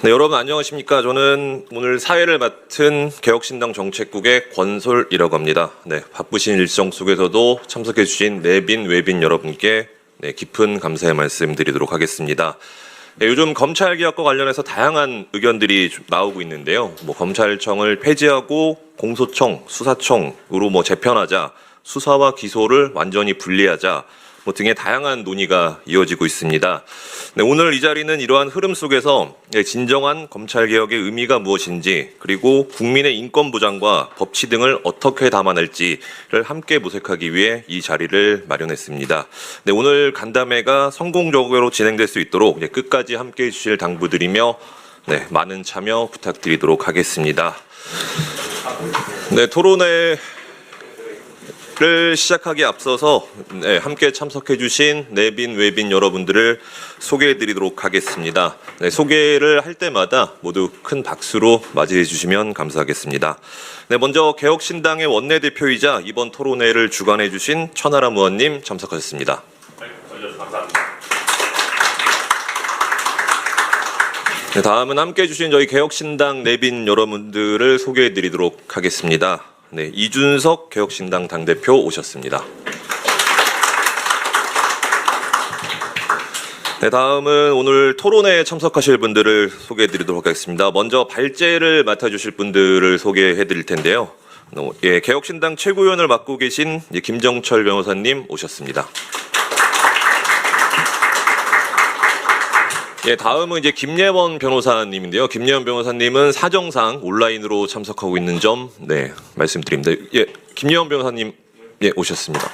네, 여러분 안녕하십니까. 저는 오늘 사회를 맡은 개혁신당 정책국의 권솔이라고 합니다. 네, 바쁘신 일정 속에서도 참석해 주신 내빈, 외빈 여러분께 깊은 감사의 말씀드리도록 하겠습니다. 네, 요즘 검찰개혁과 관련해서 다양한 의견들이 나오고 있는데요. 검찰청을 폐지하고 공소청, 수사청으로 재편하자, 수사와 기소를 완전히 분리하자 등의 다양한 논의가 이어지고 있습니다. 네, 오늘 이 자리는 이러한 흐름 속에서 진정한 검찰개혁의 의미가 무엇인지, 그리고 국민의 인권 보장과 법치 등을 어떻게 담아낼지를 함께 모색하기 위해 이 자리를 마련했습니다. 네, 오늘 간담회가 성공적으로 진행될 수 있도록 끝까지 함께해 주실 당부드리며 많은 참여 부탁드리도록 하겠습니다. 네, 토론회 를 시작하기에 앞서서 함께 참석해 주신 내빈, 외빈 여러분들을 소개해 드리도록 하겠습니다. 소개를 할 때마다 모두 큰 박수로 맞이해 주시면 감사하겠습니다. 먼저 개혁신당의 원내대표이자 이번 토론회를 주관해 주신 천하람 의원님 참석하셨습니다. 감사합니다. 다음은 함께 해 주신 저희 개혁신당 내빈 여러분들을 소개해 드리도록 하겠습니다. 네, 이준석 개혁신당 당대표 오셨습니다. 네, 다음은 오늘 토론회에 참석하실 분들을 소개해 드리도록 하겠습니다. 먼저 발제를 맡아주실 분들을 소개해 드릴 텐데요. 개혁신당 최고위원을 맡고 계신 김정철 변호사님 오셨습니다. 다음은 김예원 변호사님인데요. 김예원 변호사님은 사정상 온라인으로 참석하고 있는 점 말씀드립니다. 김예원 변호사님 오셨습니다.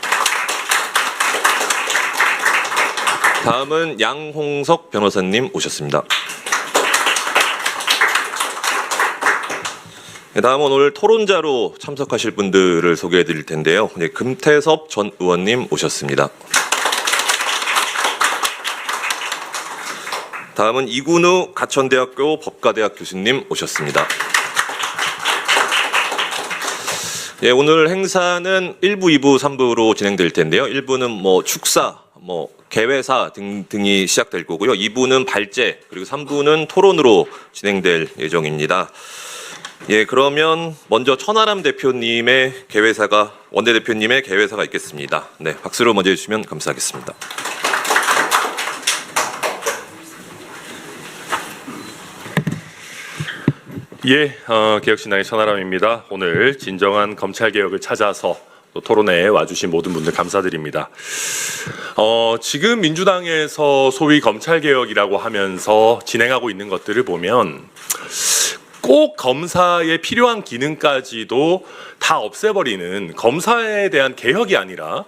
다음은 양홍석 변호사님 오셨습니다. 다음은 오늘 토론자로 참석하실 분들을 소개해 드릴 텐데요. 금태섭 전 의원님 오셨습니다. 다음은 이군우 가천대학교 법과대학 교수님 오셨습니다. 오늘 행사는 1부, 2부, 3부로 진행될 텐데요. 1부는 축사, 개회사 등이 시작될 거고요. 2부는 발제, 그리고 3부는 토론으로 진행될 예정입니다. 그러면 먼저 천하람 대표님의 원내대표님의 개회사가 있겠습니다. 박수로 먼저 해주시면 감사하겠습니다. 개혁신당의 천하람입니다. 오늘 진정한 검찰개혁을 찾아서 또 토론회에 와주신 모든 분들 감사드립니다. 지금 민주당에서 소위 검찰개혁이라고 하면서 진행하고 있는 것들을 보면 꼭 검사의 필요한 기능까지도 다 없애버리는 검사에 대한 개혁이 아니라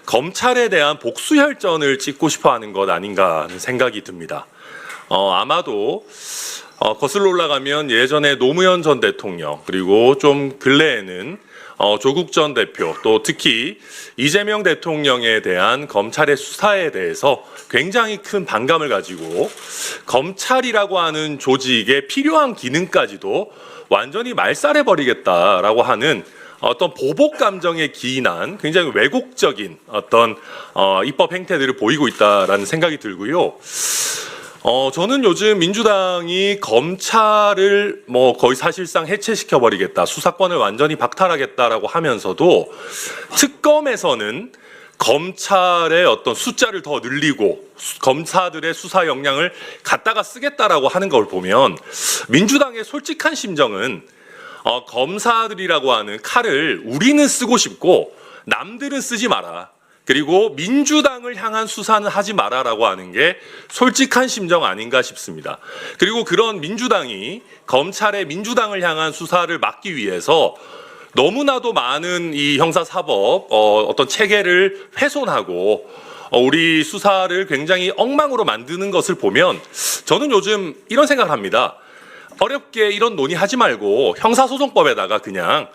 검찰에 대한 복수혈전을 찍고 싶어하는 것 아닌가 하는 생각이 듭니다. 아마도 거슬러 올라가면 예전에 노무현 전 대통령, 그리고 좀 근래에는 조국 전 대표, 또 특히 이재명 대통령에 대한 검찰의 수사에 대해서 굉장히 큰 반감을 가지고 검찰이라고 하는 조직의 필요한 기능까지도 완전히 말살해버리겠다라고 하는 어떤 보복 감정에 기인한 굉장히 왜곡적인 어떤 입법 행태들을 보이고 있다라는 생각이 들고요. 저는 요즘 민주당이 검찰을 거의 사실상 해체시켜버리겠다, 수사권을 완전히 박탈하겠다라고 하면서도 특검에서는 검찰의 어떤 숫자를 더 늘리고 검사들의 수사 역량을 갖다가 쓰겠다라고 하는 걸 보면 민주당의 솔직한 심정은 검사들이라고 하는 칼을 우리는 쓰고 싶고 남들은 쓰지 마라, 그리고 민주당을 향한 수사는 하지 마라라고 하는 게 솔직한 심정 아닌가 싶습니다. 그리고 그런 민주당이 검찰의 민주당을 향한 수사를 막기 위해서 너무나도 많은 이 형사사법 어떤 체계를 훼손하고 우리 수사를 굉장히 엉망으로 만드는 것을 보면 저는 요즘 이런 생각을 합니다. 어렵게 이런 논의하지 말고 형사소송법에다가 그냥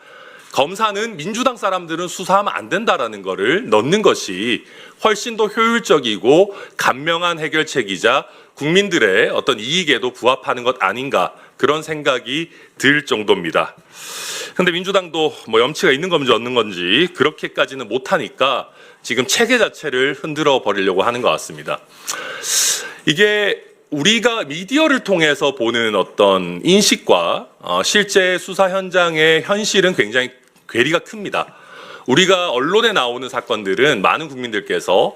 검사는 민주당 사람들은 수사하면 안 된다라는 거를 넣는 것이 훨씬 더 효율적이고 간명한 해결책이자 국민들의 어떤 이익에도 부합하는 것 아닌가, 그런 생각이 들 정도입니다. 근데 민주당도 염치가 있는 건지 없는 건지 그렇게까지는 못하니까 지금 체계 자체를 흔들어 버리려고 하는 것 같습니다. 이게 우리가 미디어를 통해서 보는 어떤 인식과 실제 수사 현장의 현실은 굉장히 괴리가 큽니다. 우리가 언론에 나오는 사건들은 많은 국민들께서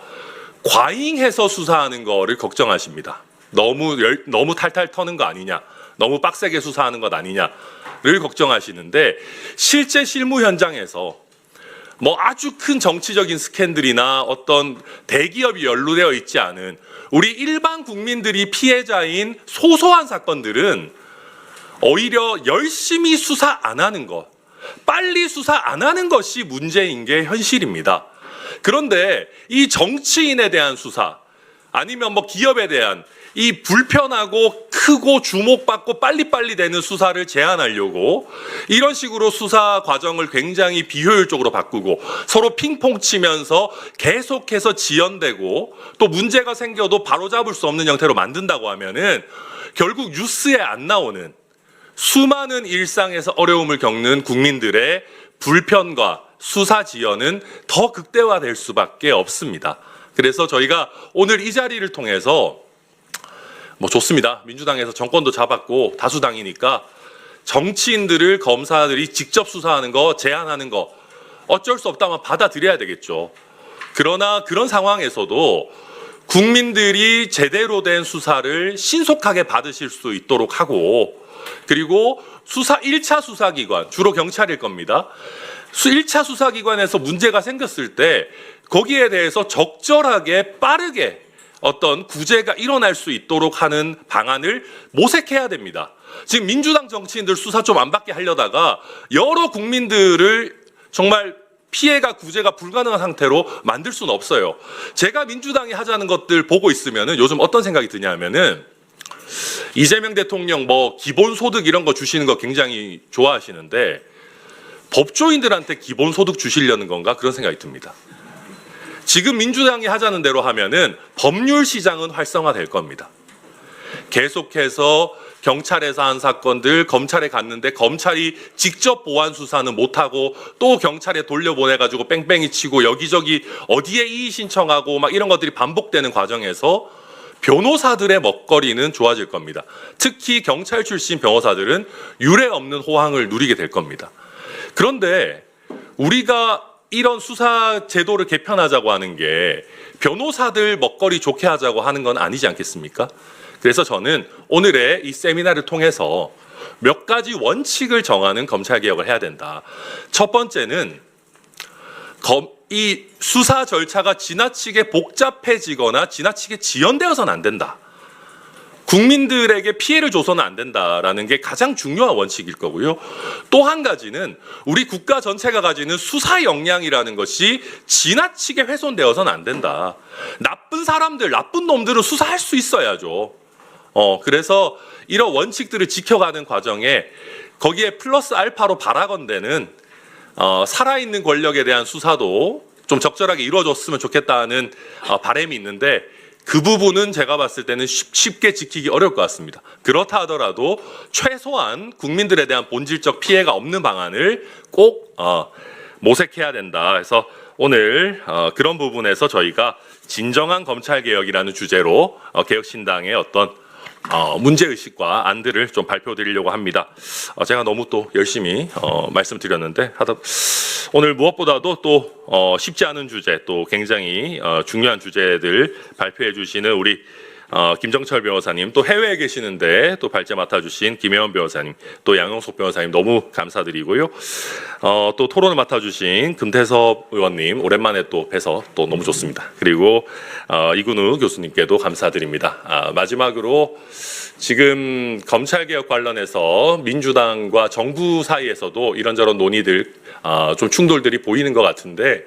과잉해서 수사하는 거를 걱정하십니다. 너무 탈탈 터는 거 아니냐, 너무 빡세게 수사하는 것 아니냐를 걱정하시는데, 실제 실무 현장에서 뭐 아주 큰 정치적인 스캔들이나 어떤 대기업이 연루되어 있지 않은 우리 일반 국민들이 피해자인 소소한 사건들은 오히려 열심히 수사 안 하는 것, 빨리 수사 안 하는 것이 문제인 게 현실입니다. 그런데 이 정치인에 대한 수사, 아니면 뭐 기업에 대한 이 불편하고 크고 주목받고 빨리빨리 되는 수사를 제한하려고 이런 식으로 수사 과정을 굉장히 비효율적으로 바꾸고 서로 핑퐁 치면서 계속해서 지연되고 또 문제가 생겨도 바로잡을 수 없는 형태로 만든다고 하면은 결국 뉴스에 안 나오는 수많은 일상에서 어려움을 겪는 국민들의 불편과 수사 지연은 더 극대화될 수밖에 없습니다. 그래서 저희가 오늘 이 자리를 통해서 뭐 좋습니다. 민주당에서 정권도 잡았고 다수당이니까 정치인들을 검사들이 직접 수사하는 거, 제한하는 거 어쩔 수 없다면 받아들여야 되겠죠. 그러나 그런 상황에서도 국민들이 제대로 된 수사를 신속하게 받으실 수 있도록 하고, 그리고 1차 수사기관, 주로 경찰일 겁니다. 1차 수사기관에서 문제가 생겼을 때 거기에 대해서 적절하게 빠르게 어떤 구제가 일어날 수 있도록 하는 방안을 모색해야 됩니다. 지금 민주당 정치인들 수사 좀 안 받게 하려다가 여러 국민들을 정말 피해가 구제가 불가능한 상태로 만들 수는 없어요. 제가 민주당이 하자는 것들 보고 있으면은 요즘 어떤 생각이 드냐면은 이재명 대통령 뭐 기본소득 이런 거 주시는 거 굉장히 좋아하시는데 법조인들한테 기본소득 주시려는 건가 그런 생각이 듭니다. 지금 민주당이 하자는 대로 하면은 법률 시장은 활성화될 겁니다. 계속해서 경찰에서 한 사건들 검찰에 갔는데 검찰이 직접 보완 수사는 못하고 또 경찰에 돌려보내가지고 뺑뺑이 치고 여기저기 어디에 이의 신청하고 막 이런 것들이 반복되는 과정에서 변호사들의 먹거리는 좋아질 겁니다. 특히 경찰 출신 변호사들은 유례 없는 호황을 누리게 될 겁니다. 그런데 우리가 이런 수사 제도를 개편하자고 하는 게 변호사들 먹거리 좋게 하자고 하는 건 아니지 않겠습니까? 그래서 저는 오늘의 이 세미나를 통해서 몇 가지 원칙을 정하는 검찰개혁을 해야 된다. 첫 번째는 이 수사 절차가 지나치게 복잡해지거나 지나치게 지연되어서는 안 된다. 국민들에게 피해를 줘서는 안 된다라는 게 가장 중요한 원칙일 거고요. 또 한 가지는 우리 국가 전체가 가지는 수사 역량이라는 것이 지나치게 훼손되어서는 안 된다. 나쁜 사람들, 나쁜 놈들은 수사할 수 있어야죠. 그래서 이런 원칙들을 지켜가는 과정에 거기에 플러스 알파로 바라건대는 살아있는 권력에 대한 수사도 좀 적절하게 이루어졌으면 좋겠다는 바람이 있는데 그 부분은 제가 봤을 때는 쉽게 지키기 어려울 것 같습니다. 그렇다 하더라도 최소한 국민들에 대한 본질적 피해가 없는 방안을 꼭 모색해야 된다. 그래서 오늘 그런 부분에서 저희가 진정한 검찰개혁이라는 주제로 개혁신당의 어떤 문제의식과 안들을 좀 발표드리려고 합니다. 제가 너무 또 열심히 말씀드렸는데 오늘 무엇보다도 또 쉽지 않은 주제, 또 굉장히 중요한 주제들 발표해 주시는 우리 김정철 변호사님, 또 해외에 계시는데 또 발제 맡아주신 김혜원 변호사님, 또 양용석 변호사님 너무 감사드리고요. 또 토론을 맡아주신 금태섭 의원님 오랜만에 또 뵈서 또 너무 좋습니다. 그리고 이근우 교수님께도 감사드립니다. 마지막으로 지금 검찰개혁 관련해서 민주당과 정부 사이에서도 이런저런 논의들, 좀 충돌들이 보이는 것 같은데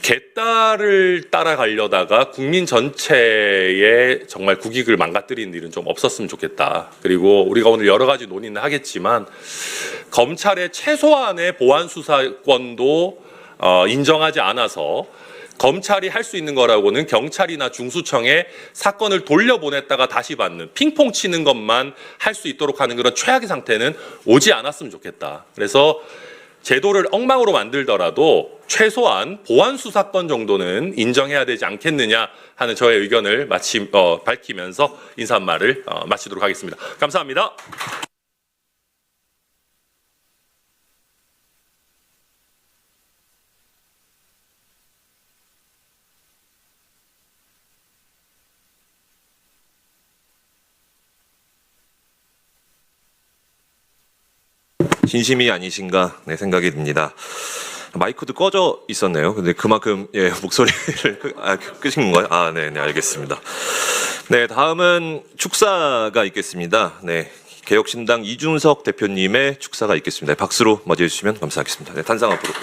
개딸을 따라가려다가 국민 전체의 정말 국익을 망가뜨리는 일은 좀 없었으면 좋겠다. 그리고 우리가 오늘 여러 가지 논의는 하겠지만 검찰의 최소한의 보안 수사권도 인정하지 않아서 검찰이 할 수 있는 거라고는 경찰이나 중수청에 사건을 돌려보냈다가 다시 받는 핑퐁 치는 것만 할 수 있도록 하는 그런 최악의 상태는 오지 않았으면 좋겠다. 그래서 제도를 엉망으로 만들더라도 최소한 보안 수사권 정도는 인정해야 되지 않겠느냐 하는 저의 의견을 밝히면서 인사 말을 마치도록 하겠습니다. 감사합니다. 진심이 아니신가 생각이 듭니다. 마이크도 꺼져 있었네요. 근데 그만큼 목소리를 끄신 건가요? 네, 알겠습니다. 네, 다음은 축사가 있겠습니다. 네, 개혁신당 이준석 대표님의 축사가 있겠습니다. 박수로 맞이해 주시면 감사하겠습니다. 네, 단상 앞으로.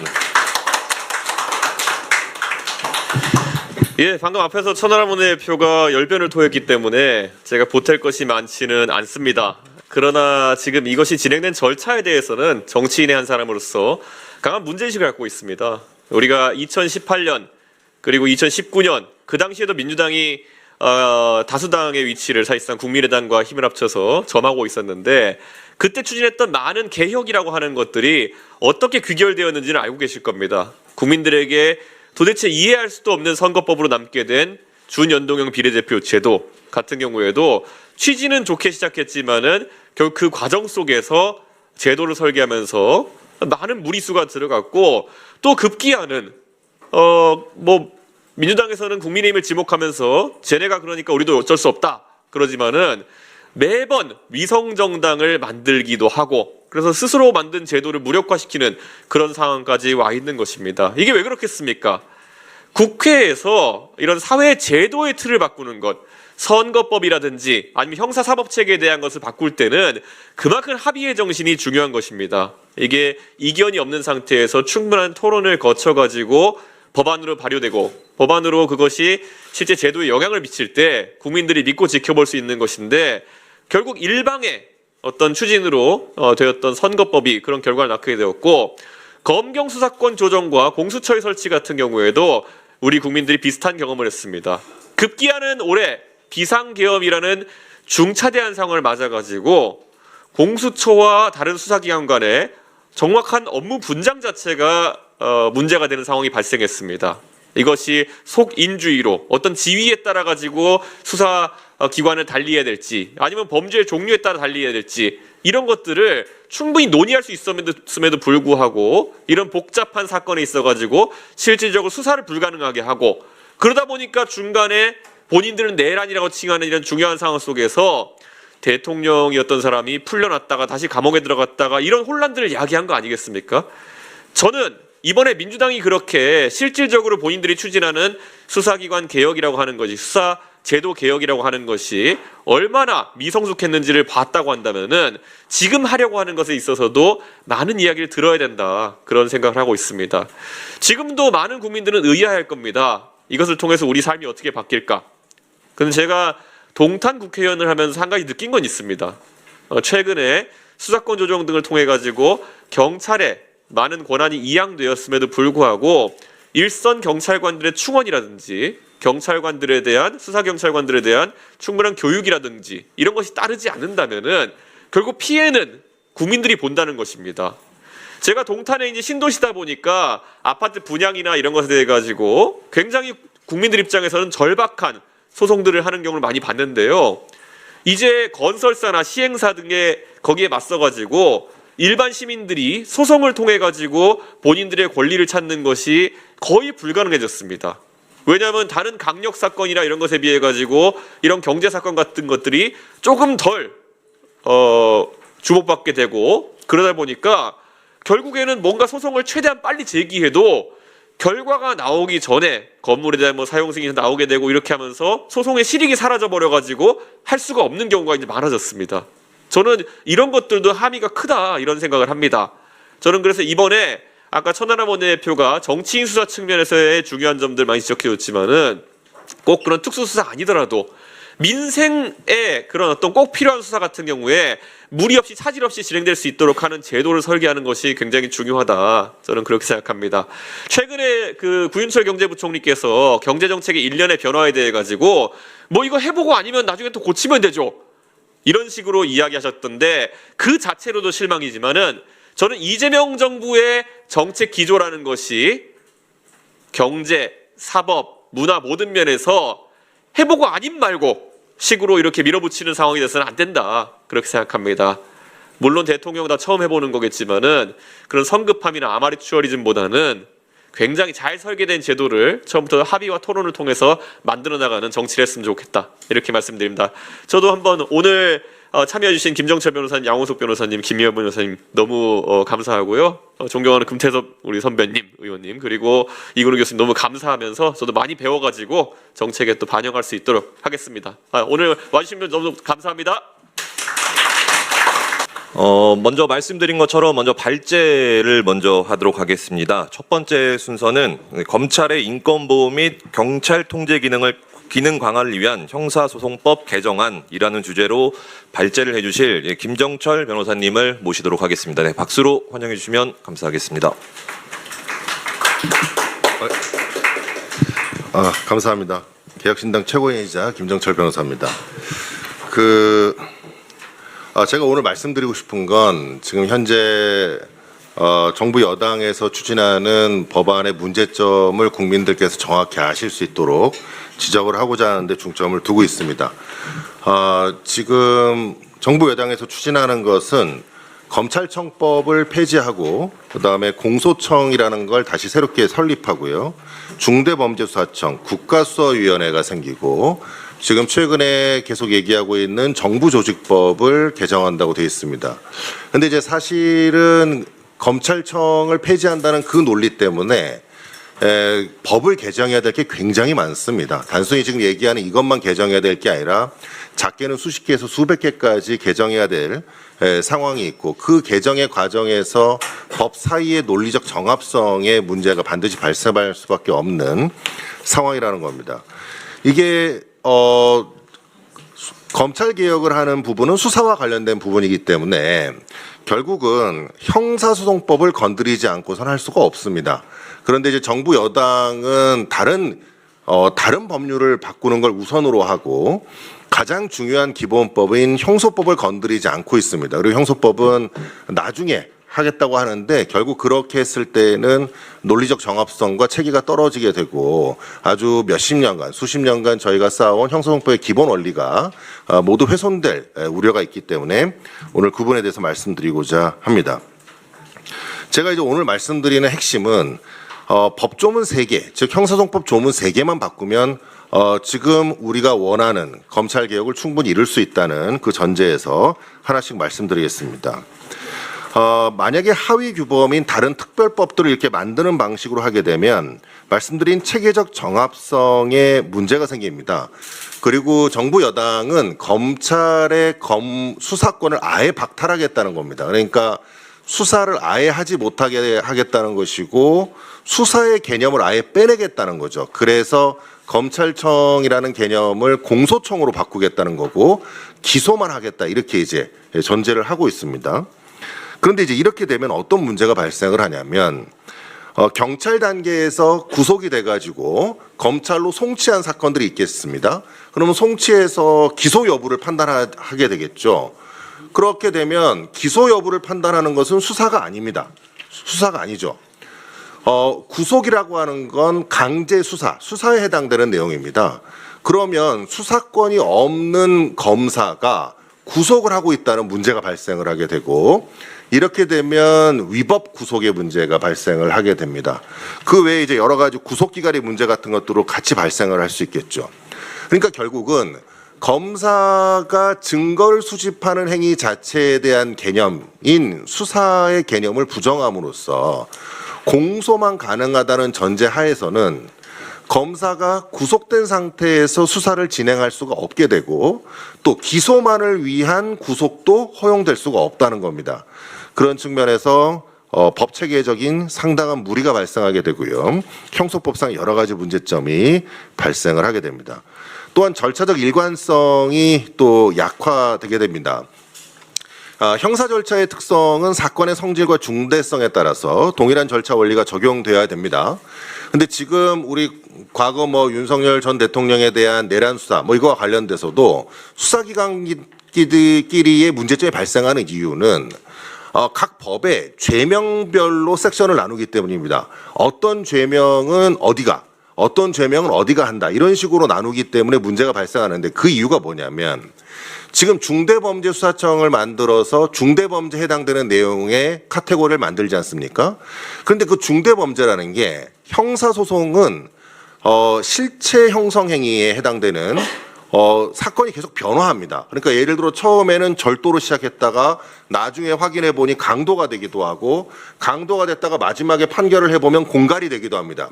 네. 방금 앞에서 천하람 원내대표가 열변을 토했기 때문에 제가 보탤 것이 많지는 않습니다. 그러나 지금 이것이 진행된 절차에 대해서는 정치인의 한 사람으로서 강한 문제의식을 갖고 있습니다. 우리가 2018년 그리고 2019년 그 당시에도 민주당이 다수당의 위치를 사실상 국민의당과 힘을 합쳐서 점하고 있었는데 그때 추진했던 많은 개혁이라고 하는 것들이 어떻게 귀결되었는지는 알고 계실 겁니다. 국민들에게 도대체 이해할 수도 없는 선거법으로 남게 된 준연동형 비례대표 제도 같은 경우에도 취지는 좋게 시작했지만은 결국 그 과정 속에서 제도를 설계하면서 많은 무리수가 들어갔고 또 급기야는 민주당에서는 국민의힘을 지목하면서 쟤네가 그러니까 우리도 어쩔 수 없다 그러지만은 매번 위성정당을 만들기도 하고 그래서 스스로 만든 제도를 무력화시키는 그런 상황까지 와 있는 것입니다. 이게 왜 그렇겠습니까? 국회에서 이런 사회 제도의 틀을 바꾸는 것, 선거법이라든지 아니면 형사사법체계에 대한 것을 바꿀 때는 그만큼 합의의 정신이 중요한 것입니다. 이게 이견이 없는 상태에서 충분한 토론을 거쳐가지고 법안으로 발효되고 법안으로 그것이 실제 제도에 영향을 미칠 때 국민들이 믿고 지켜볼 수 있는 것인데 결국 일방의 어떤 추진으로 되었던 선거법이 그런 결과를 낳게 되었고 검경 수사권 조정과 공수처의 설치 같은 경우에도 우리 국민들이 비슷한 경험을 했습니다. 급기야는 올해 비상계엄이라는 중차대한 상황을 맞아가지고 공수처와 다른 수사기관 간에 정확한 업무 분장 자체가 문제가 되는 상황이 발생했습니다. 이것이 속인주의로 어떤 지위에 따라 가지고 수사기관을 달리해야 될지 아니면 범죄의 종류에 따라 달리해야 될지 이런 것들을 충분히 논의할 수 있음에도 불구하고 이런 복잡한 사건에 있어가지고 실질적으로 수사를 불가능하게 하고 그러다 보니까 중간에 본인들은 내란이라고 칭하는 이런 중요한 상황 속에서 대통령이었던 사람이 풀려났다가 다시 감옥에 들어갔다가 이런 혼란들을 야기한 거 아니겠습니까? 저는 이번에 민주당이 그렇게 실질적으로 본인들이 추진하는 수사기관 개혁이라고 하는 것이 수사제도 개혁이라고 하는 것이 얼마나 미성숙했는지를 봤다고 한다면은 지금 하려고 하는 것에 있어서도 많은 이야기를 들어야 된다 그런 생각을 하고 있습니다. 지금도 많은 국민들은 의아할 겁니다. 이것을 통해서 우리 삶이 어떻게 바뀔까? 근데 제가 동탄 국회의원을 하면서 한 가지 느낀 건 있습니다. 최근에 수사권 조정 등을 통해 가지고 경찰에 많은 권한이 이양되었음에도 불구하고 일선 경찰관들의 충원이라든지 경찰관들에 대한 수사경찰관들에 대한 충분한 교육이라든지 이런 것이 따르지 않는다면은 결국 피해는 국민들이 본다는 것입니다. 제가 동탄에 이제 신도시다 보니까 아파트 분양이나 이런 것에 대해 가지고 굉장히 국민들 입장에서는 절박한 소송들을 하는 경우를 많이 봤는데요. 이제 건설사나 시행사 등의 거기에 맞서 가지고 일반 시민들이 소송을 통해 가지고 본인들의 권리를 찾는 것이 거의 불가능해졌습니다. 왜냐하면 다른 강력 사건이나 이런 것에 비해 가지고 이런 경제 사건 같은 것들이 조금 덜 주목받게 되고 그러다 보니까 결국에는 뭔가 소송을 최대한 빨리 제기해도 결과가 나오기 전에 건물에 대한 사용 승인이 나오게 되고 이렇게 하면서 소송의 실익이 사라져 버려 가지고 할 수가 없는 경우가 이제 많아졌습니다. 저는 이런 것들도 함의가 크다 이런 생각을 합니다. 저는 그래서 이번에 아까 천하람 원내대표가 정치인 수사 측면에서의 중요한 점들 많이 지적해줬지만은 꼭 그런 특수수사 아니더라도 민생의 그런 어떤 꼭 필요한 수사 같은 경우에 무리 없이 차질 없이 진행될 수 있도록 하는 제도를 설계하는 것이 굉장히 중요하다. 저는 그렇게 생각합니다. 최근에 그 구윤철 경제부총리께서 경제정책의 일련의 변화에 대해 가지고 이거 해보고 아니면 나중에 또 고치면 되죠. 이런 식으로 이야기하셨던데 그 자체로도 실망이지만은 저는 이재명 정부의 정책 기조라는 것이 경제, 사법, 문화 모든 면에서 해보고 아님 말고 식으로 이렇게 밀어붙이는 상황이 돼서는 안 된다. 그렇게 생각합니다. 물론 대통령 다 처음 해보는 거겠지만은 그런 성급함이나 아마추어리즘보다는 굉장히 잘 설계된 제도를 처음부터 합의와 토론을 통해서 만들어 나가는 정치를 했으면 좋겠다. 이렇게 말씀드립니다. 저도 한번 오늘 참여해주신 김정철 변호사님, 양호석 변호사님, 김미연 변호사님 너무 감사하고요. 존경하는 금태섭 우리 선배님, 의원님, 그리고 이근우 교수님 너무 감사하면서 저도 많이 배워가지고 정책에 또 반영할 수 있도록 하겠습니다. 오늘 와주시면 너무 감사합니다. 먼저 말씀드린 것처럼 먼저 발제를 먼저 하도록 하겠습니다. 첫 번째 순서는 검찰의 인권보호 및 경찰 통제 기능 강화를 위한 형사소송법 개정안이라는 주제로 발제를 해주실 김정철 변호사님을 모시도록 하겠습니다. 네, 박수로 환영해 주시면 감사하겠습니다. 감사합니다. 개혁신당 최고위원이자 김정철 변호사입니다. 제가 오늘 말씀드리고 싶은 건 지금 현재 정부 여당에서 추진하는 법안의 문제점을 국민들께서 정확히 아실 수 있도록 지적을 하고자 하는데 중점을 두고 있습니다. 지금 정부 여당에서 추진하는 것은 검찰청법을 폐지하고 그다음에 공소청이라는 걸 다시 새롭게 설립하고요. 중대범죄수사청, 국가수사위원회가 생기고 지금 최근에 계속 얘기하고 있는 정부조직법을 개정한다고 되어 있습니다. 그런데 이제 사실은 검찰청을 폐지한다는 그 논리 때문에 법을 개정해야 될 게 굉장히 많습니다. 단순히 지금 얘기하는 이것만 개정해야 될 게 아니라 작게는 수십 개에서 수백 개까지 개정해야 될 상황이 있고 그 개정의 과정에서 법 사이의 논리적 정합성의 문제가 반드시 발생할 수밖에 없는 상황이라는 겁니다. 이게 검찰 개혁을 하는 부분은 수사와 관련된 부분이기 때문에 결국은 형사소송법을 건드리지 않고선 할 수가 없습니다. 그런데 이제 정부 여당은 다른 법률을 바꾸는 걸 우선으로 하고 가장 중요한 기본법인 형소법을 건드리지 않고 있습니다. 그리고 형소법은 나중에 하겠다고 하는데 결국 그렇게 했을 때는 논리적 정합성과 체계가 떨어지게 되고 아주 몇십 년간, 수십 년간 저희가 쌓아온 형사소송법의 기본 원리가 모두 훼손될 우려가 있기 때문에 오늘 그 부분에 대해서 말씀드리고자 합니다. 제가 이제 오늘 말씀드리는 핵심은 법조문 3개, 즉 형사소송법 조문 3개만 바꾸면 지금 우리가 원하는 검찰 개혁을 충분히 이룰 수 있다는 그 전제에서 하나씩 말씀드리겠습니다. 만약에 하위 규범인 다른 특별법들을 이렇게 만드는 방식으로 하게 되면 말씀드린 체계적 정합성에 문제가 생깁니다. 그리고 정부 여당은 검찰의 수사권을 아예 박탈하겠다는 겁니다. 그러니까 수사를 아예 하지 못하게 하겠다는 것이고 수사의 개념을 아예 빼내겠다는 거죠. 그래서 검찰청이라는 개념을 공소청으로 바꾸겠다는 거고 기소만 하겠다 이렇게 이제 전제를 하고 있습니다. 그런데 이제 이렇게 되면 어떤 문제가 발생을 하냐면 경찰 단계에서 구속이 돼가지고 검찰로 송치한 사건들이 있겠습니다. 그러면 송치해서 기소 여부를 판단하게 되겠죠. 그렇게 되면 기소 여부를 판단하는 것은 수사가 아닙니다. 수사가 아니죠. 구속이라고 하는 건 강제 수사에 해당되는 내용입니다. 그러면 수사권이 없는 검사가 구속을 하고 있다는 문제가 발생을 하게 되고 이렇게 되면 위법 구속의 문제가 발생을 하게 됩니다. 그 외에 이제 여러 가지 구속기간의 문제 같은 것들로 같이 발생을 할 수 있겠죠. 그러니까 결국은 검사가 증거를 수집하는 행위 자체에 대한 개념인 수사의 개념을 부정함으로써 공소만 가능하다는 전제 하에서는 검사가 구속된 상태에서 수사를 진행할 수가 없게 되고 또 기소만을 위한 구속도 허용될 수가 없다는 겁니다. 그런 측면에서 법 체계적인 상당한 무리가 발생하게 되고요. 형소법상 여러 가지 문제점이 발생을 하게 됩니다. 또한 절차적 일관성이 또 약화되게 됩니다. 형사 절차의 특성은 사건의 성질과 중대성에 따라서 동일한 절차 원리가 적용돼야 됩니다. 근데 지금 우리 과거 윤석열 전 대통령에 대한 내란 수사 이거와 관련돼서도 수사기관끼리의 문제점이 발생하는 이유는 각 법의 죄명별로 섹션을 나누기 때문입니다. 어떤 죄명은 어디가, 어떤 죄명은 어디가 한다 이런 식으로 나누기 때문에 문제가 발생하는데 그 이유가 뭐냐면 지금 중대범죄수사청을 만들어서 중대범죄에 해당되는 내용의 카테고리를 만들지 않습니까? 그런데 그 중대범죄라는 게 형사소송은 실체 형성행위에 해당되는 사건이 계속 변화합니다. 그러니까 예를 들어 처음에는 절도로 시작했다가 나중에 확인해 보니 강도가 되기도 하고 강도가 됐다가 마지막에 판결을 해보면 공갈이 되기도 합니다.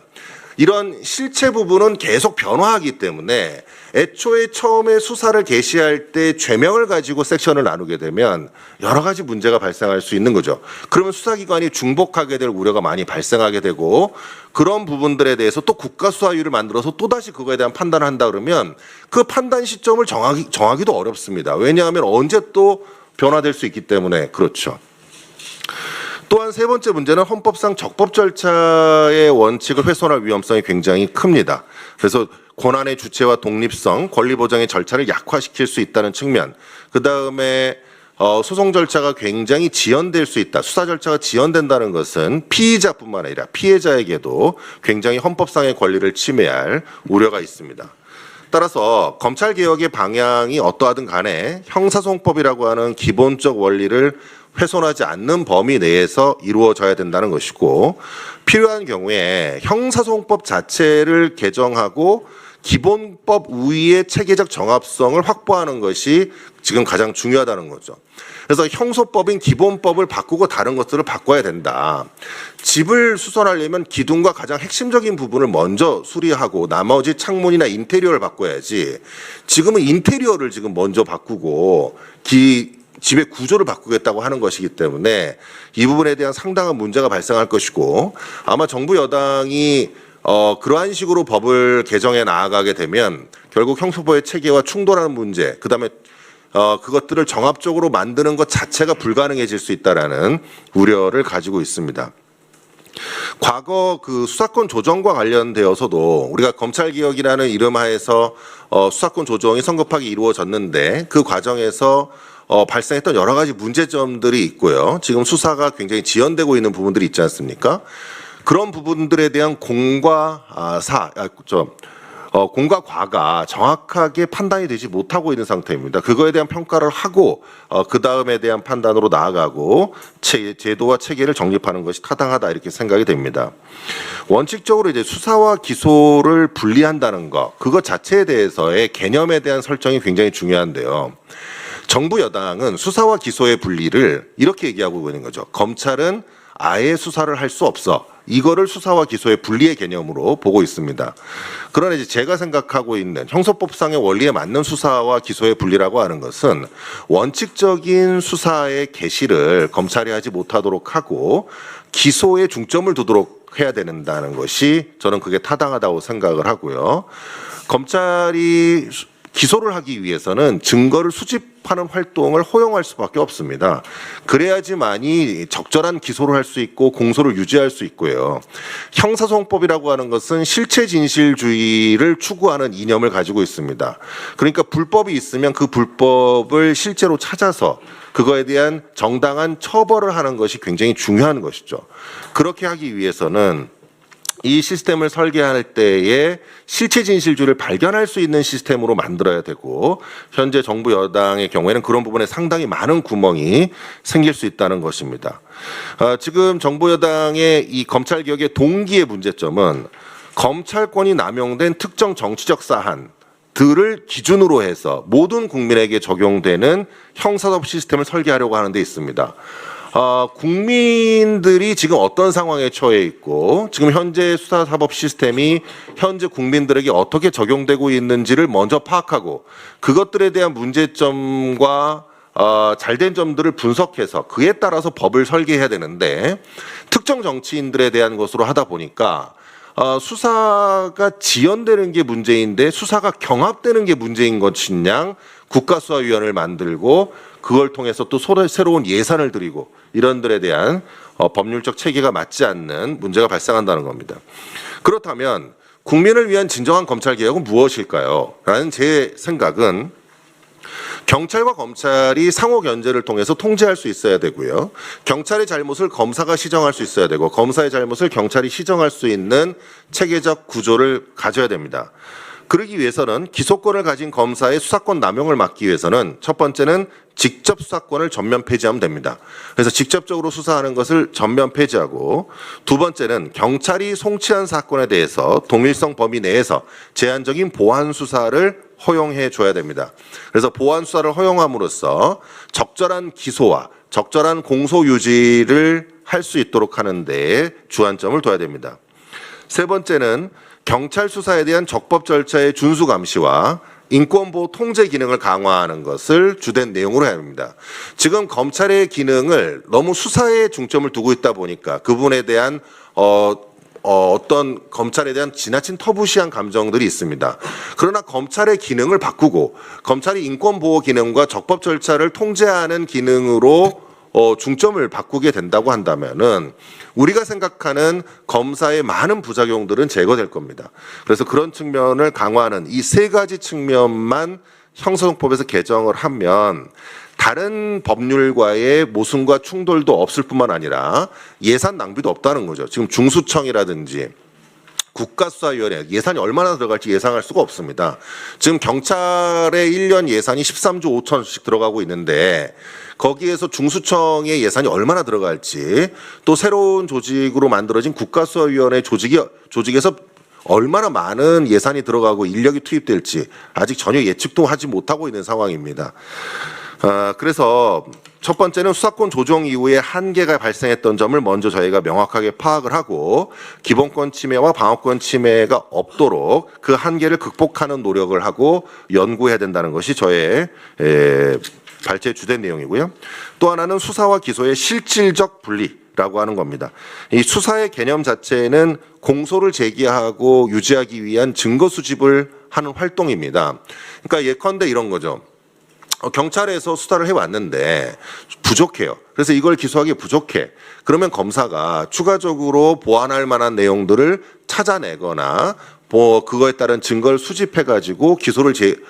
이런 실체 부분은 계속 변화하기 때문에 애초에 처음에 수사를 개시할 때 죄명을 가지고 섹션을 나누게 되면 여러 가지 문제가 발생할 수 있는 거죠. 그러면 수사기관이 중복하게 될 우려가 많이 발생하게 되고 그런 부분들에 대해서 또 국가수사위를 만들어서 또다시 그거에 대한 판단을 한다 그러면 그 판단 시점을 정하기도 어렵습니다. 왜냐하면 언제 또 변화될 수 있기 때문에 그렇죠. 또한 세 번째 문제는 헌법상 적법 절차의 원칙을 훼손할 위험성이 굉장히 큽니다. 그래서 권한의 주체와 독립성, 권리 보장의 절차를 약화시킬 수 있다는 측면, 그 다음에 소송 절차가 굉장히 지연될 수 있다. 수사 절차가 지연된다는 것은 피의자뿐만 아니라 피해자에게도 굉장히 헌법상의 권리를 침해할 우려가 있습니다. 따라서 검찰개혁의 방향이 어떠하든 간에 형사소송법이라고 하는 기본적 원리를 훼손하지 않는 범위 내에서 이루어져야 된다는 것이고 필요한 경우에 형사소송법 자체를 개정하고 기본법 우위의 체계적 정합성을 확보하는 것이 지금 가장 중요하다는 거죠. 그래서 형소법인 기본법을 바꾸고 다른 것들을 바꿔야 된다. 집을 수선하려면 기둥과 가장 핵심적인 부분을 먼저 수리하고 나머지 창문이나 인테리어를 바꿔야지 지금은 인테리어를 지금 먼저 바꾸고 집의 구조를 바꾸겠다고 하는 것이기 때문에 이 부분에 대한 상당한 문제가 발생할 것이고 아마 정부 여당이 그러한 식으로 법을 개정해 나아가게 되면 결국 형소법의 체계와 충돌하는 문제, 그다음에 그것들을 정합적으로 만드는 것 자체가 불가능해질 수 있다라는 우려를 가지고 있습니다. 과거 그 수사권 조정과 관련되어서도 우리가 검찰개혁이라는 이름 하에서 수사권 조정이 성급하게 이루어졌는데 그 과정에서 발생했던 여러 가지 문제점들이 있고요. 지금 수사가 굉장히 지연되고 있는 부분들이 있지 않습니까? 그런 부분들에 대한 공과 과가 정확하게 판단이 되지 못하고 있는 상태입니다. 그거에 대한 평가를 하고 그 다음에 대한 판단으로 나아가고 제도와 체계를 정립하는 것이 타당하다 이렇게 생각이 됩니다. 원칙적으로 이제 수사와 기소를 분리한다는 것, 그것 자체에 대해서의 개념에 대한 설정이 굉장히 중요한데요. 정부 여당은 수사와 기소의 분리를 이렇게 얘기하고 있는 거죠. 검찰은 아예 수사를 할 수 없어. 이거를 수사와 기소의 분리의 개념으로 보고 있습니다. 그러나 이제 제가 생각하고 있는 형사법상의 원리에 맞는 수사와 기소의 분리라고 하는 것은 원칙적인 수사의 개시를 검찰이 하지 못하도록 하고 기소에 중점을 두도록 해야 된다는 것이 저는 그게 타당하다고 생각을 하고요. 검찰이 기소를 하기 위해서는 증거를 수집하는 활동을 허용할 수밖에 없습니다. 그래야지만이 적절한 기소를 할 수 있고 공소를 유지할 수 있고요. 형사소송법이라고 하는 것은 실체 진실주의를 추구하는 이념을 가지고 있습니다. 그러니까 불법이 있으면 그 불법을 실제로 찾아서 그거에 대한 정당한 처벌을 하는 것이 굉장히 중요한 것이죠. 그렇게 하기 위해서는 이 시스템을 설계할 때에 실체 진실주의를 발견할 수 있는 시스템으로 만들어야 되고 현재 정부 여당의 경우에는 그런 부분에 상당히 많은 구멍이 생길 수 있다는 것입니다. 지금 정부 여당의 이 검찰개혁의 동기의 문제점은 검찰권이 남용된 특정 정치적 사안들을 기준으로 해서 모든 국민에게 적용되는 형사법 시스템을 설계하려고 하는 데 있습니다. 국민들이 지금 어떤 상황에 처해 있고 지금 현재 수사사법 시스템이 현재 국민들에게 어떻게 적용되고 있는지를 먼저 파악하고 그것들에 대한 문제점과 잘된 점들을 분석해서 그에 따라서 법을 설계해야 되는데 특정 정치인들에 대한 것으로 하다 보니까 수사가 지연되는 게 문제인데 수사가 경합되는 게 문제인 것이냐 국가수사위원회를 만들고 그걸 통해서 또 새로운 예산을 들이고 이런들에 대한 법률적 체계가 맞지 않는 문제가 발생한다는 겁니다. 그렇다면 국민을 위한 진정한 검찰개혁은 무엇일까요? 라는 제 생각은 경찰과 검찰이 상호 견제를 통해서 통제할 수 있어야 되고요. 경찰의 잘못을 검사가 시정할 수 있어야 되고 검사의 잘못을 경찰이 시정할 수 있는 체계적 구조를 가져야 됩니다. 그러기 위해서는 기소권을 가진 검사의 수사권 남용을 막기 위해서는 첫 번째는 직접 수사권을 전면 폐지하면 됩니다. 그래서 직접적으로 수사하는 것을 전면 폐지하고 두 번째는 경찰이 송치한 사건에 대해서 동일성 범위 내에서 제한적인 보완 수사를 허용해 줘야 됩니다. 그래서 보완 수사를 허용함으로써 적절한 기소와 적절한 공소 유지를 할 수 있도록 하는 데에 주안점을 둬야 됩니다. 세 번째는 경찰 수사에 대한 적법 절차의 준수 감시와 인권보호 통제 기능을 강화하는 것을 주된 내용으로 해야 합니다. 지금 검찰의 기능을 너무 수사에 중점을 두고 있다 보니까 그 부분에 대한 어떤 검찰에 대한 지나친 터부시한 감정들이 있습니다. 그러나 검찰의 기능을 바꾸고 검찰이 인권보호 기능과 적법 절차를 통제하는 기능으로 중점을 바꾸게 된다고 한다면은 우리가 생각하는 검사의 많은 부작용들은 제거될 겁니다. 그래서 그런 측면을 강화하는 이 세 가지 측면만 형사소송법에서 개정을 하면 다른 법률과의 모순과 충돌도 없을 뿐만 아니라 예산 낭비도 없다는 거죠. 지금 중수청이라든지 국가수사위원회 예산이 얼마나 들어갈지 예상할 수가 없습니다. 지금 경찰의 1년 예산이 13조 5천씩 들어가고 있는데 거기에서 중수청의 예산이 얼마나 들어갈지 또 새로운 조직으로 만들어진 국가수사위원회 조직에서 얼마나 많은 예산이 들어가고 인력이 투입될지 아직 전혀 예측도 하지 못하고 있는 상황입니다. 그래서 첫 번째는 수사권 조정 이후에 한계가 발생했던 점을 먼저 저희가 명확하게 파악을 하고 기본권 침해와 방어권 침해가 없도록 그 한계를 극복하는 노력을 하고 연구해야 된다는 것이 저의 발제의 주된 내용이고요. 또 하나는 수사와 기소의 실질적 분리라고 하는 겁니다. 이 수사의 개념 자체는 공소를 제기하고 유지하기 위한 증거 수집을 하는 활동입니다. 그러니까 예컨대 이런 거죠. 경찰에서 수사를 해왔는데 부족해요. 그래서 이걸 기소하기 부족해. 그러면 검사가 추가적으로 보완할 만한 내용들을 찾아내거나 그거에 따른 증거를 수집해가지고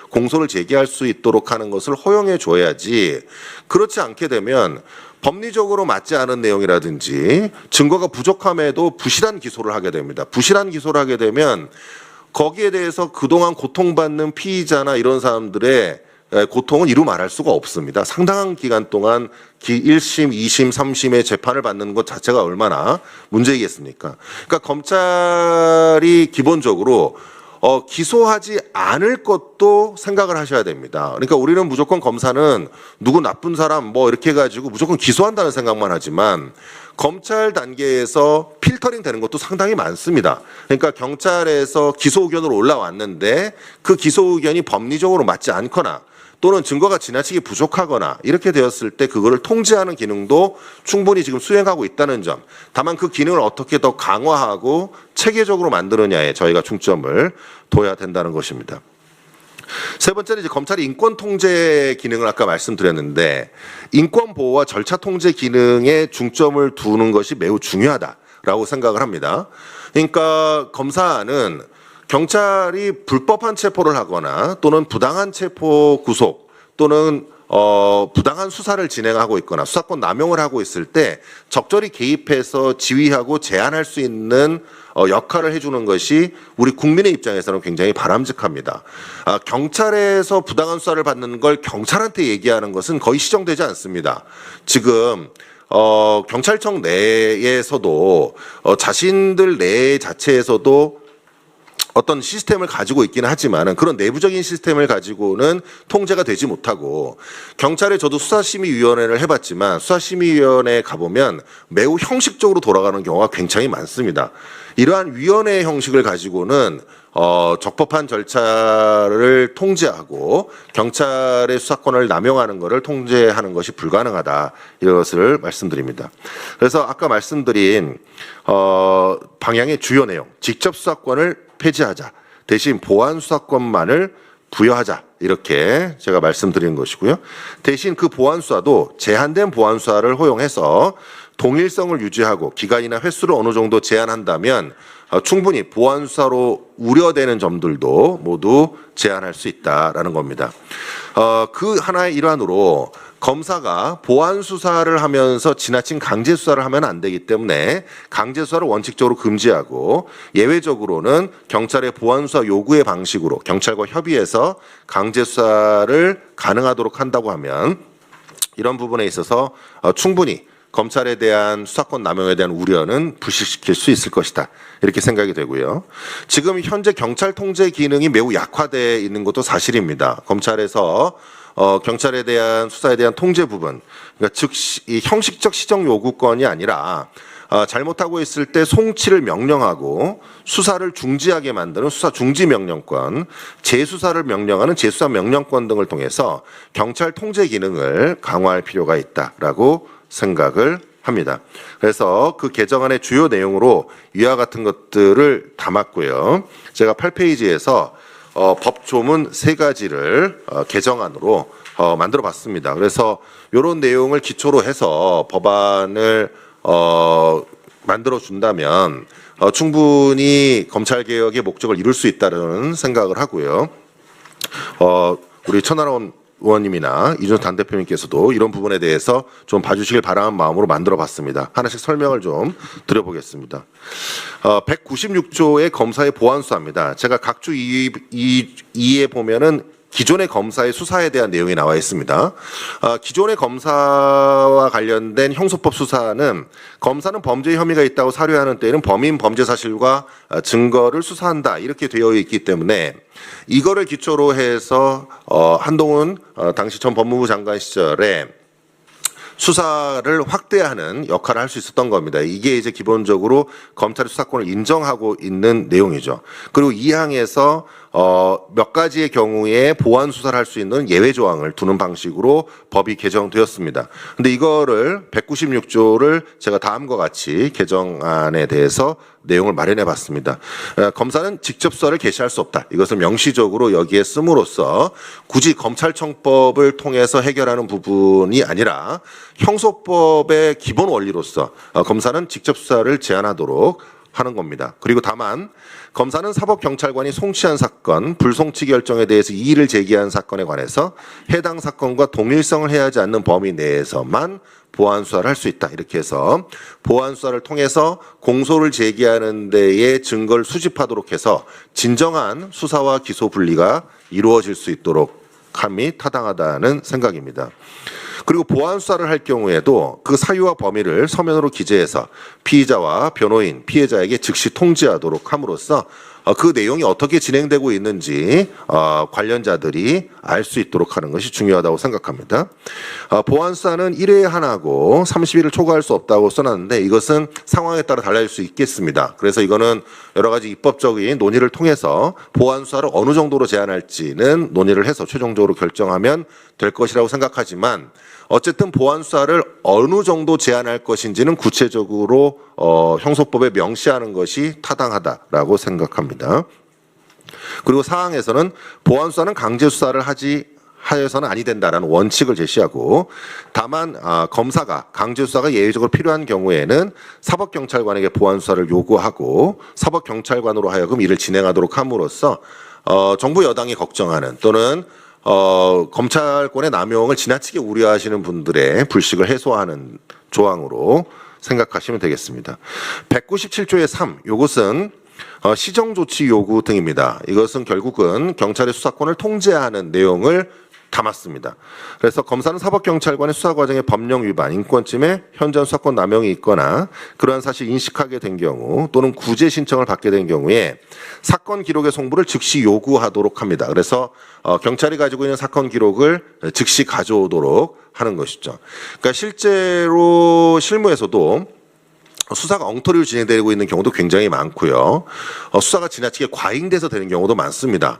공소를 제기할 수 있도록 하는 것을 허용해 줘야지. 그렇지 않게 되면 법리적으로 맞지 않은 내용이라든지 증거가 부족함에도 부실한 기소를 하게 됩니다. 부실한 기소를 하게 되면 거기에 대해서 그동안 고통받는 피의자나 이런 사람들의 고통은 이루 말할 수가 없습니다. 상당한 기간 동안 1심, 2심, 3심의 재판을 받는 것 자체가 얼마나 문제이겠습니까? 그러니까 검찰이 기본적으로 기소하지 않을 것도 생각을 하셔야 됩니다. 그러니까 우리는 무조건 검사는 누구 나쁜 사람 뭐 이렇게 해가지고 무조건 기소한다는 생각만 하지만 검찰 단계에서 필터링 되는 것도 상당히 많습니다. 그러니까 경찰에서 기소 의견으로 올라왔는데 그 기소 의견이 법리적으로 맞지 않거나 또는 증거가 지나치게 부족하거나 이렇게 되었을 때 그거를 통제하는 기능도 충분히 지금 수행하고 있다는 점. 다만 그 기능을 어떻게 더 강화하고 체계적으로 만드느냐에 저희가 중점을 둬야 된다는 것입니다. 세 번째는 이제 검찰이 인권 통제 기능을 아까 말씀드렸는데 인권 보호와 절차 통제 기능에 중점을 두는 것이 매우 중요하다라고 생각을 합니다. 그러니까 검사는 경찰이 불법한 체포를 하거나 또는 부당한 체포 구속 또는 부당한 수사를 진행하고 있거나 수사권 남용을 하고 있을 때 적절히 개입해서 지휘하고 제한할 수 있는 역할을 해주는 것이 우리 국민의 입장에서는 굉장히 바람직합니다. 경찰에서 부당한 수사를 받는 걸 경찰한테 얘기하는 것은 거의 시정되지 않습니다. 지금 경찰청 내에서도 자신들 내 자체에서도 어떤 시스템을 가지고 있기는 하지만은 그런 내부적인 시스템을 가지고는 통제가 되지 못하고 경찰에 저도 수사심의위원회를 해봤지만 수사심의위원회에 가보면 매우 형식적으로 돌아가는 경우가 굉장히 많습니다. 이러한 위원회 형식을 가지고는 적법한 절차를 통제하고 경찰의 수사권을 남용하는 것을 통제하는 것이 불가능하다 이것을 말씀드립니다. 그래서 아까 말씀드린 방향의 주요 내용 직접 수사권을 폐지하자. 대신 보완 수사권만을 부여하자. 이렇게 제가 말씀드린 것이고요. 대신 그 보완 수사도 제한된 보완 수사를 허용해서 동일성을 유지하고 기간이나 횟수를 어느 정도 제한한다면 충분히 보완 수사로 우려되는 점들도 모두 제한할 수 있다라는 겁니다. 그 하나의 일환으로 검사가 보안 수사를 하면서 지나친 강제 수사를 하면 안 되기 때문에 강제 수사를 원칙적으로 금지하고 예외적으로는 경찰의 보안 수사 요구의 방식으로 경찰과 협의해서 강제 수사를 가능하도록 한다고 하면 이런 부분에 있어서 충분히 검찰에 대한 수사권 남용에 대한 우려는 불식시킬 수 있을 것이다. 이렇게 생각이 되고요. 지금 현재 경찰 통제 기능이 매우 약화되어 있는 것도 사실입니다. 검찰에서 경찰에 대한 수사에 대한 통제 부분, 그러니까 즉 이 형식적 시정 요구권이 아니라 잘못하고 있을 때 송치를 명령하고 수사를 중지하게 만드는 수사 중지 명령권, 재수사를 명령하는 재수사 명령권 등을 통해서 경찰 통제 기능을 강화할 필요가 있다라고 생각을 합니다. 그래서 그 개정안의 주요 내용으로 위와 같은 것들을 담았고요. 제가 8페이지에서 법조문 3가지를 개정안으로 만들어 봤습니다. 그래서 이런 내용을 기초로 해서 법안을 만들어 준다면 충분히 검찰 개혁의 목적을 이룰 수 있다는 생각을 하고요. 우리 천하람 의원님이나 이준석 당 대표님께서도 이런 부분에 대해서 좀 봐주시길 바라는 마음으로 만들어 봤습니다. 하나씩 설명을 좀 드려보겠습니다. 196조의 검사의 보안 수사입니다. 제가 각주 2에 보면은 기존의 검사의 수사에 대한 내용이 나와 있습니다. 기존의 검사와 관련된 형소법 수사는 검사는 범죄 혐의가 있다고 사료하는 때에는 범인 범죄 사실과 증거를 수사한다 이렇게 되어 있기 때문에 이거를 기초로 해서 한동훈 당시 전 법무부 장관 시절에 수사를 확대하는 역할을 할 수 있었던 겁니다. 이게 이제 기본적으로 검찰의 수사권을 인정하고 있는 내용이죠. 그리고 이 항에서 몇 가지의 경우에 보안 수사를 할 수 있는 예외 조항을 두는 방식으로 법이 개정되었습니다. 근데 이거를 196조를 제가 다음과 같이 개정안에 대해서 내용을 마련해 봤습니다. 검사는 직접 수사를 개시할 수 없다. 이것을 명시적으로 여기에 씀으로써 굳이 검찰청법을 통해서 해결하는 부분이 아니라 형소법의 기본 원리로서 검사는 직접 수사를 제한하도록 하는 겁니다. 그리고 다만 검사는 사법경찰관이 송치한 사건, 불송치 결정에 대해서 이의를 제기한 사건에 관해서 해당 사건과 동일성을 해하지 않는 범위 내에서만 보안 수사를 할 수 있다. 이렇게 해서 보안 수사를 통해서 공소를 제기하는 데에 증거를 수집하도록 해서 진정한 수사와 기소 분리가 이루어질 수 있도록 함이 타당하다는 생각입니다. 그리고 보안 수사를 할 경우에도 그 사유와 범위를 서면으로 기재해서 피의자와 변호인, 피해자에게 즉시 통지하도록 함으로써 그 내용이 어떻게 진행되고 있는지 관련자들이 알 수 있도록 하는 것이 중요하다고 생각합니다. 보안 수사는 1회에 하나고 30일을 초과할 수 없다고 써놨는데 이것은 상황에 따라 달라질 수 있겠습니다. 그래서 이거는 여러 가지 입법적인 논의를 통해서 보안 수사를 어느 정도로 제한할지는 논의를 해서 최종적으로 결정하면 될 것이라고 생각하지만 어쨌든 보안 수사를 어느 정도 제한할 것인지는 구체적으로 형소법에 명시하는 것이 타당하다라고 생각합니다. 그리고 사항에서는 보안 수사는 강제 수사를 하여서는 아니 된다라는 원칙을 제시하고 다만 검사가 강제 수사가 예외적으로 필요한 경우에는 사법경찰관에게 보안 수사를 요구하고 사법경찰관으로 하여금 이를 진행하도록 함으로써 정부 여당이 걱정하는 또는 검찰권의 남용을 지나치게 우려하시는 분들의 불식을 해소하는 조항으로 생각하시면 되겠습니다. 197조의 3, 이것은 시정조치 요구 등입니다. 이것은 결국은 경찰의 수사권을 통제하는 내용을 담았습니다. 그래서 검사는 사법경찰관의 수사 과정의 법령 위반, 인권침해, 현장 수사권 남용이 있거나 그러한 사실 인식하게 된 경우 또는 구제 신청을 받게 된 경우에 사건 기록의 송부를 즉시 요구하도록 합니다. 그래서 경찰이 가지고 있는 사건 기록을 즉시 가져오도록 하는 것이죠. 그러니까 실제로 실무에서도 수사가 엉터리로 진행되고 있는 경우도 굉장히 많고요. 수사가 지나치게 과잉돼서 되는 경우도 많습니다.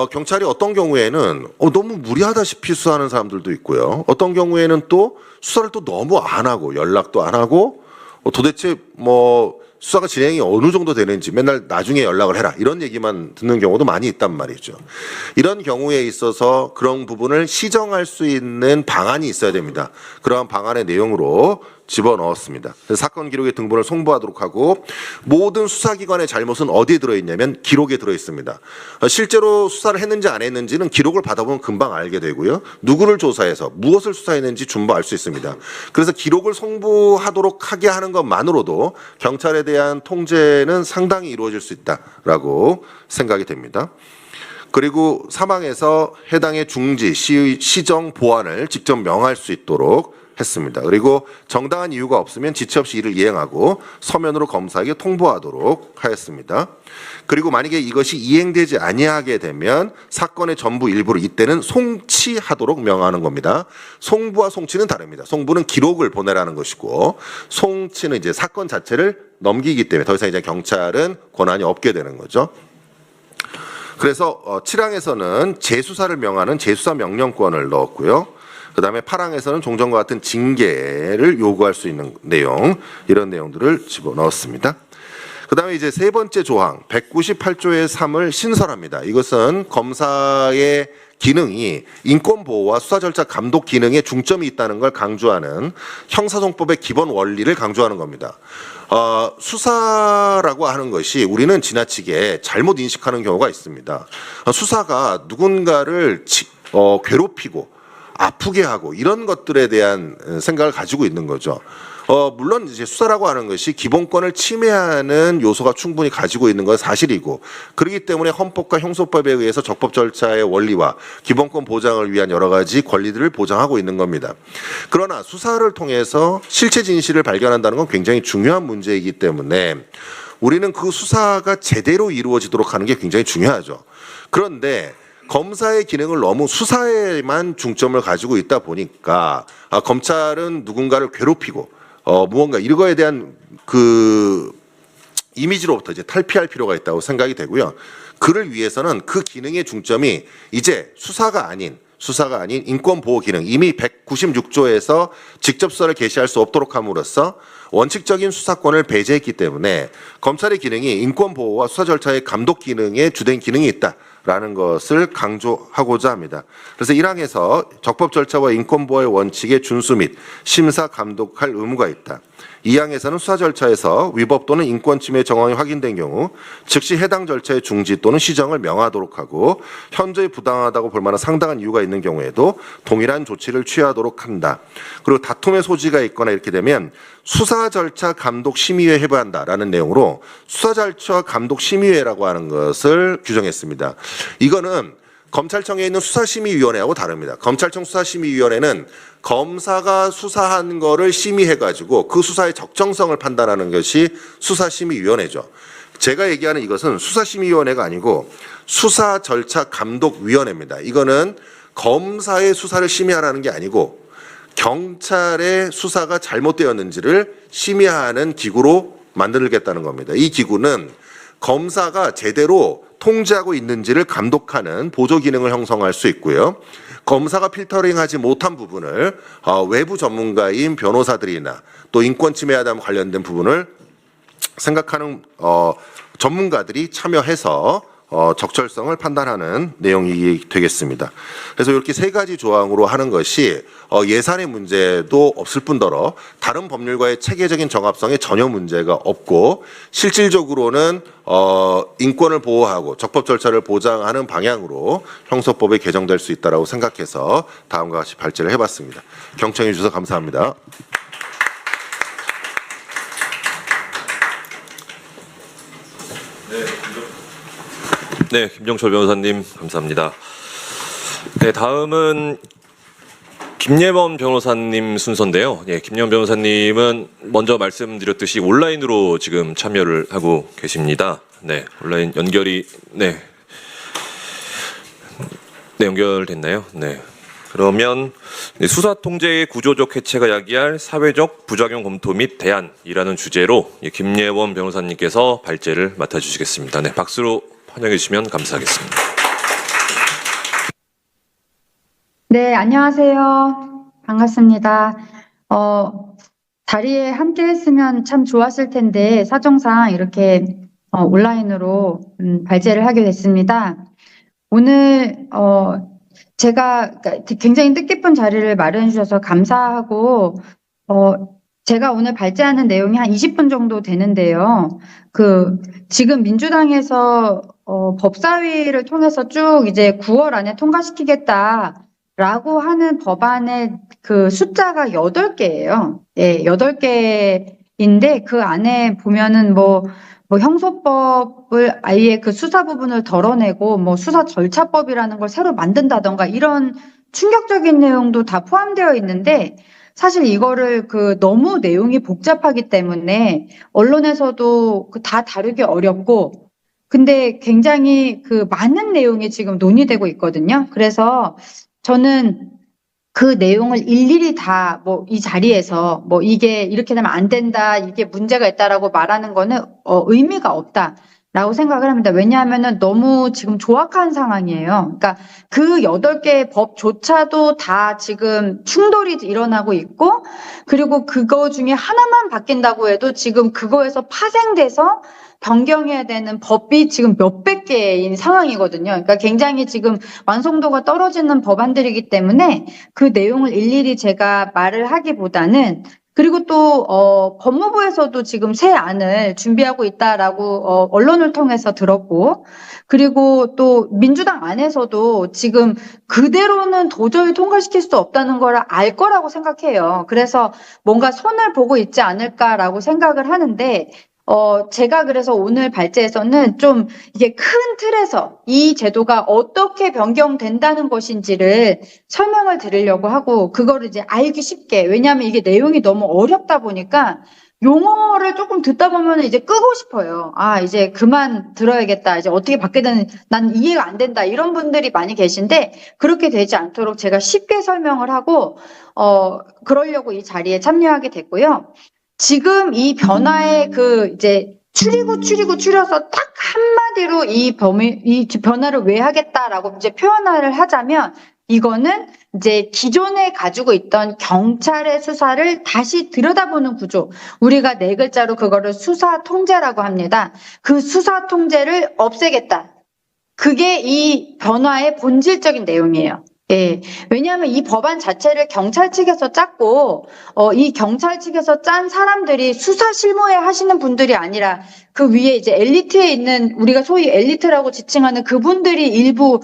경찰이 어떤 경우에는 너무 무리하다시피 수사하는 사람들도 있고요. 어떤 경우에는 또 수사를 또 너무 안 하고 연락도 안 하고 도대체 수사가 진행이 어느 정도 되는지 맨날 나중에 연락을 해라 이런 얘기만 듣는 경우도 많이 있단 말이죠. 이런 경우에 있어서 그런 부분을 시정할 수 있는 방안이 있어야 됩니다. 그러한 방안의 내용으로 집어넣었습니다. 그래서 사건 기록의 등본을 송부하도록 하고 모든 수사기관의 잘못은 어디에 들어있냐면 기록에 들어있습니다. 실제로 수사를 했는지 안 했는지는 기록을 받아보면 금방 알게 되고요. 누구를 조사해서 무엇을 수사했는지 준부 알 수 있습니다. 그래서 기록을 송부하도록 하게 하는 것만으로도 경찰에 대한 통제는 상당히 이루어질 수 있다라고 생각이 됩니다. 그리고 사망에서 해당의 중지, 시정, 보완을 직접 명할 수 있도록 했습니다. 그리고 정당한 이유가 없으면 지체 없이 이를 이행하고 서면으로 검사에게 통보하도록 하였습니다. 그리고 만약에 이것이 이행되지 아니하게 되면 사건의 전부 일부를 이때는 송치하도록 명하는 겁니다. 송부와 송치는 다릅니다. 송부는 기록을 보내라는 것이고 송치는 이제 사건 자체를 넘기기 때문에 더 이상 이제 경찰은 권한이 없게 되는 거죠. 그래서 7항에서는 재수사를 명하는 재수사 명령권을 넣었고요. 그다음에 8항에서는 종전과 같은 징계를 요구할 수 있는 내용, 이런 내용들을 집어넣었습니다. 그다음에 이제 세 번째 조항 198조의 3을 신설합니다. 이것은 검사의 기능이 인권보호와 수사 절차 감독 기능에 중점이 있다는 걸 강조하는 형사소송법의 기본 원리를 강조하는 겁니다. 수사라고 하는 것이 우리는 지나치게 잘못 인식하는 경우가 있습니다. 수사가 누군가를 괴롭히고 아프게 하고 이런 것들에 대한 생각을 가지고 있는 거죠. 물론 이제 수사라고 하는 것이 기본권을 침해하는 요소가 충분히 가지고 있는 건 사실이고, 그렇기 때문에 헌법과 형소법에 의해서 적법 절차의 원리와 기본권 보장을 위한 여러 가지 권리들을 보장하고 있는 겁니다. 그러나 수사를 통해서 실체 진실을 발견한다는 건 굉장히 중요한 문제이기 때문에 우리는 그 수사가 제대로 이루어지도록 하는 게 굉장히 중요하죠. 그런데 검사의 기능을 너무 수사에만 중점을 가지고 있다 보니까 검찰은 누군가를 괴롭히고 무언가 이거에 대한 그 이미지로부터 이제 탈피할 필요가 있다고 생각이 되고요. 그를 위해서는 그 기능의 중점이 이제 수사가 아닌 인권보호 기능, 이미 196조에서 직접 수사를 개시할 수 없도록 함으로써 원칙적인 수사권을 배제했기 때문에 검찰의 기능이 인권보호와 수사 절차의 감독 기능에 주된 기능이 있다라는 것을 강조하고자 합니다. 그래서 1항에서 적법 절차와 인권보호의 원칙에 준수 및 심사 감독할 의무가 있다. 2항에서는 수사 절차에서 위법 또는 인권 침해 정황이 확인된 경우 즉시 해당 절차의 중지 또는 시정을 명하도록 하고, 현저히 부당하다고 볼 만한 상당한 이유가 있는 경우에도 동일한 조치를 취하도록 한다. 그리고 다툼의 소지가 있거나 이렇게 되면 수사 절차 감독 심의회 해부한다라는 내용으로 수사 절차 감독 심의회라고 하는 것을 규정했습니다. 이거는 검찰청에 있는 수사심의위원회하고 다릅니다. 검찰청 수사심의위원회는 검사가 수사한 거를 심의해가지고 그 수사의 적정성을 판단하는 것이 수사심의위원회죠. 제가 얘기하는 이것은 수사심의위원회가 아니고 수사절차감독위원회입니다. 이거는 검사의 수사를 심의하라는 게 아니고 경찰의 수사가 잘못되었는지를 심의하는 기구로 만들겠다는 겁니다. 이 기구는 검사가 제대로 통제하고 있는지를 감독하는 보조 기능을 형성할 수 있고요. 검사가 필터링하지 못한 부분을 외부 전문가인 변호사들이나 또 인권 침해와 관련된 부분을 생각하는 전문가들이 참여해서 적절성을 판단하는 내용이 되겠습니다. 그래서 이렇게 세 가지 조항으로 하는 것이 예산의 문제도 없을 뿐더러 다른 법률과의 체계적인 정합성에 전혀 문제가 없고, 실질적으로는 인권을 보호하고 적법 절차를 보장하는 방향으로 형소법이 개정될 수 있다고 생각해서 다음과 같이 발제를 해봤습니다. 경청해 주셔서 감사합니다. 네, 김정철 변호사님 감사합니다. 네, 다음은 김예범 변호사님 순서인데요. 예, 김예범 변호사님은 먼저 말씀드렸듯이 온라인으로 지금 참여를 하고 계십니다. 네, 온라인 연결이 연결됐나요? 네. 그러면 수사 통제의 구조적 해체가 야기할 사회적 부작용 검토 및 대안이라는 주제로 김예범 변호사님께서 발제를 맡아주시겠습니다. 네, 박수로 환영해 주시면 감사하겠습니다. 네, 안녕하세요. 반갑습니다. 자리에 함께 했으면 참 좋았을 텐데 사정상 이렇게 온라인으로 발제를 하게 됐습니다. 오늘 제가 굉장히 뜻깊은 자리를 마련해 주셔서 감사하고 제가 오늘 발제하는 내용이 한 20분 정도 되는데요. 지금 민주당에서 법사위를 통해서 쭉 이제 9월 안에 통과시키겠다라고 하는 법안의 그 숫자가 8개예요. 예, 8개인데 그 안에 보면은 뭐 형소법을 아예 그 수사 부분을 덜어내고 뭐 수사 절차법이라는 걸 새로 만든다던가 이런 충격적인 내용도 다 포함되어 있는데 사실 이거를 너무 내용이 복잡하기 때문에 언론에서도 다 다루기 어렵고 근데 굉장히 많은 내용이 지금 논의되고 있거든요. 그래서 저는 그 내용을 일일이 다 이 자리에서 이게 이렇게 되면 안 된다, 이게 문제가 있다라고 말하는 거는 의미가 없다라고 생각을 합니다. 왜냐하면은 너무 지금 조악한 상황이에요. 그러니까 그 8개의 법조차도 다 지금 충돌이 일어나고 있고 그리고 그거 중에 하나만 바뀐다고 해도 지금 그거에서 파생돼서 변경해야 되는 법이 지금 몇백 개인 상황이거든요. 그러니까 굉장히 지금 완성도가 떨어지는 법안들이기 때문에 그 내용을 일일이 제가 말을 하기보다는 그리고 또 법무부에서도 지금 새 안을 준비하고 있다라고 언론을 통해서 들었고 그리고 또 민주당 안에서도 지금 그대로는 도저히 통과시킬 수 없다는 걸 알 거라고 생각해요. 그래서 뭔가 손을 보고 있지 않을까라고 생각을 하는데 제가 그래서 오늘 발제에서는 좀 이게 큰 틀에서 이 제도가 어떻게 변경된다는 것인지를 설명을 드리려고 하고, 그거를 이제 알기 쉽게, 왜냐하면 이게 내용이 너무 어렵다 보니까 용어를 조금 듣다 보면 이제 끄고 싶어요. 아, 이제 그만 들어야겠다. 이제 어떻게 바뀌든 난 이해가 안 된다. 이런 분들이 많이 계신데, 그렇게 되지 않도록 제가 쉽게 설명을 하고, 그러려고 이 자리에 참여하게 됐고요. 지금 이 변화의 이제 추려서 딱 한마디로 이 변화를 왜 하겠다라고 이제 표현을 하자면 이거는 이제 기존에 가지고 있던 경찰의 수사를 다시 들여다보는 구조. 우리가 4글자로 그거를 수사 통제라고 합니다. 그 수사 통제를 없애겠다. 그게 이 변화의 본질적인 내용이에요. 예. 왜냐하면 이 법안 자체를 경찰 측에서 짰고, 이 경찰 측에서 짠 사람들이 수사 실무에 하시는 분들이 아니라 그 위에 이제 엘리트에 있는 우리가 소위 엘리트라고 지칭하는 그분들이 일부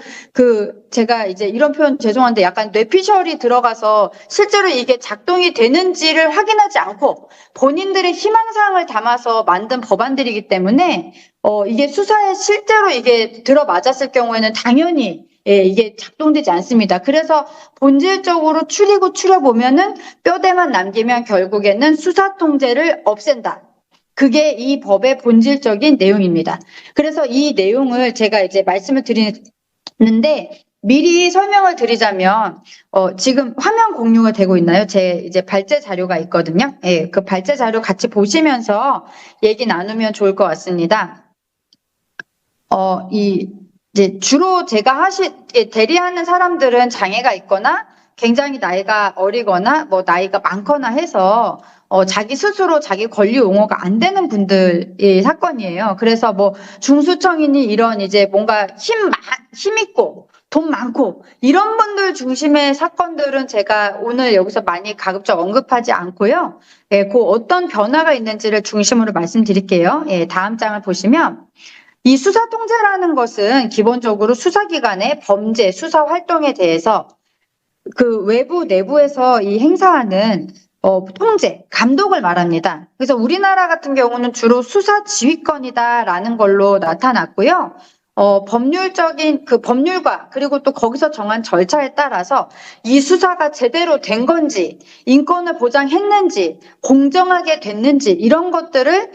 제가 이제 이런 표현 죄송한데 약간 뇌피셜이 들어가서 실제로 이게 작동이 되는지를 확인하지 않고 본인들의 희망사항을 담아서 만든 법안들이기 때문에 이게 수사에 실제로 이게 들어맞았을 경우에는 당연히 예, 이게 작동되지 않습니다. 그래서 본질적으로 추려보면은 뼈대만 남기면 결국에는 수사 통제를 없앤다. 그게 이 법의 본질적인 내용입니다. 그래서 이 내용을 제가 이제 말씀을 드리는데 미리 설명을 드리자면 지금 화면 공유가 되고 있나요? 제 이제 발제 자료가 있거든요. 예, 그 발제 자료 같이 보시면서 얘기 나누면 좋을 것 같습니다. 이제 주로 제가 대리하는 사람들은 장애가 있거나 굉장히 나이가 어리거나 나이가 많거나 해서 자기 스스로 자기 권리 옹호가 안 되는 분들의 사건이에요. 그래서 중수청이니 이런 이제 뭔가 힘 있고 돈 많고 이런 분들 중심의 사건들은 제가 오늘 여기서 많이 가급적 언급하지 않고요. 예, 그 어떤 변화가 있는지를 중심으로 말씀드릴게요. 예, 다음 장을 보시면 이 수사 통제라는 것은 기본적으로 수사기관의 범죄 수사 활동에 대해서 외부 내부에서 이 행사하는 통제, 감독을 말합니다. 그래서 우리나라 같은 경우는 주로 수사 지휘권이다라는 걸로 나타났고요. 법률적인 법률과 그리고 또 거기서 정한 절차에 따라서 이 수사가 제대로 된 건지, 인권을 보장했는지, 공정하게 됐는지 이런 것들을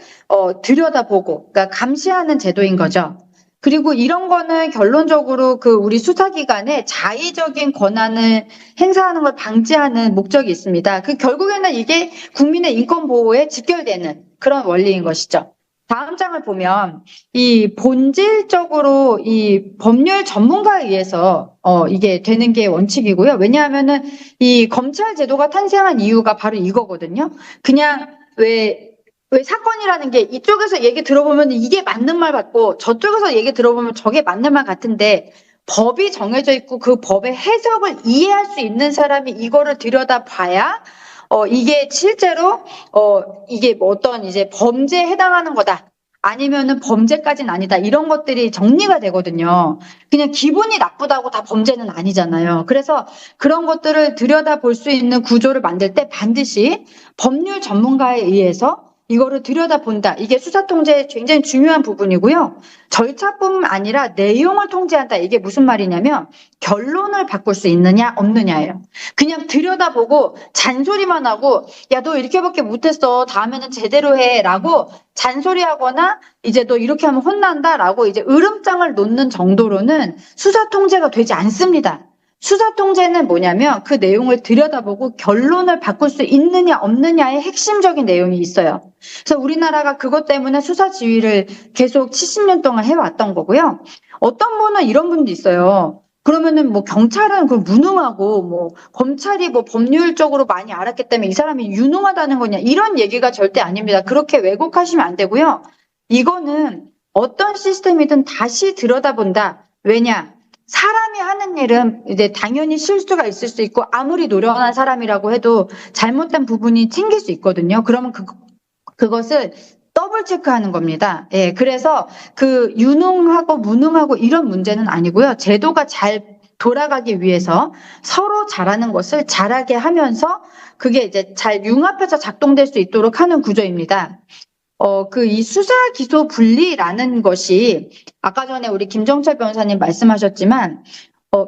들여다보고, 그러니까 감시하는 제도인 거죠. 그리고 이런 거는 결론적으로 우리 수사기관의 자의적인 권한을 행사하는 걸 방지하는 목적이 있습니다. 결국에는 이게 국민의 인권 보호에 직결되는 그런 원리인 것이죠. 다음 장을 보면 이 본질적으로 이 법률 전문가에 의해서 이게 되는 게 원칙이고요. 왜냐하면은 이 검찰 제도가 탄생한 이유가 바로 이거거든요. 그냥 왜 사건이라는 게 이쪽에서 얘기 들어보면 이게 맞는 말 같고 저쪽에서 얘기 들어보면 저게 맞는 말 같은데 법이 정해져 있고 그 법의 해석을 이해할 수 있는 사람이 이거를 들여다봐야 이게 실제로 이게 뭐 어떤 이제 범죄에 해당하는 거다. 아니면은 범죄까지는 아니다. 이런 것들이 정리가 되거든요. 그냥 기분이 나쁘다고 다 범죄는 아니잖아요. 그래서 그런 것들을 들여다볼 수 있는 구조를 만들 때 반드시 법률 전문가에 의해서 이거를 들여다본다. 이게 수사 통제의 굉장히 중요한 부분이고요. 절차뿐만 아니라 내용을 통제한다. 이게 무슨 말이냐면 결론을 바꿀 수 있느냐 없느냐예요. 그냥 들여다보고 잔소리만 하고 야 너 이렇게밖에 못했어. 다음에는 제대로 해라고 잔소리하거나 이제 너 이렇게 하면 혼난다라고 이제 으름장을 놓는 정도로는 수사 통제가 되지 않습니다. 수사 통제는 뭐냐면 그 내용을 들여다보고 결론을 바꿀 수 있느냐 없느냐의 핵심적인 내용이 있어요. 그래서 우리나라가 그것 때문에 수사 지휘를 계속 70년 동안 해왔던 거고요. 어떤 분은 이런 분도 있어요. 그러면은 뭐 경찰은 그 무능하고 뭐 검찰이 뭐 법률적으로 많이 알았기 때문에 이 사람이 유능하다는 거냐 이런 얘기가 절대 아닙니다. 그렇게 왜곡하시면 안 되고요. 이거는 어떤 시스템이든 다시 들여다본다. 왜냐? 사람이 하는 일은 이제 당연히 실수가 있을 수 있고 아무리 노련한 사람이라고 해도 잘못된 부분이 생길 수 있거든요. 그러면 그것을 더블 체크하는 겁니다. 예, 그래서 그 유능하고 무능하고 이런 문제는 아니고요. 제도가 잘 돌아가기 위해서 서로 잘하는 것을 잘하게 하면서 그게 이제 잘 융합해서 작동될 수 있도록 하는 구조입니다. 이 수사 기소 분리라는 것이 아까 전에 우리 김정철 변호사님 말씀하셨지만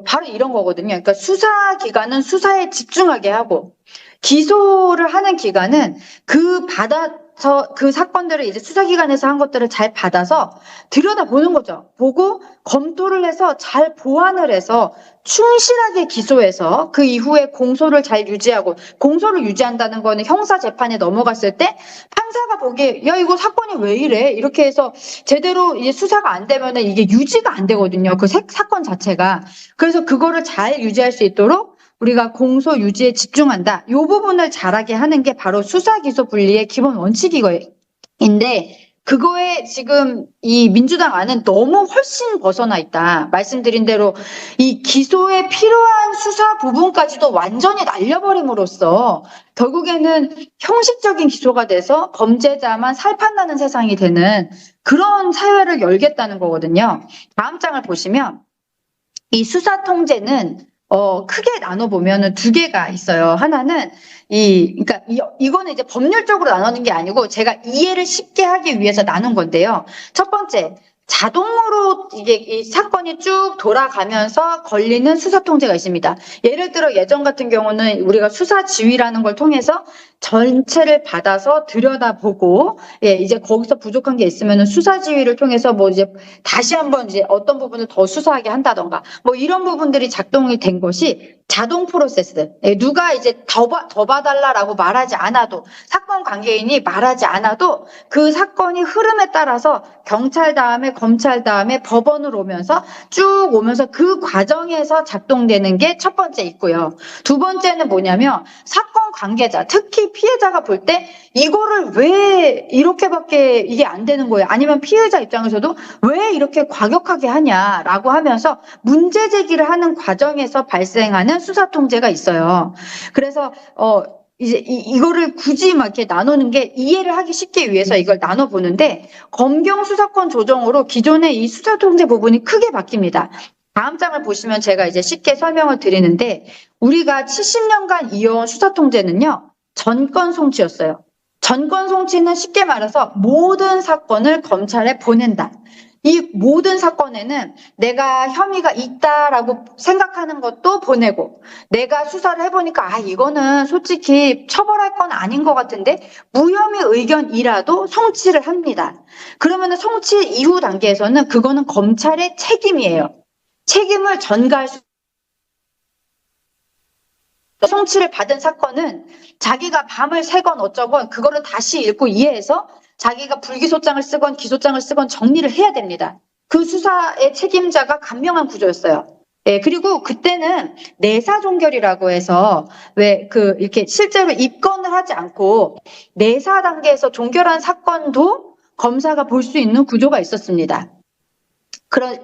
바로 이런 거거든요. 그러니까 수사 기관은 수사에 집중하게 하고 기소를 하는 기관은 그 사건들을 이제 수사기관에서 한 것들을 잘 받아서 들여다보는 거죠. 보고 검토를 해서 잘 보완을 해서 충실하게 기소해서 그 이후에 공소를 잘 유지하고 공소를 유지한다는 거는 형사 재판에 넘어갔을 때 판사가 보기에 야 이거 사건이 왜 이래 이렇게 해서 제대로 이제 수사가 안 되면은 이게 유지가 안 되거든요. 그 사건 자체가. 그래서 그거를 잘 유지할 수 있도록 우리가 공소 유지에 집중한다. 이 부분을 잘하게 하는 게 바로 수사 기소 분리의 기본 원칙인데 그거에 지금 이 민주당 안은 너무 훨씬 벗어나 있다. 말씀드린 대로 이 기소에 필요한 수사 부분까지도 완전히 날려버림으로써 결국에는 형식적인 기소가 돼서 범죄자만 살판나는 세상이 되는 그런 사회를 열겠다는 거거든요. 다음 장을 보시면 이 수사 통제는 크게 나눠보면은 두 개가 있어요. 하나는 그러니까 이거는 이제 법률적으로 나누는 게 아니고 제가 이해를 쉽게 하기 위해서 나눈 건데요. 첫 번째, 자동으로 이게 이 사건이 쭉 돌아가면서 걸리는 수사 통제가 있습니다. 예를 들어 예전 같은 경우는 우리가 수사 지휘라는 걸 통해서 전체를 받아서 들여다보고 이제 거기서 부족한 게 있으면은 수사 지휘를 통해서 뭐 이제 다시 한번 이제 어떤 부분을 더 수사하게 한다던가 뭐 이런 부분들이 작동이 된 것이 자동 프로세스. 누가 이제 더 봐달라라고 말하지 않아도 사건 관계인이 말하지 않아도 그 사건이 흐름에 따라서 경찰 다음에 검찰 다음에 법원으로 오면서 쭉 오면서 그 과정에서 작동되는 게 첫 번째 있고요. 두 번째는 뭐냐면 사건 관계자, 특히 피해자가 볼 때 이거를 왜 이렇게밖에 이게 안 되는 거예요? 아니면 피해자 입장에서도 왜 이렇게 과격하게 하냐라고 하면서 문제 제기를 하는 과정에서 발생하는 수사 통제가 있어요. 그래서 이제 이거를 굳이 막 이렇게 나누는 게 이해를 하기 쉽게 위해서 이걸 나눠 보는데 검경 수사권 조정으로 기존의 이 수사 통제 부분이 크게 바뀝니다. 다음 장을 보시면 제가 이제 쉽게 설명을 드리는데 우리가 70년간 이어온 수사 통제는요. 전권 송치였어요. 전권 송치는 쉽게 말해서 모든 사건을 검찰에 보낸다. 이 모든 사건에는 내가 혐의가 있다라고 생각하는 것도 보내고 내가 수사를 해보니까 이거는 솔직히 처벌할 건 아닌 것 같은데 무혐의 의견이라도 송치를 합니다. 그러면 송치 이후 단계에서는 그거는 검찰의 책임이에요. 책임을 전가할 수 송치를 받은 사건은 자기가 밤을 새건 어쩌건 그거를 다시 읽고 이해해서 자기가 불기소장을 쓰건 기소장을 쓰건 정리를 해야 됩니다. 그 수사의 책임자가 간명한 구조였어요. 그리고 그때는 내사종결이라고 해서 이렇게 실제로 입건을 하지 않고 내사 단계에서 종결한 사건도 검사가 볼 수 있는 구조가 있었습니다.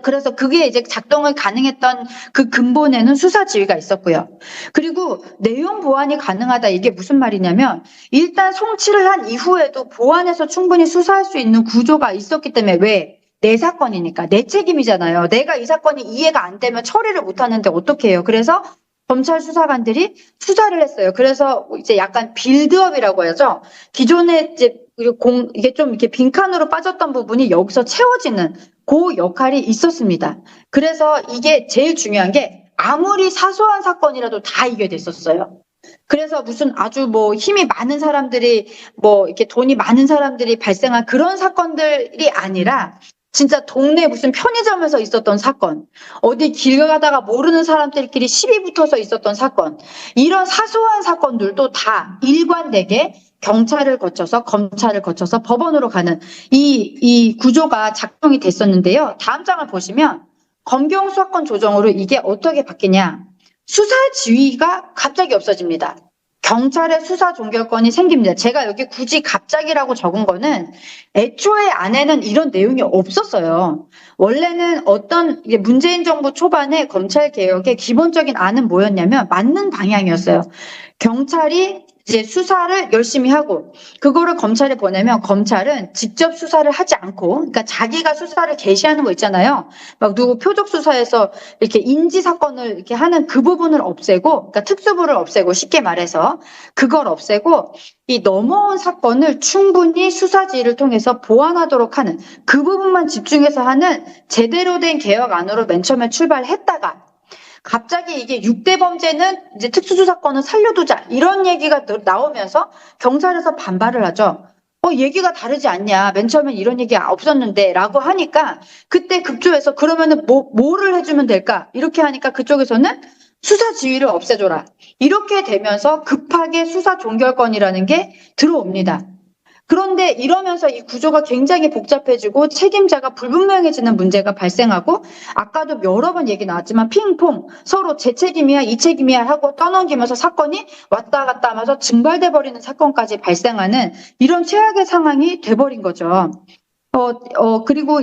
그래서 그게 이제 작동을 가능했던 그 근본에는 수사 지휘가 있었고요. 그리고 내용 보완이 가능하다 이게 무슨 말이냐면 일단 송치를 한 이후에도 보완해서 충분히 수사할 수 있는 구조가 있었기 때문에 왜? 내 사건이니까 내 책임이잖아요. 내가 이 사건이 이해가 안 되면 처리를 못 하는데 어떻게 해요? 그래서 검찰 수사관들이 수사를 했어요. 그래서 이제 약간 빌드업이라고 하죠. 기존에 이제 이게 좀 이렇게 빈칸으로 빠졌던 부분이 여기서 채워지는 그 역할이 있었습니다. 그래서 이게 제일 중요한 게 아무리 사소한 사건이라도 다 이게 됐었어요. 그래서 무슨 아주 뭐 힘이 많은 사람들이 뭐 이렇게 돈이 많은 사람들이 발생한 그런 사건들이 아니라 진짜 동네 무슨 편의점에서 있었던 사건, 어디 길 가다가 모르는 사람들끼리 시비 붙어서 있었던 사건, 이런 사소한 사건들도 다 일관되게 경찰을 거쳐서 검찰을 거쳐서 법원으로 가는 이 구조가 작동이 됐었는데요. 다음 장을 보시면 검경 수사권 조정으로 이게 어떻게 바뀌냐. 수사 지휘가 갑자기 없어집니다. 경찰의 수사 종결권이 생깁니다. 제가 여기 굳이 갑자기라고 적은 거는 애초에 안에는 이런 내용이 없었어요. 원래는 문재인 정부 초반에 검찰 개혁의 기본적인 안은 뭐였냐면 맞는 방향이었어요. 경찰이 이제 수사를 열심히 하고 그거를 검찰에 보내면 검찰은 직접 수사를 하지 않고 그러니까 자기가 수사를 개시하는 거 있잖아요. 막 누구 표적 수사에서 이렇게 인지 사건을 이렇게 하는 그 부분을 없애고 그러니까 특수부를 없애고 쉽게 말해서 그걸 없애고 이 넘어온 사건을 충분히 수사 지휘를 통해서 보완하도록 하는 그 부분만 집중해서 하는 제대로 된 개혁안으로 맨 처음에 출발했다가 갑자기 이게 6대 범죄는 이제 특수수사권을 살려두자 이런 얘기가 나오면서 경찰에서 반발을 하죠. 얘기가 다르지 않냐. 맨 처음엔 이런 얘기 없었는데 라고 하니까 그때 급조해서 그러면은 뭐를 해주면 될까? 이렇게 하니까 그쪽에서는 수사 지휘를 없애줘라. 이렇게 되면서 급하게 수사 종결권이라는 게 들어옵니다. 그런데 이러면서 이 구조가 굉장히 복잡해지고 책임자가 불분명해지는 문제가 발생하고 아까도 여러 번 얘기 나왔지만 핑퐁 서로 제 책임이야 이 책임이야 하고 떠넘기면서 사건이 왔다 갔다 하면서 증발돼 버리는 사건까지 발생하는 이런 최악의 상황이 돼버린 거죠. 그리고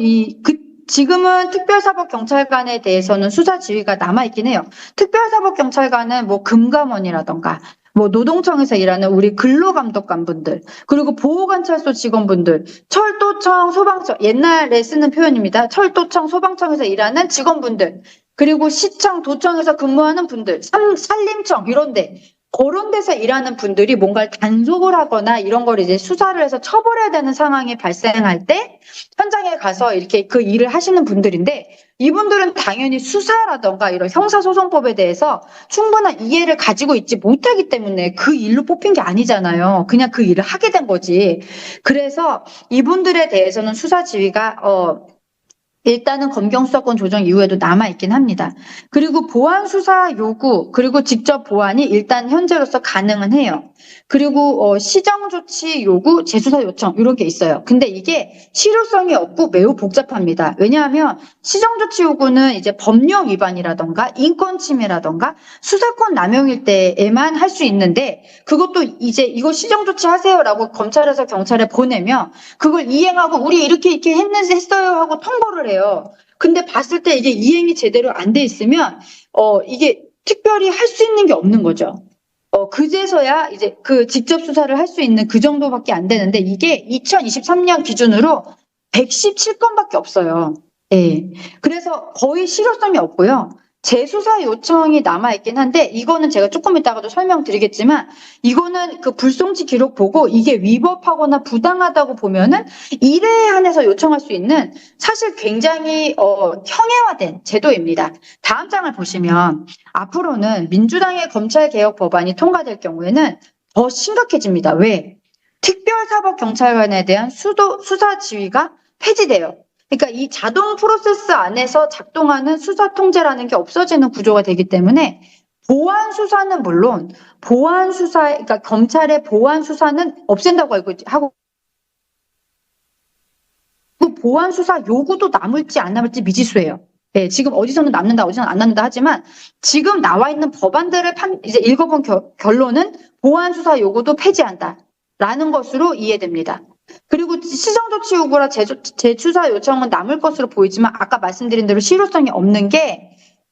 지금은 특별사법경찰관에 대해서는 수사 지휘가 남아있긴 해요. 특별사법경찰관은 뭐 금감원이라던가 뭐 노동청에서 일하는 우리 근로감독관분들 그리고 보호관찰소 직원분들 철도청 소방청 옛날에 쓰는 표현입니다. 철도청 소방청에서 일하는 직원분들 그리고 시청 도청에서 근무하는 분들 산림청 이런데 그런 데서 일하는 분들이 뭔가를 단속을 하거나 이런 걸 이제 수사를 해서 처벌해야 되는 상황이 발생할 때 현장에 가서 이렇게 그 일을 하시는 분들인데 이분들은 당연히 수사라던가 이런 형사소송법에 대해서 충분한 이해를 가지고 있지 못하기 때문에 그 일로 뽑힌 게 아니잖아요. 그냥 그 일을 하게 된 거지. 그래서 이분들에 대해서는 수사 지휘가 일단은 검경수사권 조정 이후에도 남아있긴 합니다. 그리고 보완 수사 요구, 그리고 직접 보완이 일단 현재로서 가능은 해요. 그리고 시정조치 요구, 재수사 요청 이런 게 있어요. 근데 이게 실효성이 없고 매우 복잡합니다. 왜냐하면 시정조치 요구는 이제 법령 위반이라던가 인권 침해라던가 수사권 남용일 때에만 할 수 있는데 그것도 이제 이거 시정조치 하세요라고 검찰에서 경찰에 보내면 그걸 이행하고 우리 이렇게 했어요 하고 통보를 해요. 근데 봤을 때 이게 이행이 제대로 안 돼 있으면 이게 특별히 할 수 있는 게 없는 거죠. 그제서야 이제 그 직접 수사를 할 수 있는 그 정도밖에 안 되는데 이게 2023년 기준으로 117건밖에 없어요. 예. 그래서 거의 실효성이 없고요. 재수사 요청이 남아있긴 한데 이거는 제가 조금 이따가도 설명드리겠지만 이거는 그 불송치 기록 보고 이게 위법하거나 부당하다고 보면은 1회에 한해서 요청할 수 있는 사실 굉장히 형해화된 제도입니다. 다음 장을 보시면 앞으로는 민주당의 검찰개혁 법안이 통과될 경우에는 더 심각해집니다. 왜? 특별사법경찰관에 대한 수사 지휘가 폐지돼요. 그러니까 이 자동 프로세스 안에서 작동하는 수사 통제라는 게 없어지는 구조가 되기 때문에 보완 수사는 물론 그러니까 검찰의 보완 수사는 없앤다고 하고 보완 수사 요구도 남을지 안 남을지 미지수예요. 네, 지금 어디서는 남는다, 어디서는 안 남는다 하지만 지금 나와 있는 법안들을 이제 읽어본 결론은 보완 수사 요구도 폐지한다라는 것으로 이해됩니다. 그리고 시정조치 요구라 재수사 요청은 남을 것으로 보이지만 아까 말씀드린 대로 실효성이 없는 게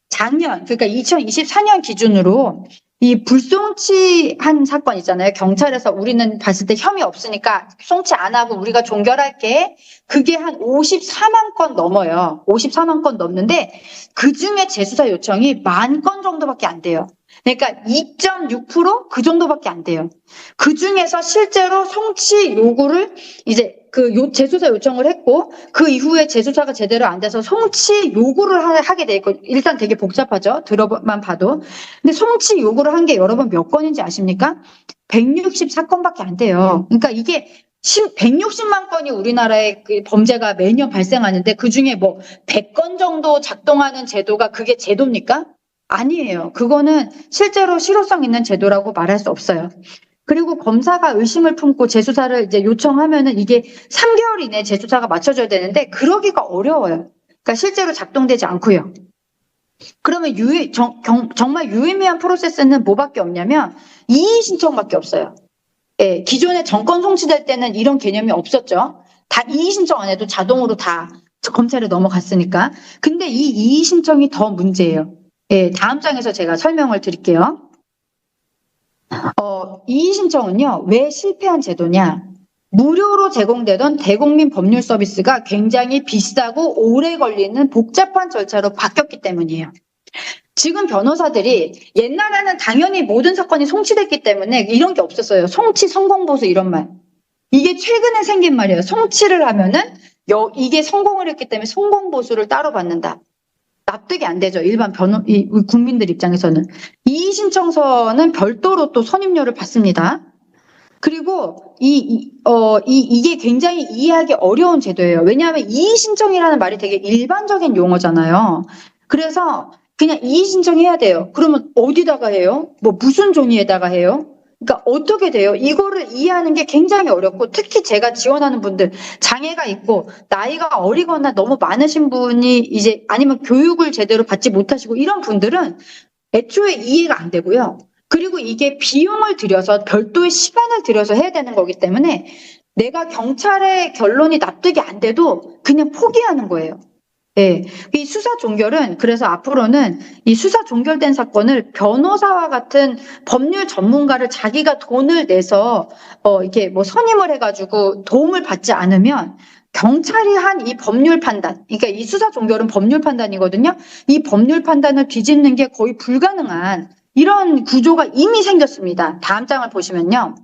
작년, 그러니까 2024년 기준으로 이 불송치한 사건 있잖아요. 경찰에서 우리는 봤을 때 혐의 없으니까 송치 안 하고 우리가 종결할게. 그게 한 54만 건 넘어요. 54만 건 넘는데 그중에 재수사 요청이 10,000건 정도밖에 안 돼요. 그러니까 2.6% 그 정도밖에 안 돼요. 그 중에서 실제로 송치 요구를 이제 재수사 요청을 했고 그 이후에 재수사가 제대로 안 돼서 송치 요구를 하게 돼 있고 일단 되게 복잡하죠. 들어만 봐도. 근데 송치 요구를 한 게 여러분 몇 건인지 아십니까? 164건밖에 안 돼요. 그러니까 이게 160만 건이 우리나라에 그 범죄가 매년 발생하는데 그중에 뭐 100건 정도 작동하는 제도가 그게 제도입니까? 아니에요. 그거는 실제로 실효성 있는 제도라고 말할 수 없어요. 그리고 검사가 의심을 품고 재수사를 이제 요청하면은 이게 3개월 이내에 재수사가 맞춰져야 되는데 그러기가 어려워요. 그러니까 실제로 작동되지 않고요. 그러면 정말 유의미한 프로세스는 뭐밖에 없냐면 이의 신청밖에 없어요. 예, 기존에 정권 송치될 때는 이런 개념이 없었죠. 다 이의 신청 안 해도 자동으로 다 검찰에 넘어갔으니까. 근데 이 이의 신청이 더 문제예요. 예, 다음 장에서 제가 설명을 드릴게요. 이의 신청은요, 왜 실패한 제도냐? 무료로 제공되던 대국민 법률 서비스가 굉장히 비싸고 오래 걸리는 복잡한 절차로 바뀌었기 때문이에요. 지금 변호사들이 옛날에는 당연히 모든 사건이 송치됐기 때문에 이런 게 없었어요. 송치 성공보수 이런 말. 이게 최근에 생긴 말이에요. 송치를 하면은 이게 성공을 했기 때문에 성공보수를 따로 받는다. 납득이 안 되죠. 일반 국민들 입장에서는. 이의 신청서는 별도로 또 선임료를 받습니다. 그리고 이게 굉장히 이해하기 어려운 제도예요. 왜냐하면 이의 신청이라는 말이 되게 일반적인 용어잖아요. 그래서 그냥 이의 신청해야 돼요. 그러면 어디다가 해요? 뭐 무슨 종이에다가 해요? 그러니까 어떻게 돼요? 이거를 이해하는 게 굉장히 어렵고 특히 제가 지원하는 분들 장애가 있고 나이가 어리거나 너무 많으신 분이 이제 아니면 교육을 제대로 받지 못하시고 이런 분들은 애초에 이해가 안 되고요. 그리고 이게 비용을 들여서 별도의 시간을 들여서 해야 되는 거기 때문에 내가 경찰의 결론이 납득이 안 돼도 그냥 포기하는 거예요. 예. 이 수사 종결은 그래서 앞으로는 이 수사 종결된 사건을 변호사와 같은 법률 전문가를 자기가 돈을 내서 이렇게 뭐 선임을 해가지고 도움을 받지 않으면 경찰이 한 이 법률 판단, 그러니까 이 수사 종결은 법률 판단이거든요. 이 법률 판단을 뒤집는 게 거의 불가능한 이런 구조가 이미 생겼습니다. 다음 장을 보시면요.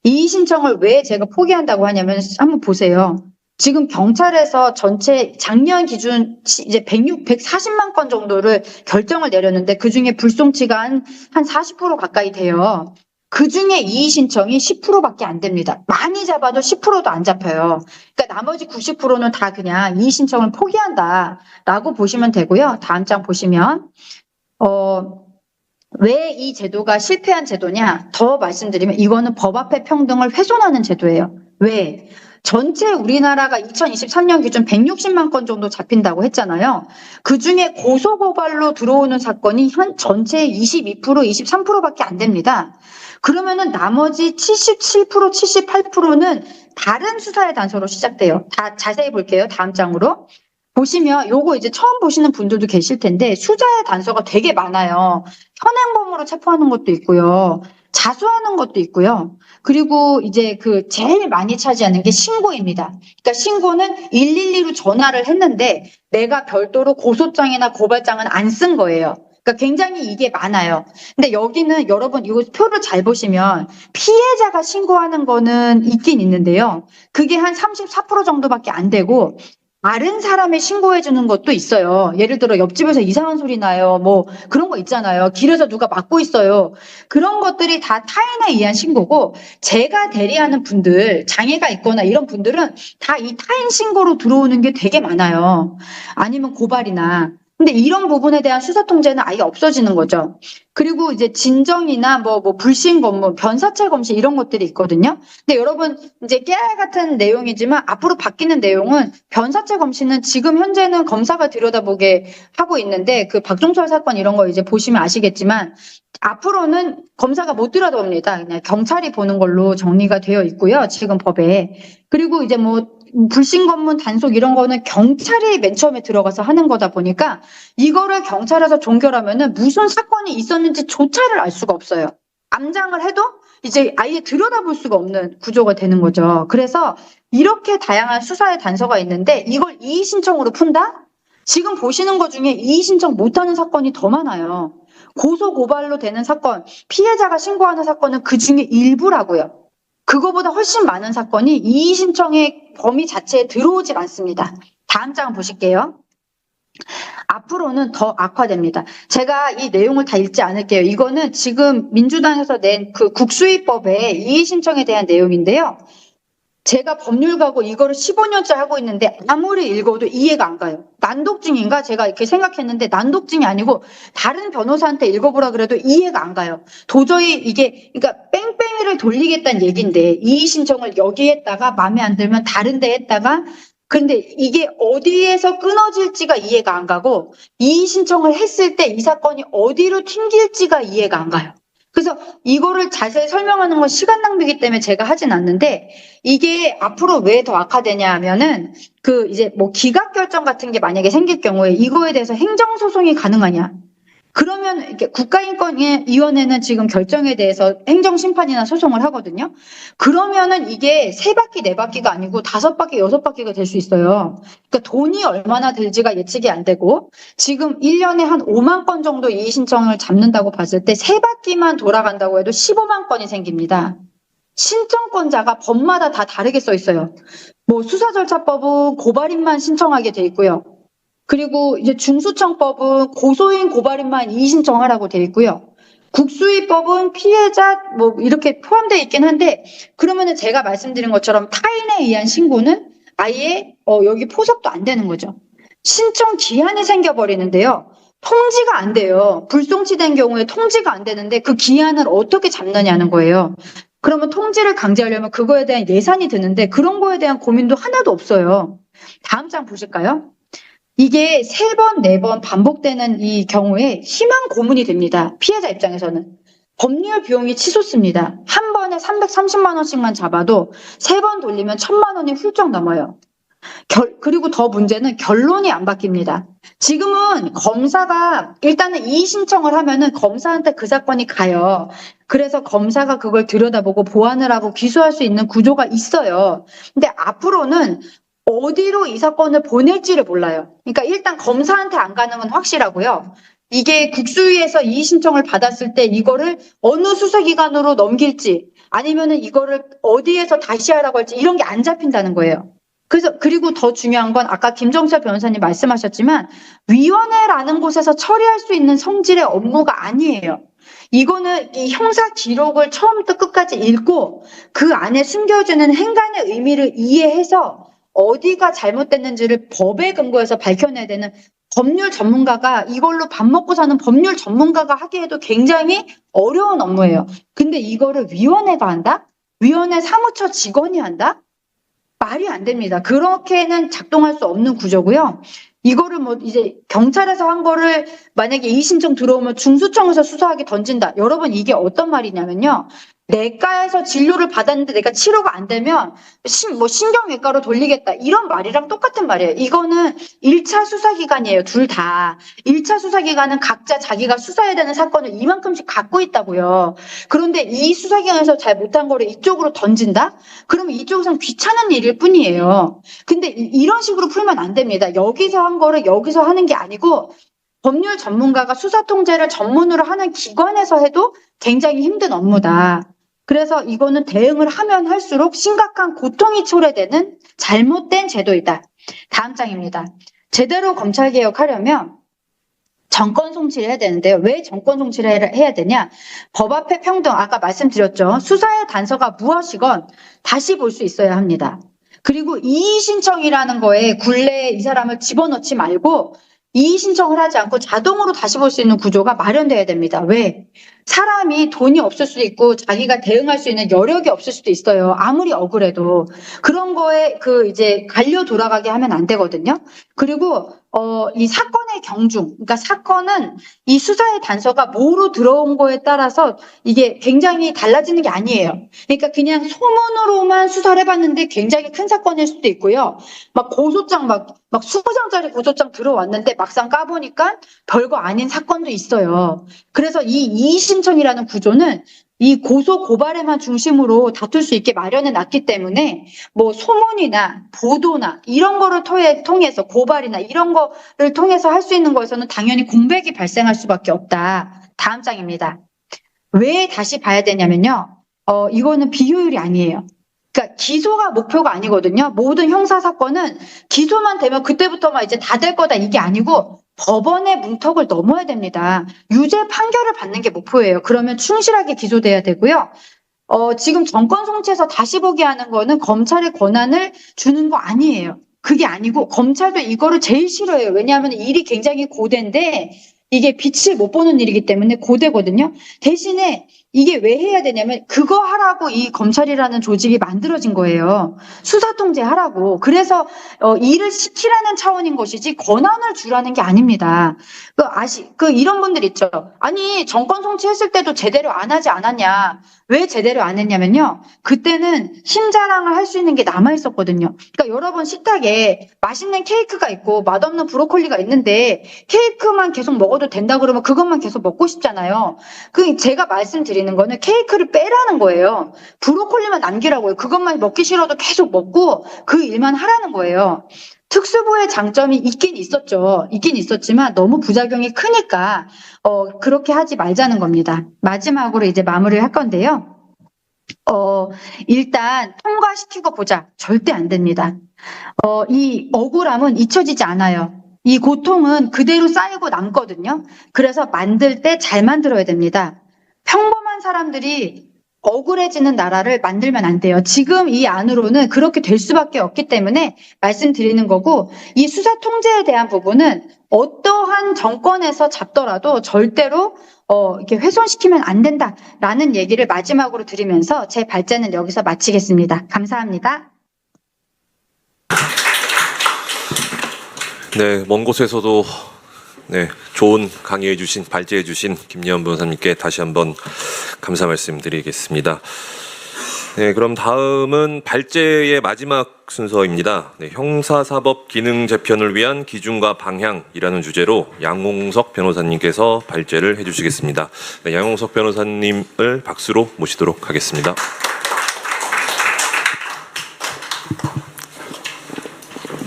이의 신청을 왜 제가 포기한다고 하냐면 한번 보세요. 지금 경찰에서 전체 작년 기준 이제 140만 건 정도를 결정을 내렸는데 그중에 불송치가 한 40% 가까이 돼요. 그중에 이의 신청이 10%밖에 안 됩니다. 많이 잡아도 10%도 안 잡혀요. 그러니까 나머지 90%는 다 그냥 이의 신청을 포기한다라고 보시면 되고요. 다음 장 보시면 왜 이 제도가 실패한 제도냐? 더 말씀드리면 이거는 법 앞의 평등을 훼손하는 제도예요. 왜? 전체 우리나라가 2023년 기준 160만 건 정도 잡힌다고 했잖아요. 그중에 고소고발로 들어오는 사건이 현 전체의 22%, 23%밖에 안 됩니다. 그러면은 나머지 77%, 78%는 다른 수사의 단서로 시작돼요. 다 자세히 볼게요. 다음 장으로. 보시면 요거 이제 처음 보시는 분들도 계실 텐데 수사의 단서가 되게 많아요. 현행범으로 체포하는 것도 있고요. 자수하는 것도 있고요. 그리고 이제 제일 많이 차지하는 게 신고입니다. 그러니까 신고는 112로 전화를 했는데 내가 별도로 고소장이나 고발장은 안 쓴 거예요. 그러니까 굉장히 이게 많아요. 근데 여기는 여러분 이거 표를 잘 보시면 피해자가 신고하는 거는 있긴 있는데요. 그게 한 34% 정도밖에 안 되고 다른 사람이 신고해 주는 것도 있어요. 예를 들어 옆집에서 이상한 소리 나요. 뭐 그런 거 있잖아요. 길에서 누가 막고 있어요. 그런 것들이 다 타인에 의한 신고고 제가 대리하는 분들, 장애가 있거나 이런 분들은 다 이 타인 신고로 들어오는 게 되게 많아요. 아니면 고발이나. 근데 이런 부분에 대한 수사 통제는 아예 없어지는 거죠. 그리고 이제 진정이나 뭐 불신 검문, 변사체 검시 이런 것들이 있거든요. 근데 여러분 이제 깨알 같은 내용이지만 앞으로 바뀌는 내용은 변사체 검시는 지금 현재는 검사가 들여다보게 하고 있는데 그 박종철 사건 이런 거 이제 보시면 아시겠지만 앞으로는 검사가 못 들여다봅니다. 그냥 경찰이 보는 걸로 정리가 되어 있고요. 지금 법에. 그리고 이제 뭐 불신 검문 단속 이런 거는 경찰이 맨 처음에 들어가서 하는 거다 보니까 이거를 경찰에서 종결하면은 무슨 사건이 있었는지조차를 알 수가 없어요. 암장을 해도 이제 아예 들여다볼 수가 없는 구조가 되는 거죠. 그래서 이렇게 다양한 수사의 단서가 있는데 이걸 이의 신청으로 푼다? 지금 보시는 것 중에 이의 신청 못하는 사건이 더 많아요. 고소 고발로 되는 사건, 피해자가 신고하는 사건은 그 중에 일부라고요. 그거보다 훨씬 많은 사건이 이의 신청의 범위 자체에 들어오질 않습니다. 다음 장 보실게요. 앞으로는 더 악화됩니다. 제가 이 내용을 다 읽지 않을게요. 이거는 지금 민주당에서 낸 그 국수위법의 이의 신청에 대한 내용인데요. 제가 법률가고 이거를 15년째 하고 있는데 아무리 읽어도 이해가 안 가요. 난독증인가? 제가 이렇게 생각했는데 난독증이 아니고 다른 변호사한테 읽어보라 그래도 이해가 안 가요. 도저히 이게 그러니까 뺑뺑이를 돌리겠다는 얘기인데 이의 신청을 여기 했다가 마음에 안 들면 다른 데 했다가 근데 이게 어디에서 끊어질지가 이해가 안 가고 이의 신청을 했을 때 이 사건이 어디로 튕길지가 이해가 안 가요. 그래서 이거를 자세히 설명하는 건 시간 낭비이기 때문에 제가 하진 않는데 이게 앞으로 왜 더 악화되냐 하면은 그 이제 뭐 기각 결정 같은 게 만약에 생길 경우에 이거에 대해서 행정소송이 가능하냐. 그러면 이렇게 국가인권위원회는 지금 결정에 대해서 행정심판이나 소송을 하거든요. 그러면은 이게 3바퀴, 4바퀴가 아니고 5바퀴, 6바퀴가 될 수 있어요. 그러니까 돈이 얼마나 들지가 예측이 안 되고 지금 1년에 한 5만 건 정도 이의 신청을 잡는다고 봤을 때 3바퀴만 돌아간다고 해도 15만 건이 생깁니다. 신청권자가 법마다 다 다르게 써 있어요. 뭐 수사절차법은 고발인만 신청하게 돼 있고요. 그리고 이제 중수청법은 고소인 고발인만 이의 신청하라고 돼 있고요. 국수위법은 피해자 뭐 이렇게 포함되어 있긴 한데 그러면은 제가 말씀드린 것처럼 타인에 의한 신고는 아예 여기 포섭도 안 되는 거죠. 신청 기한이 생겨버리는데요. 통지가 안 돼요. 불송치된 경우에 통지가 안 되는데 그 기한을 어떻게 잡느냐는 거예요. 그러면 통지를 강제하려면 그거에 대한 예산이 드는데 그런 거에 대한 고민도 하나도 없어요. 다음 장 보실까요? 이게 3번, 4번 반복되는 이 경우에 심한 고문이 됩니다. 피해자 입장에서는. 법률 비용이 치솟습니다. 한 번에 330만 원씩만 잡아도 3번 돌리면 1000만 원이 훌쩍 넘어요. 그리고 더 문제는 결론이 안 바뀝니다. 지금은 검사가 일단은 이의 신청을 하면은 검사한테 그 사건이 가요. 그래서 검사가 그걸 들여다보고 보완을 하고 기소할 수 있는 구조가 있어요. 근데 앞으로는 어디로 이 사건을 보낼지를 몰라요. 그러니까 일단 검사한테 안 가는 건 확실하고요. 이게 국수위에서 이의 신청을 받았을 때 이거를 어느 수사기관으로 넘길지 아니면은 이거를 어디에서 다시 하라고 할지 이런 게 안 잡힌다는 거예요. 그리고 더 중요한 건 아까 김정철 변호사님 말씀하셨지만 위원회라는 곳에서 처리할 수 있는 성질의 업무가 아니에요. 이거는 이 형사 기록을 처음부터 끝까지 읽고 그 안에 숨겨지는 행간의 의미를 이해해서 어디가 잘못됐는지를 법에 근거해서 밝혀내야 되는 법률 전문가가 이걸로 밥 먹고 사는 법률 전문가가 하기에도 굉장히 어려운 업무예요. 근데 이거를 위원회가 한다? 위원회 사무처 직원이 한다? 말이 안 됩니다. 그렇게는 작동할 수 없는 구조고요. 이거를 뭐 이제 경찰에서 한 거를 만약에 이의 신청 들어오면 중수청에서 수사하게 던진다. 여러분 이게 어떤 말이냐면요. 내과에서 진료를 받았는데 내가 치료가 안 되면 신경외과로 돌리겠다. 이런 말이랑 똑같은 말이에요. 이거는 1차 수사기관이에요. 둘 다. 1차 수사기관은 각자 자기가 수사해야 되는 사건을 이만큼씩 갖고 있다고요. 그런데 이 수사기관에서 잘 못한 거를 이쪽으로 던진다? 그러면 이쪽에서는 귀찮은 일일 뿐이에요. 근데 이런 식으로 풀면 안 됩니다. 여기서 한 거를 여기서 하는 게 아니고 법률 전문가가 수사 통제를 전문으로 하는 기관에서 해도 굉장히 힘든 업무다. 그래서 이거는 대응을 하면 할수록 심각한 고통이 초래되는 잘못된 제도이다. 다음 장입니다. 제대로 검찰개혁하려면 정권 송치를 해야 되는데요. 왜 정권 송치를 해야 되냐? 법 앞에 평등, 아까 말씀드렸죠. 수사의 단서가 무엇이건 다시 볼 수 있어야 합니다. 그리고 이의 신청이라는 거에 굴레에 이 사람을 집어넣지 말고 이의 신청을 하지 않고 자동으로 다시 볼 수 있는 구조가 마련돼야 됩니다. 왜? 사람이 돈이 없을 수도 있고 자기가 대응할 수 있는 여력이 없을 수도 있어요. 아무리 억울해도. 그런 거에 이제 갈려 돌아가게 하면 안 되거든요. 그리고 이 사건의 경중, 그러니까 사건은 이 수사의 단서가 뭐로 들어온 거에 따라서 이게 굉장히 달라지는 게 아니에요. 그러니까 그냥 소문으로만 수사를 해봤는데 굉장히 큰 사건일 수도 있고요. 막 고소장 막 20장짜리 고소장 들어왔는데 막상 까보니까 별거 아닌 사건도 있어요. 그래서 이 이의신청이라는 구조는 이 고소 고발에만 중심으로 다툴 수 있게 마련해 놨기 때문에 뭐 소문이나 보도나 이런 거를 통해서 고발이나 이런 거를 통해서 할 수 있는 거에서는 당연히 공백이 발생할 수밖에 없다. 다음 장입니다. 왜 다시 봐야 되냐면요. 이거는 비효율이 아니에요. 그러니까 기소가 목표가 아니거든요. 모든 형사 사건은 기소만 되면 그때부터만 이제 다 될 거다 이게 아니고 법원의 문턱을 넘어야 됩니다. 유죄 판결을 받는 게 목표예요. 그러면 충실하게 기소돼야 되고요. 지금 정권 송치해서 다시 보게 하는 거는 검찰의 권한을 주는 거 아니에요. 그게 아니고 검찰도 이거를 제일 싫어해요. 왜냐하면 일이 굉장히 고된데 이게 빛을 못 보는 일이기 때문에 고되거든요. 대신에 이게 왜 해야 되냐면 그거 하라고 이 검찰이라는 조직이 만들어진 거예요. 수사 통제하라고. 그래서 일을 시키라는 차원인 것이지 권한을 주라는 게 아닙니다. 이런 분들 있죠. 아니 정권 송치했을 때도 제대로 안 하지 않았냐. 왜 제대로 안 했냐면요. 그때는 힘자랑을 할 수 있는 게 남아 있었거든요. 그러니까 여러분 식탁에 맛있는 케이크가 있고 맛없는 브로콜리가 있는데 케이크만 계속 먹어도 된다 그러면 그것만 계속 먹고 싶잖아요. 제가 말씀드리는 거는 케이크를 빼라는 거예요. 브로콜리만 남기라고요. 그것만 먹기 싫어도 계속 먹고 그 일만 하라는 거예요. 특수부의 장점이 있긴 있었죠. 있긴 있었지만 너무 부작용이 크니까 그렇게 하지 말자는 겁니다. 마지막으로 이제 마무리를 할 건데요. 일단 통과시키고 보자. 절대 안 됩니다. 이 억울함은 잊혀지지 않아요. 이 고통은 그대로 쌓이고 남거든요. 그래서 만들 때 잘 만들어야 됩니다. 평범한 사람들이 억울해지는 나라를 만들면 안 돼요. 지금 이 안으로는 그렇게 될 수밖에 없기 때문에 말씀드리는 거고 이 수사 통제에 대한 부분은 어떠한 정권에서 잡더라도 절대로 이렇게 훼손시키면 안 된다라는 얘기를 마지막으로 드리면서 제 발제는 여기서 마치겠습니다. 감사합니다. 네, 먼 곳에서도 네, 좋은 강의해주신, 발제해주신 김예원 변호사님께 다시 한번 감사 말씀드리겠습니다. 네, 그럼 다음은 발제의 마지막 순서입니다. 네, 형사사법 기능 재편을 위한 기준과 방향이라는 주제로 양홍석 변호사님께서 발제를 해주시겠습니다. 네, 양홍석 변호사님을 박수로 모시도록 하겠습니다.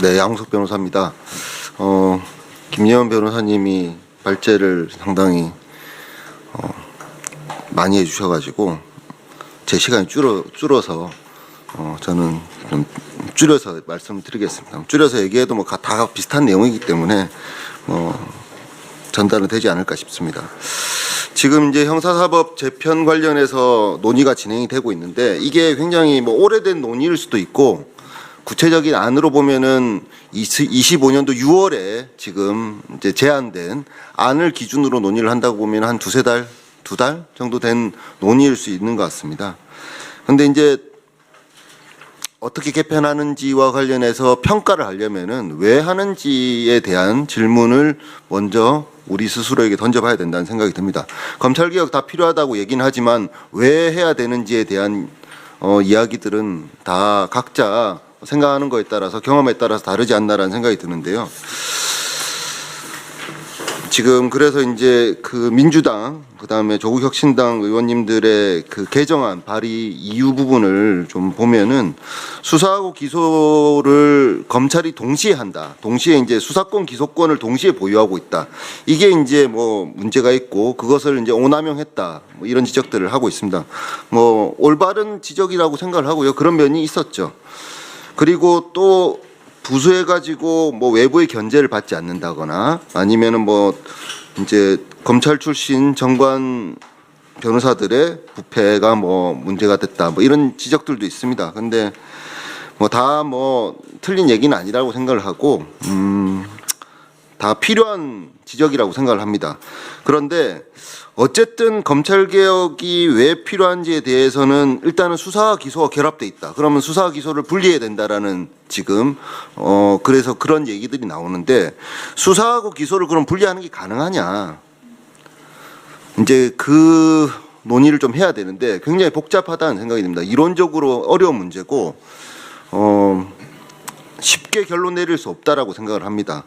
네, 양홍석 변호사입니다. 김예원 변호사님이 발제를 상당히 많이 해주셔가지고 제 시간이 줄어서 저는 좀 줄여서 말씀을 드리겠습니다. 줄여서 얘기해도 뭐 다 비슷한 내용이기 때문에 전달은 되지 않을까 싶습니다. 지금 이제 형사사법 재편 관련해서 논의가 진행이 되고 있는데 이게 굉장히 뭐 오래된 논의일 수도 있고 구체적인 안으로 보면은 25년도 6월에 지금 이제 제안된 안을 기준으로 논의를 한다고 보면 한 두세 달, 2달 정도 된 논의일 수 있는 것 같습니다. 그런데 이제 어떻게 개편하는지와 관련해서 평가를 하려면은 왜 하는지에 대한 질문을 먼저 우리 스스로에게 던져봐야 된다는 생각이 듭니다. 검찰개혁 다 필요하다고 얘기는 하지만 왜 해야 되는지에 대한 이야기들은 다 각자 생각하는 거에 따라서 경험에 따라서 다르지 않나라는 생각이 드는데요. 지금 그래서 이제 그 민주당 그다음에 조국혁신당 의원님들의 그 개정안 발의 이유 부분을 좀 보면은 수사하고 기소를 검찰이 동시에 한다. 동시에 이제 수사권 기소권을 동시에 보유하고 있다. 이게 이제 뭐 문제가 있고 그것을 이제 오남용했다. 뭐 이런 지적들을 하고 있습니다. 뭐 올바른 지적이라고 생각을 하고요. 그런 면이 있었죠. 그리고 또 부수해가지고 뭐 외부의 견제를 받지 않는다거나 아니면은 뭐 이제 검찰 출신 정관 변호사들의 부패가 뭐 문제가 됐다 뭐 이런 지적들도 있습니다. 근데 뭐 다 뭐 틀린 얘기는 아니라고 생각을 하고 다 필요한 지적이라고 생각을 합니다. 그런데 어쨌든 검찰개혁이 왜 필요한지에 대해서는 일단은 수사와 기소가 결합돼 있다. 그러면 수사와 기소를 분리해야 된다라는 지금 그래서 그런 얘기들이 나오는데 수사하고 기소를 그럼 분리하는 게 가능하냐? 이제 그 논의를 좀 해야 되는데 굉장히 복잡하다는 생각이 듭니다. 이론적으로 어려운 문제고 쉽게 결론 내릴 수 없다라고 생각을 합니다.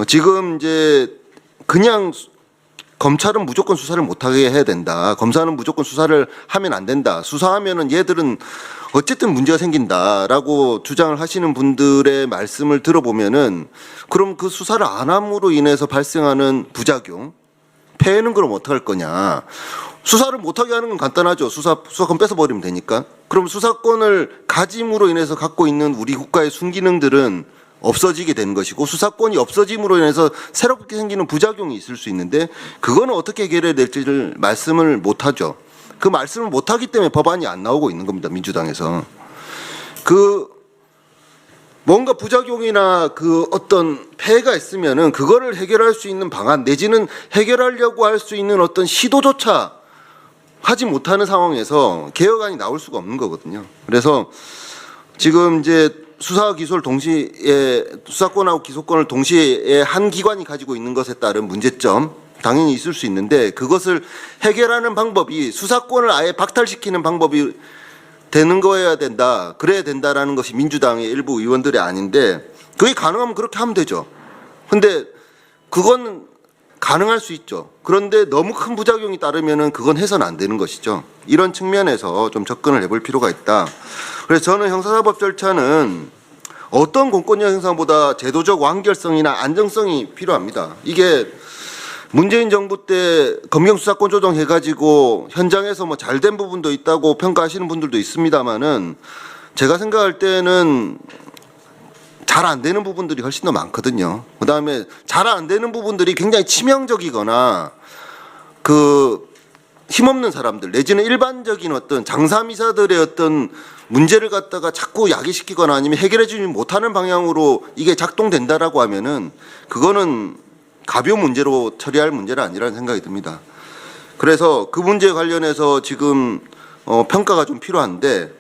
지금 이제 그냥 검찰은 무조건 수사를 못하게 해야 된다. 검사는 무조건 수사를 하면 안 된다. 수사하면은 얘들은 어쨌든 문제가 생긴다라고 주장을 하시는 분들의 말씀을 들어보면은 그럼 그 수사를 안 함으로 인해서 발생하는 부작용, 폐해는 그럼 어떡할 거냐. 수사를 못하게 하는 건 간단하죠. 수사권 뺏어버리면 되니까. 그럼 수사권을 가짐으로 인해서 갖고 있는 우리 국가의 순기능들은 없어지게 되는 것이고 수사권이 없어짐으로 인해서 새롭게 생기는 부작용이 있을 수 있는데 그거는 어떻게 해결해야 될지를 말씀을 못하죠. 그 말씀을 못하기 때문에 법안이 안 나오고 있는 겁니다. 민주당에서. 그 뭔가 부작용이나 그 어떤 폐해가 있으면은 그거를 해결할 수 있는 방안 내지는 해결하려고 할 수 있는 어떤 시도조차 하지 못하는 상황에서 개혁안이 나올 수가 없는 거거든요. 그래서 지금 이제 수사와 기소를 동시에 수사권하고 기소권을 동시에 한 기관이 가지고 있는 것에 따른 문제점 당연히 있을 수 있는데 그것을 해결하는 방법이 수사권을 아예 박탈시키는 방법이 되는 거여야 된다. 그래야 된다라는 것이 민주당의 일부 의원들이 아닌데 그게 가능하면 그렇게 하면 되죠. 근데 그건 가능할 수 있죠. 그런데 너무 큰 부작용이 따르면은 그건 해서는 안 되는 것이죠. 이런 측면에서 좀 접근을 해볼 필요가 있다. 그래서 저는 형사사법 절차는 어떤 공권력 행사보다 제도적 완결성이나 안정성이 필요합니다. 이게 문재인 정부 때 검경수사권 조정해가지고 현장에서 뭐 잘된 부분도 있다고 평가하시는 분들도 있습니다만은 제가 생각할 때는 잘 안 되는 부분들이 훨씬 더 많거든요. 그다음에 잘 안 되는 부분들이 굉장히 치명적이거나 그 힘없는 사람들 내지는 일반적인 어떤 장사미사들의 어떤 문제를 갖다가 자꾸 야기시키거나 아니면 해결해주지 못하는 방향으로 이게 작동된다라고 하면은 그거는 가벼운 문제로 처리할 문제는 아니라는 생각이 듭니다. 그래서 그 문제 관련해서 지금 평가가 좀 필요한데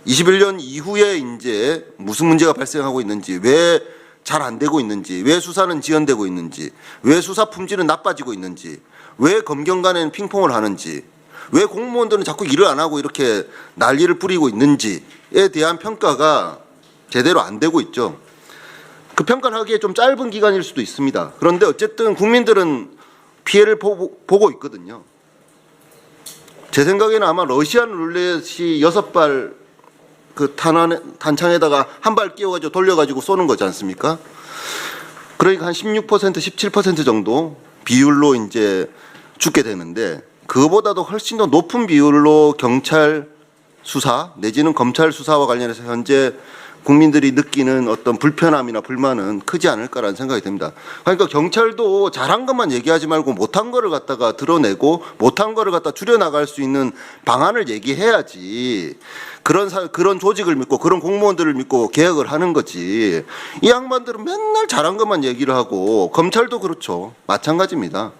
21년 이후에 이제 무슨 문제가 발생하고 있는지, 왜 잘 안 되고 있는지, 왜 수사는 지연되고 있는지, 왜 수사 품질은 나빠지고 있는지, 왜 검경 간에는 핑퐁을 하는지, 왜 공무원들은 자꾸 일을 안 하고 이렇게 난리를 뿌리고 있는지에 대한 평가가 제대로 안 되고 있죠. 그 평가를 하기에 좀 짧은 기간일 수도 있습니다. 그런데 어쨌든 국민들은 피해를 보고 있거든요. 제 생각에는 아마 러시안 룰렛이 6발 그 단창에다가 한 발 끼워가지고 돌려가지고 쏘는 거지 않습니까? 그러니까 한 16%, 17% 정도 비율로 이제 죽게 되는데 그거보다도 훨씬 더 높은 비율로 경찰 수사 내지는 검찰 수사와 관련해서 현재 국민들이 느끼는 어떤 불편함이나 불만은 크지 않을까라는 생각이 듭니다. 그러니까 경찰도 잘한 것만 얘기하지 말고 못한 거를 갖다가 드러내고 못한 거를 갖다 줄여나갈 수 있는 방안을 얘기해야지. 그런 조직을 믿고 그런 공무원들을 믿고 개혁을 하는 거지. 이 양반들은 맨날 잘한 것만 얘기를 하고 검찰도 그렇죠. 마찬가지입니다.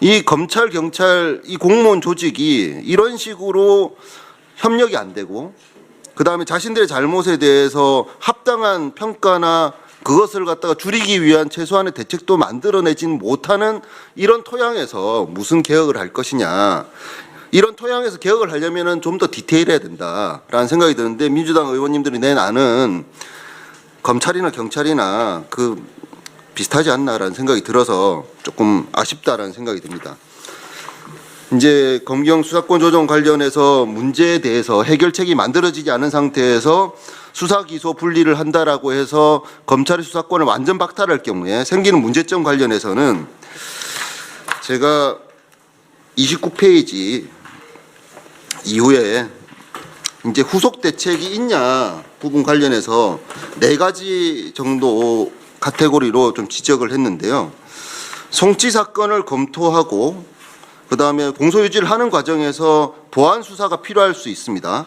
이 검찰, 경찰, 이 공무원 조직이 이런 식으로 협력이 안 되고 그다음에 자신들의 잘못에 대해서 합당한 평가나 그것을 갖다가 줄이기 위한 최소한의 대책도 만들어내진 못하는 이런 토양에서 무슨 개혁을 할 것이냐. 이런 토양에서 개혁을 하려면은 좀 더 디테일해야 된다라는 생각이 드는데 민주당 의원님들이 낸 안은 검찰이나 경찰이나 그 비슷하지 않나라는 생각이 들어서 조금 아쉽다라는 생각이 듭니다. 이제 검경 수사권 조정 관련해서 문제에 대해서 해결책이 만들어지지 않은 상태에서 수사 기소 분리를 한다라고 해서 검찰의 수사권을 완전 박탈할 경우에 생기는 문제점 관련해서는 제가 29페이지 이후에 이제 후속 대책이 있냐 부분 관련해서 4가지 정도 카테고리로 좀 지적을 했는데요. 송치 사건을 검토하고 그다음에 공소유지를 하는 과정에서 보안 수사가 필요할 수 있습니다.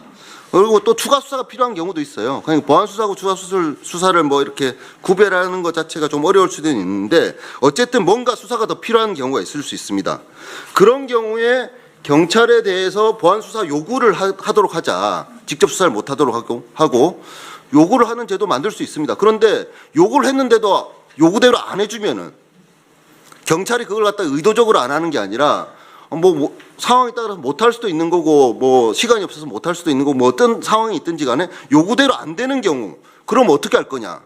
그리고 또 추가 수사가 필요한 경우도 있어요. 그냥 보안 수사하고 추가 수사를 뭐 이렇게 구별하는 것 자체가 좀 어려울 수도 있는데 어쨌든 뭔가 수사가 더 필요한 경우가 있을 수 있습니다. 그런 경우에 경찰에 대해서 보안 수사 요구를 하도록 하자. 직접 수사를 못 하도록 하고 요구를 하는 제도 만들 수 있습니다. 그런데 요구를 했는데도 요구대로 안 해주면은 경찰이 그걸 갖다 의도적으로 안 하는 게 아니라 뭐 상황에 따라서 못 할 수도 있는 거고 뭐 시간이 없어서 못 할 수도 있는 거고 뭐 어떤 상황이 있든지 간에 요구대로 안 되는 경우 그럼 어떻게 할 거냐?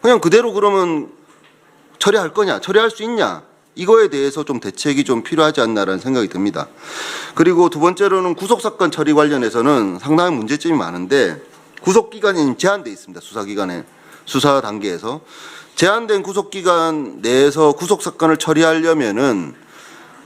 그냥 그대로 그러면 처리할 거냐? 처리할 수 있냐? 이거에 대해서 좀 대책이 좀 필요하지 않나라는 생각이 듭니다. 그리고 두 번째로는 구속사건 처리 관련해서는 상당히 문제점이 많은데 구속기간이 제한돼 있습니다. 수사기간에 수사 단계에서 제한된 구속기간 내에서 구속사건을 처리하려면은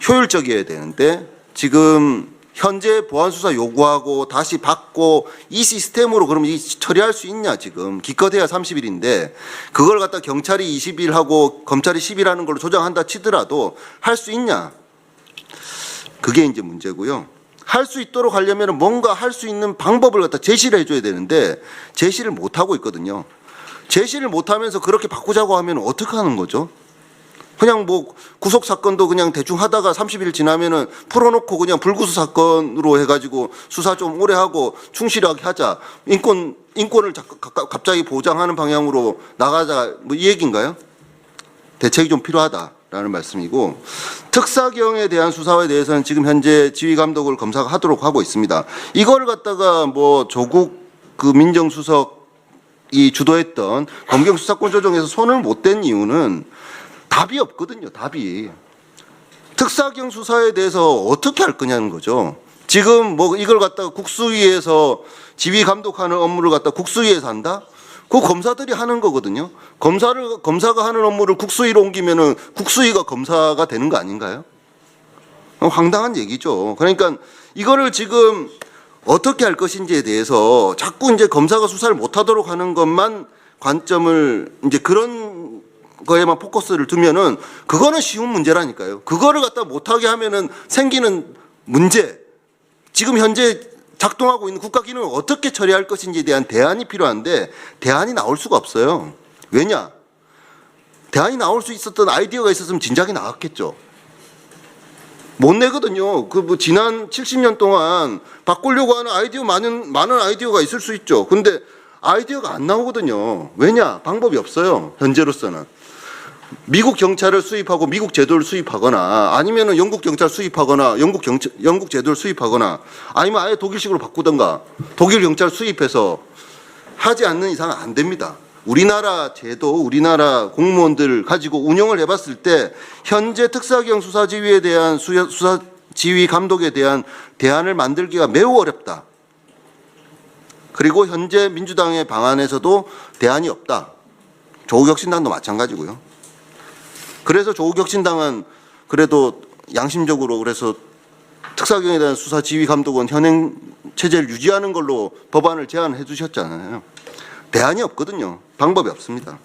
효율적이어야 되는데 지금 현재 보안수사 요구하고 다시 받고 이 시스템으로 그럼 이 처리할 수 있냐 지금 기껏해야 30일인데 그걸 갖다 경찰이 20일 하고 검찰이 10일 하는 걸로 조정한다 치더라도 할 수 있냐 그게 이제 문제고요. 할 수 있도록 하려면 뭔가 할 수 있는 방법을 갖다 제시를 해줘야 되는데 제시를 못 하고 있거든요. 제시를 못 하면서 그렇게 바꾸자고 하면 어떻게 하는 거죠? 그냥 뭐 구속 사건도 그냥 대충 하다가 30일 지나면은 풀어놓고 그냥 불구속 사건으로 해가지고 수사 좀 오래 하고 충실하게 하자. 인권을 갑자기 보장하는 방향으로 나가자. 뭐 이 얘기인가요? 대책이 좀 필요하다라는 말씀이고 특사경에 대한 수사에 대해서는 지금 현재 지휘 감독을 검사가 하도록 하고 있습니다. 이거를 갖다가 뭐 조국 그 민정수석이 주도했던 검경 수사권 조정에서 손을 못 댄 이유는 답이 없거든요. 답이. 특사경 수사에 대해서 어떻게 할 거냐는 거죠. 지금 뭐 이걸 갖다가 국수위에서 지휘 감독하는 업무를 갖다 국수위에서 한다? 그거 검사들이 하는 거거든요. 검사가 하는 업무를 국수위로 옮기면은 국수위가 검사가 되는 거 아닌가요? 황당한 얘기죠. 그러니까 이거를 지금 어떻게 할 것인지에 대해서 자꾸 이제 검사가 수사를 못 하도록 하는 것만 관점을 이제 그런 거에만 포커스를 두면은 그거는 쉬운 문제라니까요. 그거를 갖다 못하게 하면은 생기는 문제, 지금 현재 작동하고 있는 국가 기능을 어떻게 처리할 것인지에 대한 대안이 필요한데 대안이 나올 수가 없어요. 왜냐? 대안이 나올 수 있었던 아이디어가 있었으면 진작에 나왔겠죠. 못 내거든요. 그 뭐 지난 70년 동안 바꾸려고 하는 아이디어 많은 아이디어가 있을 수 있죠. 근데 아이디어가 안 나오거든요. 왜냐? 방법이 없어요. 현재로서는. 미국 경찰을 수입하고 미국 제도를 수입하거나 아니면은 영국 경찰 수입하거나 영국 제도를 수입하거나 아니면 아예 독일식으로 바꾸던가 독일 경찰 수입해서 하지 않는 이상은 안 됩니다. 우리나라 제도, 우리나라 공무원들 가지고 운영을 해봤을 때 현재 특사경 수사지휘에 대한 수사지휘 감독에 대한 대안을 만들기가 매우 어렵다. 그리고 현재 민주당의 방안에서도 대안이 없다. 조국혁신당도 마찬가지고요. 그래서 조국혁신당은 그래도 양심적으로 그래서 특사경에 대한 수사 지휘 감독은 현행 체제를 유지하는 걸로 법안을 제안해 주셨잖아요. 대안이 없거든요. 방법이 없습니다.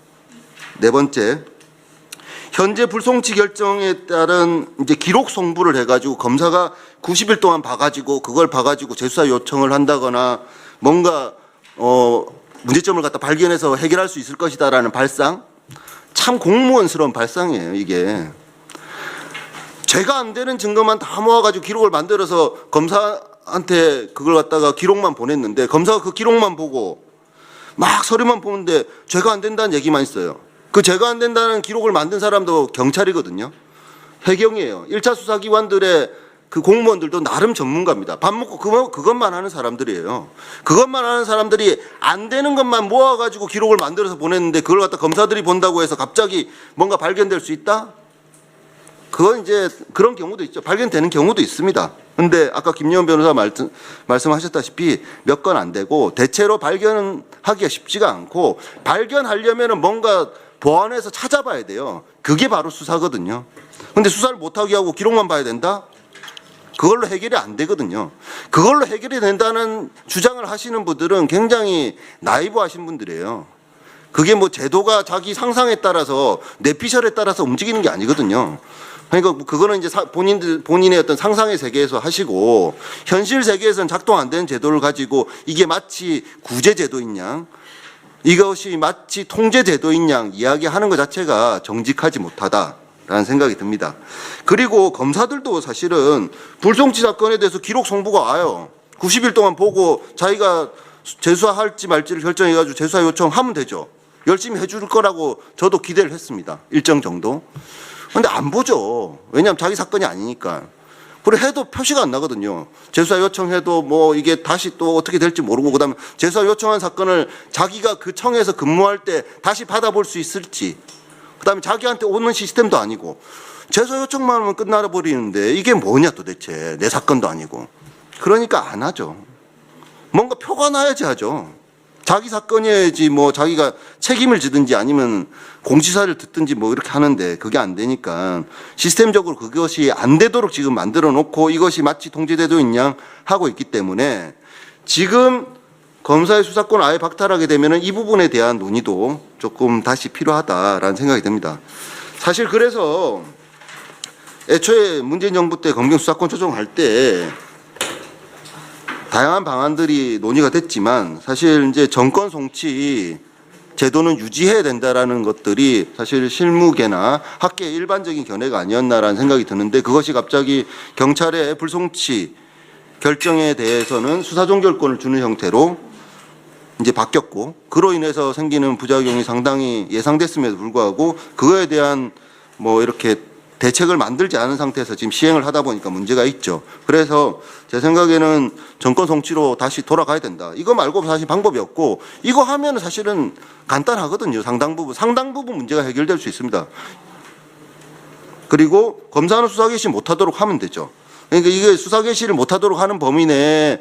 네 번째, 현재 불송치 결정에 따른 이제 기록 송부를 해가지고 검사가 90일 동안 봐가지고 그걸 봐가지고 재수사 요청을 한다거나 뭔가 문제점을 갖다 발견해서 해결할 수 있을 것이다라는 발상. 참 공무원스러운 발상이에요, 이게. 죄가 안 되는 증거만 다 모아가지고 기록을 만들어서 검사한테 그걸 갖다가 기록만 보냈는데 검사가 그 기록만 보고 막 서류만 보는데 죄가 안 된다는 얘기만 있어요. 그 죄가 안 된다는 기록을 만든 사람도 경찰이거든요. 해경이에요. 1차 수사기관들의 그 공무원들도 나름 전문가입니다. 밥 먹고 그것만 하는 사람들이에요. 그것만 하는 사람들이 안 되는 것만 모아가지고 기록을 만들어서 보냈는데 그걸 갖다 검사들이 본다고 해서 갑자기 뭔가 발견될 수 있다? 그건 이제 그런 경우도 있죠. 발견되는 경우도 있습니다. 근데 아까 김여원 변호사 말씀하셨다시피 몇 건 안 되고 대체로 발견하기가 쉽지가 않고 발견하려면 뭔가 보안에서 찾아봐야 돼요. 그게 바로 수사거든요. 근데 수사를 못하게 하고 기록만 봐야 된다? 그걸로 해결이 안 되거든요. 그걸로 해결이 된다는 주장을 하시는 분들은 굉장히 나이브하신 분들이에요. 그게 뭐 제도가 자기 상상에 따라서 뇌피셜에 따라서 움직이는 게 아니거든요. 그러니까 그거는 이제 본인의 어떤 상상의 세계에서 하시고 현실 세계에서는 작동 안 되는 제도를 가지고 이게 마치 구제 제도인 양 이것이 마치 통제 제도인 양 이야기하는 것 자체가 정직하지 못하다라는 생각이 듭니다. 그리고 검사들도 사실은 불송치 사건에 대해서 기록 송부가 와요. 90일 동안 보고 자기가 재수할지 말지를 결정해가지고 재수사 요청하면 되죠. 열심히 해줄 거라고 저도 기대를 했습니다. 일정 정도. 근데 안 보죠. 왜냐하면 자기 사건이 아니니까. 그리고 해도 표시가 안 나거든요. 재수사 요청해도 뭐 이게 다시 또 어떻게 될지 모르고 그다음에 재수사 요청한 사건을 자기가 그 청에서 근무할 때 다시 받아볼 수 있을지 그다음에 자기한테 오는 시스템도 아니고 재수사 요청만 하면 끝나버리는데 이게 뭐냐 도대체 내 사건도 아니고 그러니까 안 하죠. 뭔가 표가 나야지 하죠. 자기 사건이어야지 뭐 자기가 책임을 지든지 아니면 공지사를 듣든지 뭐 이렇게 하는데 그게 안 되니까 시스템적으로 그것이 안 되도록 지금 만들어 놓고 이것이 마치 통제제도인 양 하고 있기 때문에 지금 검사의 수사권을 아예 박탈하게 되면은 이 부분에 대한 논의도 조금 다시 필요하다라는 생각이 듭니다. 사실 그래서 애초에 문재인 정부 때 검경 수사권 조정할 때 다양한 방안들이 논의가 됐지만 사실 이제 정권 송치 제도는 유지해야 된다라는 것들이 사실 실무계나 학계의 일반적인 견해가 아니었나라는 생각이 드는데 그것이 갑자기 경찰의 불송치 결정에 대해서는 수사종결권을 주는 형태로 이제 바뀌었고 그로 인해서 생기는 부작용이 상당히 예상됐음에도 불구하고 그거에 대한 뭐 이렇게 대책을 만들지 않은 상태에서 지금 시행을 하다 보니까 문제가 있죠. 그래서 제 생각에는 정권 송치로 다시 돌아가야 된다. 이거 말고 사실 방법이 없고 이거 하면 사실은 간단하거든요. 상당 부분 문제가 해결될 수 있습니다. 그리고 검사는 수사 개시 못하도록 하면 되죠. 그러니까 이게 수사 개시를 못하도록 하는 범위 내에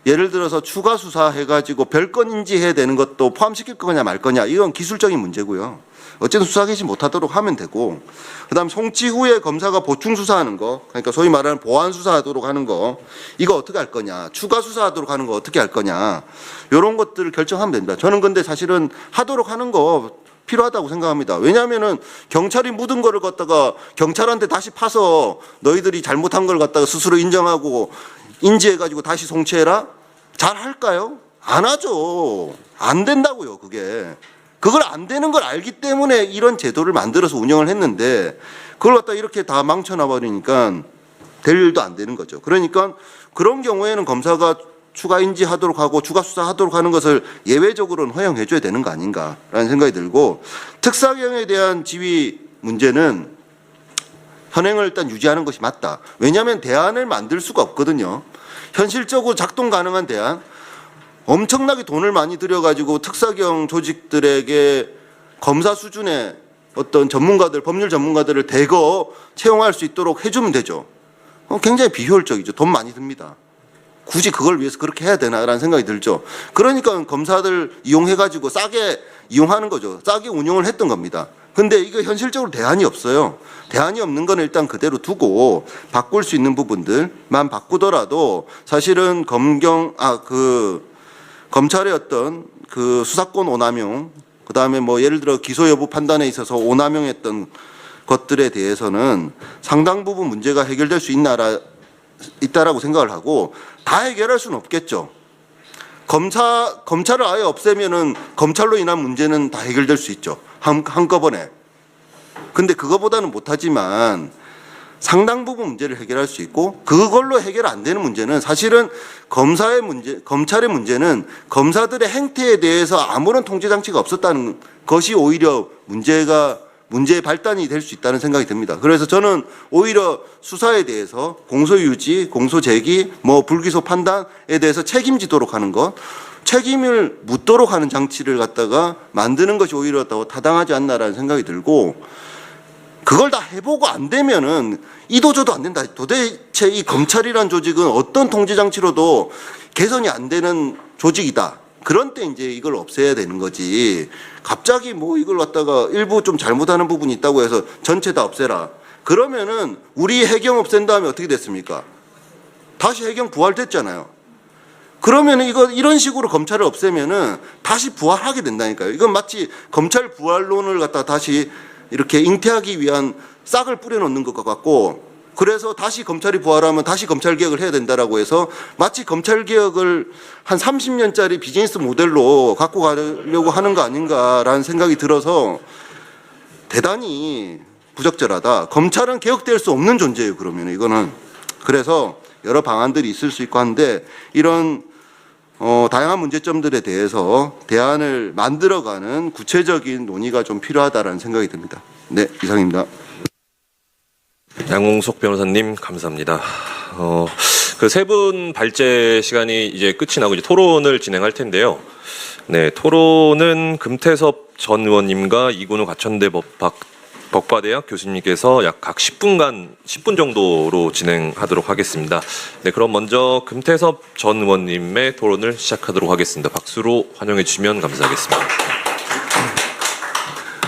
예를 들어서 추가 수사해가지고 별건 인지해야 되는 것도 포함시킬 거냐 말 거냐 이건 기술적인 문제고요. 어쨌든 수사 개시 못하도록 하면 되고 그다음 송치 후에 검사가 보충 수사하는 거 그러니까 소위 말하는 보완 수사하도록 하는 거 이거 어떻게 할 거냐 추가 수사하도록 하는 거 어떻게 할 거냐 이런 것들을 결정하면 됩니다. 저는 근데 사실은 하도록 하는 거 필요하다고 생각합니다. 왜냐하면은 경찰이 묻은 거를 갖다가 경찰한테 다시 파서 너희들이 잘못한 걸 갖다가 스스로 인정하고 인지해가지고 다시 송치해라? 잘 할까요? 안 하죠. 안 된다고요, 그게. 그걸 안 되는 걸 알기 때문에 이런 제도를 만들어서 운영을 했는데 그걸 갖다 이렇게 다 망쳐놔 버리니까 될 일도 안 되는 거죠. 그러니까 그런 경우에는 검사가 추가 인지하도록 하고 추가 수사하도록 하는 것을 예외적으로는 허용해 줘야 되는 거 아닌가라는 생각이 들고 특사경에 대한 지위 문제는 현행을 일단 유지하는 것이 맞다. 왜냐하면 대안을 만들 수가 없거든요. 현실적으로 작동 가능한 대안 엄청나게 돈을 많이 들여가지고 특사경 조직들에게 검사 수준의 어떤 전문가들, 법률 전문가들을 대거 채용할 수 있도록 해주면 되죠. 굉장히 비효율적이죠. 돈 많이 듭니다. 굳이 그걸 위해서 그렇게 해야 되나라는 생각이 들죠. 그러니까 검사들 이용해가지고 싸게 이용하는 거죠. 싸게 운용을 했던 겁니다. 근데 이거 현실적으로 대안이 없어요. 대안이 없는 건 일단 그대로 두고 바꿀 수 있는 부분들만 바꾸더라도 사실은 검찰의 어떤 그 수사권 오남용, 그 다음에 뭐 예를 들어 기소 여부 판단에 있어서 오남용했던 것들에 대해서는 상당 부분 문제가 해결될 수 있다라고 생각을 하고 다 해결할 수는 없겠죠. 검찰을 아예 없애면은 검찰로 인한 문제는 다 해결될 수 있죠. 한꺼번에. 근데 그거보다는 못하지만 상당 부분 문제를 해결할 수 있고 그걸로 해결 안 되는 문제는 사실은 검찰의 문제는 검사들의 행태에 대해서 아무런 통제 장치가 없었다는 것이 오히려 문제의 발단이 될 수 있다는 생각이 듭니다. 그래서 저는 오히려 수사에 대해서 공소유지, 공소제기, 뭐 불기소 판단에 대해서 책임지도록 하는 것, 책임을 묻도록 하는 장치를 갖다가 만드는 것이 오히려 더 타당하지 않나라는 생각이 들고 그걸 다 해보고 안 되면은 이도저도 안 된다. 도대체 이 검찰이란 조직은 어떤 통제 장치로도 개선이 안 되는 조직이다. 그런 때 이제 이걸 없애야 되는 거지. 갑자기 뭐 이걸 갖다가 일부 좀 잘못하는 부분이 있다고 해서 전체 다 없애라. 그러면은 우리 해경 없앤 다음에 어떻게 됐습니까? 다시 해경 부활됐잖아요. 그러면은 이런 식으로 검찰을 없애면은 다시 부활하게 된다니까요. 이건 마치 검찰 부활론을 갖다 다시 이렇게 잉태하기 위한 싹을 뿌려놓는 것 같고, 그래서 다시 검찰이 부활하면 다시 검찰 개혁을 해야 된다라고 해서 마치 검찰 개혁을 한 30년짜리 비즈니스 모델로 갖고 가려고 하는 거 아닌가라는 생각이 들어서 대단히 부적절하다. 검찰은 개혁될 수 없는 존재예요. 그러면 이거는. 그래서 여러 방안들이 있을 수 있고 한데 이런 다양한 문제점들에 대해서 대안을 만들어가는 구체적인 논의가 좀 필요하다라는 생각이 듭니다. 네, 이상입니다. 양홍석 변호사님 감사합니다. 그 세 분 발제 시간이 이제 끝이 나고 이제 토론을 진행할 텐데요. 네, 토론은 금태섭 전 의원님과 이근우 가천대 법과대학 교수님께서 약 각 10분 정도로 진행하도록 하겠습니다. 네, 그럼 먼저 금태섭 전 의원님의 토론을 시작하도록 하겠습니다. 박수로 환영해 주시면 감사하겠습니다.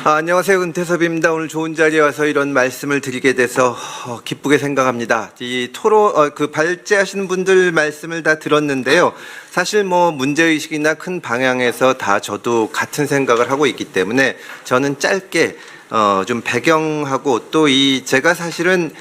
안녕하세요. 은태섭입니다. 오늘 좋은 자리에 와서 이런 말씀을 드리게 돼서 기쁘게 생각합니다. 이 토론 그 발제하시는 분들 말씀을 다 들었는데요. 사실 뭐 문제의식이나 큰 방향에서 다 저도 같은 생각을 하고 있기 때문에 저는 짧게 좀 배경하고 또 제가 사실은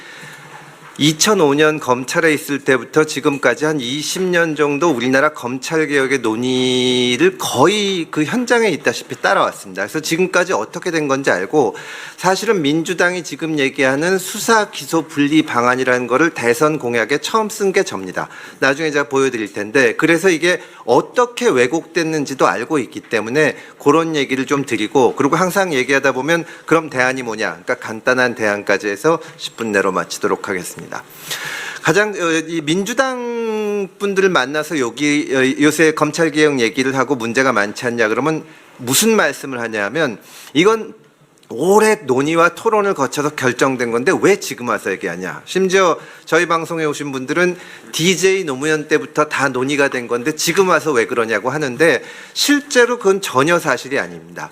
2005년 검찰에 있을 때부터 지금까지 한 20년 정도 우리나라 검찰개혁의 논의를 거의 그 현장에 있다시피 따라왔습니다. 그래서 지금까지 어떻게 된 건지 알고, 사실은 민주당이 지금 얘기하는 수사 기소 분리 방안이라는 거를 대선 공약에 처음 쓴 게 접니다. 나중에 제가 보여드릴 텐데, 그래서 이게 어떻게 왜곡됐는지도 알고 있기 때문에 그런 얘기를 좀 드리고, 그리고 항상 얘기하다 보면 그럼 대안이 뭐냐, 그러니까 간단한 대안까지 해서 10분 내로 마치도록 하겠습니다. 가장 이 민주당 분들을 만나서 요새 검찰개혁 얘기를 하고 문제가 많지 않냐 그러면 무슨 말씀을 하냐면, 이건 오래 논의와 토론을 거쳐서 결정된 건데 왜 지금 와서 얘기하냐. 심지어 저희 방송에 오신 분들은 DJ 노무현 때부터 다 논의가 된 건데 지금 와서 왜 그러냐고 하는데, 실제로 그건 전혀 사실이 아닙니다.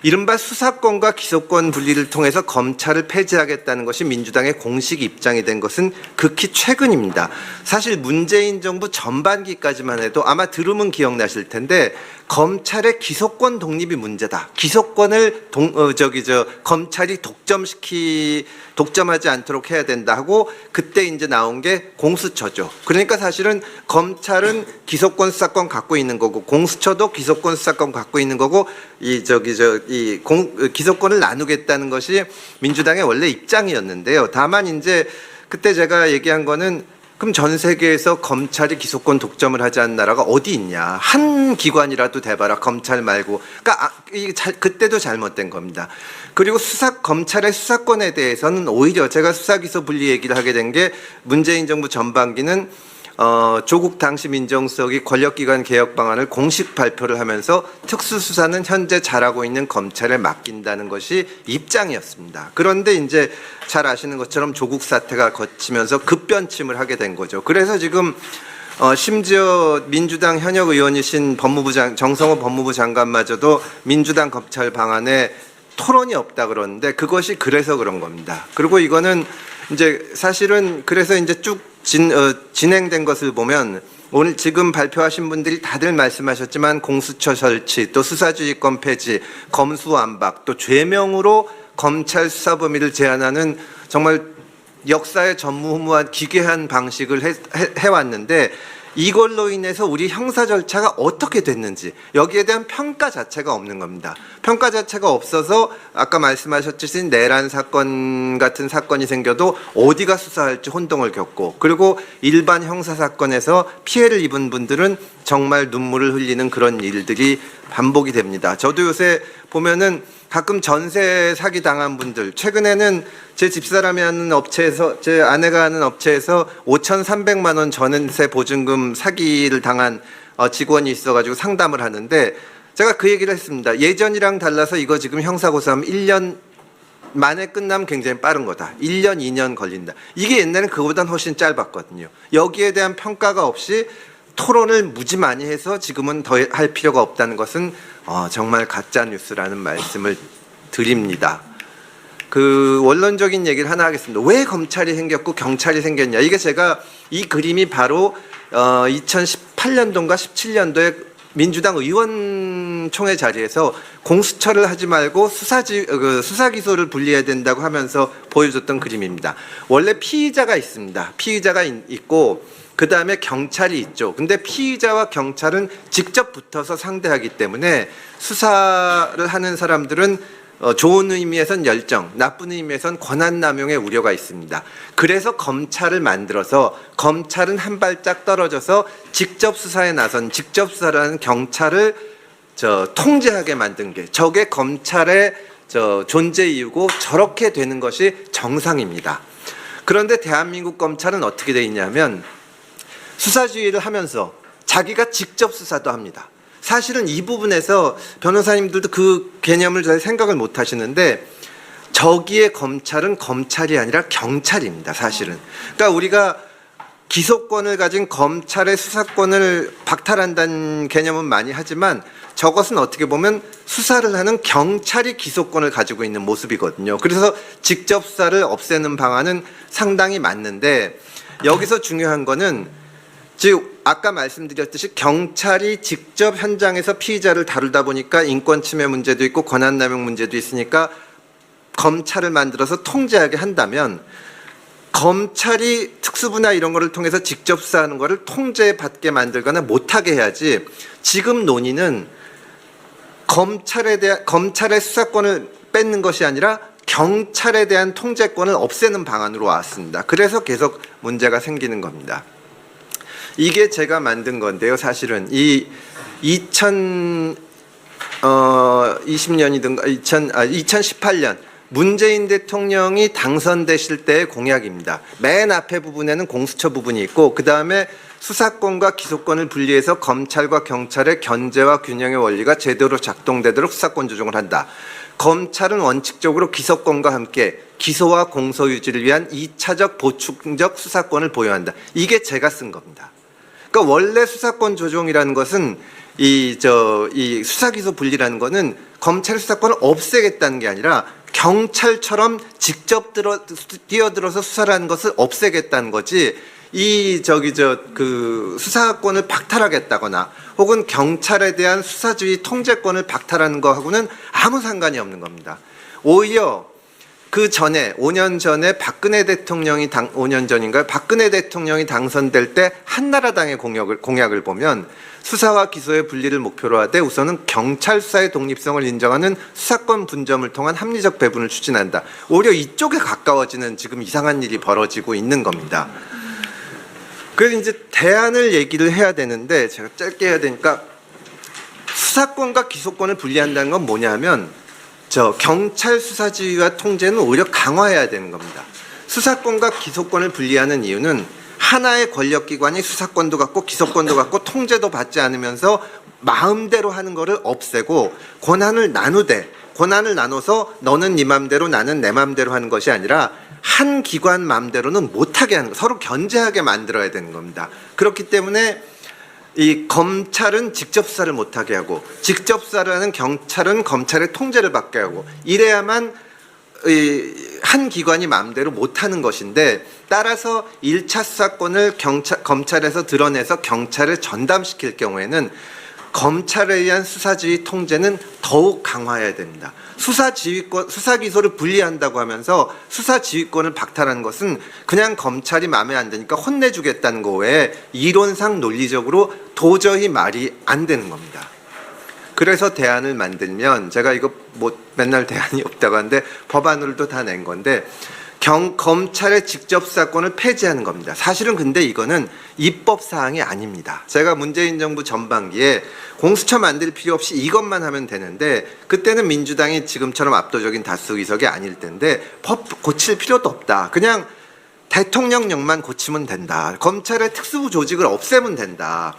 이른바 수사권과 기소권 분리를 통해서 검찰을 폐지하겠다는 것이 민주당의 공식 입장이 된 것은 극히 최근입니다. 사실 문재인 정부 전반기까지만 해도 아마 들으면 기억나실 텐데, 검찰의 기소권 독립이 문제다. 기소권을 검찰이 독점하지 않도록 해야 된다 하고, 그때 이제 나온 게 공수처죠. 그러니까 사실은 검찰은 기소권 수사권 갖고 있는 거고, 공수처도 기소권 수사권 갖고 있는 거고, 기소권을 나누겠다는 것이 민주당의 원래 입장이었는데요. 다만 이제 그때 제가 얘기한 거는, 그럼 전 세계에서 검찰이 기소권 독점을 하지 않은 나라가 어디 있냐. 한 기관이라도 대봐라. 검찰 말고. 그러니까 그때도 잘못된 겁니다. 그리고 검찰의 수사권에 대해서는 오히려 제가 수사기소 분리 얘기를 하게 된 게, 문재인 정부 전반기는 조국 당시 민정수석이 권력기관 개혁 방안을 공식 발표를 하면서 특수수사는 현재 잘하고 있는 검찰에 맡긴다는 것이 입장이었습니다. 그런데 이제 잘 아시는 것처럼 조국 사태가 거치면서 급변침을 하게 된 거죠. 그래서 지금 심지어 민주당 현역 의원이신 정성호 법무부 장관마저도 민주당 검찰 방안에 토론이 없다 그러는데, 그것이 그래서 그런 겁니다. 그리고 이거는 이제 사실은 그래서 이제 쭉 진행된 것을 보면, 오늘 지금 발표하신 분들이 다들 말씀하셨지만 공수처 설치, 또 수사주의권 폐지, 검수완박, 또 죄명으로 검찰 수사 범위를 제한하는 정말 역사의 전무후무한 기괴한 방식을 해왔는데, 이걸로 인해서 우리 형사 절차가 어떻게 됐는지 여기에 대한 평가 자체가 없는 겁니다. 평가 자체가 없어서 아까 말씀하셨듯이 내란 사건 같은 사건이 생겨도 어디가 수사할지 혼동을 겪고, 그리고 일반 형사 사건에서 피해를 입은 분들은 정말 눈물을 흘리는 그런 일들이 반복이 됩니다. 저도 요새 보면은 가끔 전세 사기 당한 분들, 최근에는 제 집사람이 하는 업체에서, 제 아내가 하는 업체에서 5,300만 원 전세 보증금 사기를 당한 직원이 있어가지고 상담을 하는데, 제가 그 얘기를 했습니다. 예전이랑 달라서 이거 지금 형사고소하면 1년 만에 끝나면 굉장히 빠른 거다. 1년, 2년 걸린다. 이게 옛날엔 그거보단 훨씬 짧았거든요. 여기에 대한 평가가 없이 토론을 무지 많이 해서 지금은 더 할 필요가 없다는 것은 정말 가짜 뉴스라는 말씀을 드립니다. 그 원론적인 얘기를 하나 하겠습니다. 왜 검찰이 생겼고 경찰이 생겼냐. 이게 제가 이 그림이 바로 2018 18년도인가 17년도에 민주당 의원총회 자리에서 공수처를 하지 말고 수사기소를 분리해야 된다고 하면서 보여줬던 그림입니다. 원래 피의자가 있습니다. 피의자가 있고 그 다음에 경찰이 있죠. 근데 피의자와 경찰은 직접 붙어서 상대하기 때문에 수사를 하는 사람들은 좋은 의미에선 열정, 나쁜 의미에선 권한남용의 우려가 있습니다. 그래서 검찰을 만들어서 검찰은 한 발짝 떨어져서 직접 수사에 나선 직접 수사를 하는 경찰을 통제하게 만든 게 저게 검찰의 존재 이유고 저렇게 되는 것이 정상입니다. 그런데 대한민국 검찰은 어떻게 돼 있냐면 수사주의를 하면서 자기가 직접 수사도 합니다. 사실은 이 부분에서 변호사님들도 그 개념을 잘 생각을 못 하시는데 저기의 검찰은 검찰이 아니라 경찰입니다. 사실은. 그러니까 우리가 기소권을 가진 검찰의 수사권을 박탈한다는 개념은 많이 하지만 저것은 어떻게 보면 수사를 하는 경찰이 기소권을 가지고 있는 모습이거든요. 그래서 직접 수사를 없애는 방안은 상당히 맞는데 여기서 중요한 거는 즉 아까 말씀드렸듯이 경찰이 직접 현장에서 피의자를 다루다 보니까 인권 침해 문제도 있고 권한남용 문제도 있으니까 검찰을 만들어서 통제하게 한다면 검찰이 특수부나 이런 거를 통해서 직접 수사하는 거를 통제받게 만들거나 못하게 해야지 지금 논의는 검찰의 수사권을 뺏는 것이 아니라 경찰에 대한 통제권을 없애는 방안으로 왔습니다. 그래서 계속 문제가 생기는 겁니다. 이게 제가 만든 건데요. 사실은 이 2018년 문재인 대통령이 당선되실 때의 공약입니다. 맨 앞에 부분에는 공수처 부분이 있고 그 다음에 수사권과 기소권을 분리해서 검찰과 경찰의 견제와 균형의 원리가 제대로 작동되도록 수사권 조정을 한다. 검찰은 원칙적으로 기소권과 함께 기소와 공소 유지를 위한 2차적 보충적 수사권을 보유한다. 이게 제가 쓴 겁니다. 그러니까 원래 수사권 조정이라는 것은 이 수사기소 분리라는 것은 검찰의 수사권을 없애겠다는 게 아니라 경찰처럼 직접 뛰어들어서 수사를 하는 것을 없애겠다는 거지. 수사권을 박탈하겠다거나 혹은 경찰에 대한 수사주의 통제권을 박탈하는 거하고는 아무 상관이 없는 겁니다. 오히려 그 전에 5년 전에 박근혜 대통령이 5년 전인가요? 박근혜 대통령이 당선될 때 한나라당의 공약을 보면 수사와 기소의 분리를 목표로 하되 우선은 경찰 수사의 독립성을 인정하는 수사권 분점을 통한 합리적 배분을 추진한다. 오히려 이쪽에 가까워지는 지금 이상한 일이 벌어지고 있는 겁니다. 그래서 이제 대안을 얘기를 해야 되는데 제가 짧게 해야 되니까 수사권과 기소권을 분리한다는 건 뭐냐면 경찰 수사지휘와 통제는 오히려 강화해야 되는 겁니다. 수사권과 기소권을 분리하는 이유는 하나의 권력기관이 수사권도 갖고 기소권도 갖고 통제도 받지 않으면서 마음대로 하는 거를 없애고 권한을 나눠서 너는 네 맘대로 나는 내 맘대로 하는 것이 아니라 한 기관 맘대로는 못하게 하는 거, 서로 견제하게 만들어야 되는 겁니다. 그렇기 때문에 이 검찰은 직접 수사를 못하게 하고 직접 수사를 하는 경찰은 검찰의 통제를 받게 하고 이래야만 한 기관이 마음대로 못하는 것인데 따라서 1차 수사권을 검찰에서 드러내서 경찰에 전담시킬 경우에는 검찰에 의한 수사지휘 통제는 더욱 강화해야 됩니다. 수사기소를 분리한다고 하면서 수사지휘권을 박탈하는 것은 그냥 검찰이 마음에 안 드니까 혼내주겠다는 거 외에 이론상 논리적으로 도저히 말이 안 되는 겁니다. 그래서 대안을 만들면 제가 이거 뭐 맨날 대안이 없다고 하는데 법안으로도 다 낸 건데 검찰의 직접 수사권을 폐지하는 겁니다. 사실은 근데 이거는 입법 사항이 아닙니다. 제가 문재인 정부 전반기에 공수처 만들 필요 없이 이것만 하면 되는데 그때는 민주당이 지금처럼 압도적인 다수 의석이 아닐 텐데 법 고칠 필요도 없다. 그냥 대통령령만 고치면 된다. 검찰의 특수부 조직을 없애면 된다.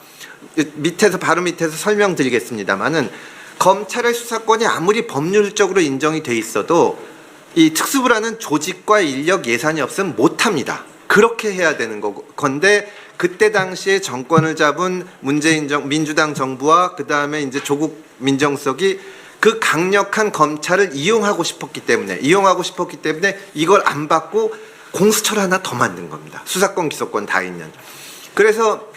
바로 밑에서 설명드리겠습니다만은 검찰의 수사권이 아무리 법률적으로 인정이 돼 있어도 이 특수부라는 조직과 인력 예산이 없으면 못합니다. 그렇게 해야 되는 건데 그때 당시에 정권을 잡은 민주당 정부와 그 다음에 이제 조국 민정수석이 그 강력한 검찰을 이용하고 싶었기 때문에 이걸 안 받고 공수처를 하나 더 만든 겁니다. 수사권, 기소권 다 있는. 그래서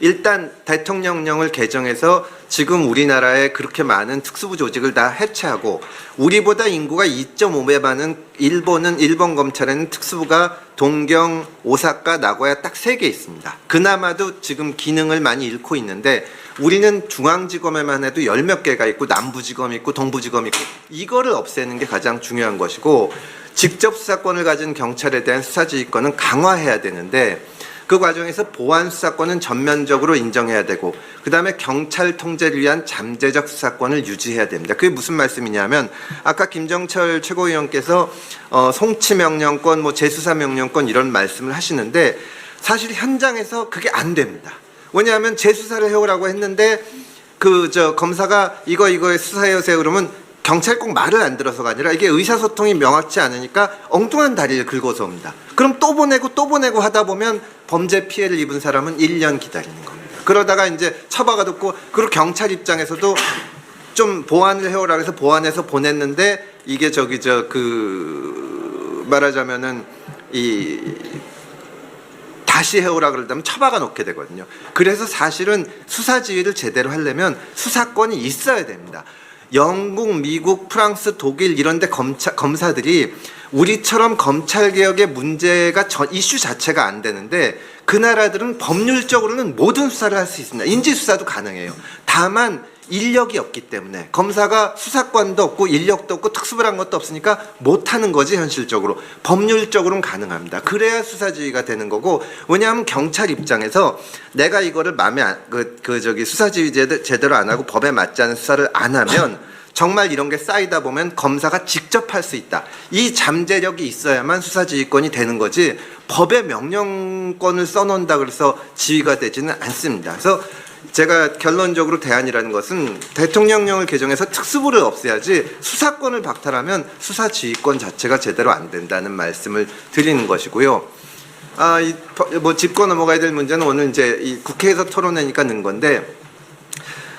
일단 대통령령을 개정해서 지금 우리나라에 그렇게 많은 특수부 조직을 다 해체하고 우리보다 인구가 2.5배 많은 일본 검찰에는 특수부가 동경, 오사카, 나고야 딱 3개 있습니다. 그나마도 지금 기능을 많이 잃고 있는데 우리는 중앙지검에만 해도 10몇 개가 있고 남부지검이 있고 동부지검이 있고 이거를 없애는 게 가장 중요한 것이고 직접 수사권을 가진 경찰에 대한 수사지휘권은 강화해야 되는데 그 과정에서 보안 수사권은 전면적으로 인정해야 되고 그다음에 경찰 통제를 위한 잠재적 수사권을 유지해야 됩니다. 그게 무슨 말씀이냐면 아까 김정철 최고위원께서 송치 명령권, 뭐 재수사 명령권 이런 말씀을 하시는데 사실 현장에서 그게 안 됩니다. 왜냐하면 재수사를 해오라고 했는데 검사가 이거에 수사해오세요 그러면 경찰 꼭 말을 안 들어서가 아니라 이게 의사소통이 명확치 않으니까 엉뚱한 다리를 긁어서 옵니다. 그럼 또 보내고 하다 보면 범죄 피해를 입은 사람은 1년 기다리는 겁니다. 그러다가 이제 처바가 듣고 그리고 경찰 입장에서도 좀 보완을 해오라 해서 보완해서 보냈는데 이게 말하자면은 다시 해오라 그러다면 처박아 놓게 되거든요. 그래서 사실은 수사 지휘를 제대로 하려면 수사권이 있어야 됩니다. 영국, 미국, 프랑스, 독일 이런 데 검사들이 우리처럼 검찰개혁의 문제가 이슈 자체가 안 되는데 그 나라들은 법률적으로는 모든 수사를 할 수 있습니다. 인지수사도 가능해요. 다만 인력이 없기 때문에 검사가 수사권도 없고 인력도 없고 특수부란 것도 없으니까 못하는 거지 현실적으로. 법률적으로는 가능합니다. 그래야 수사지휘가 되는 거고 왜냐하면 경찰 입장에서 내가 이거를 수사지휘 제대로 안 하고 법에 맞지 않은 수사를 안 하면 정말 이런 게 쌓이다 보면 검사가 직접 할 수 있다. 이 잠재력이 있어야만 수사지휘권이 되는 거지 법에 명령권을 써놓는다 그래서 지휘가 되지는 않습니다. 그래서 제가 결론적으로 대안이라는 것은 대통령령을 개정해서 특수부를 없애야지 수사권을 박탈하면 수사지휘권 자체가 제대로 안 된다는 말씀을 드리는 것이고요. 짚고 넘어가야 될 문제는 오늘 이제 이 국회에서 토론회니까 는 건데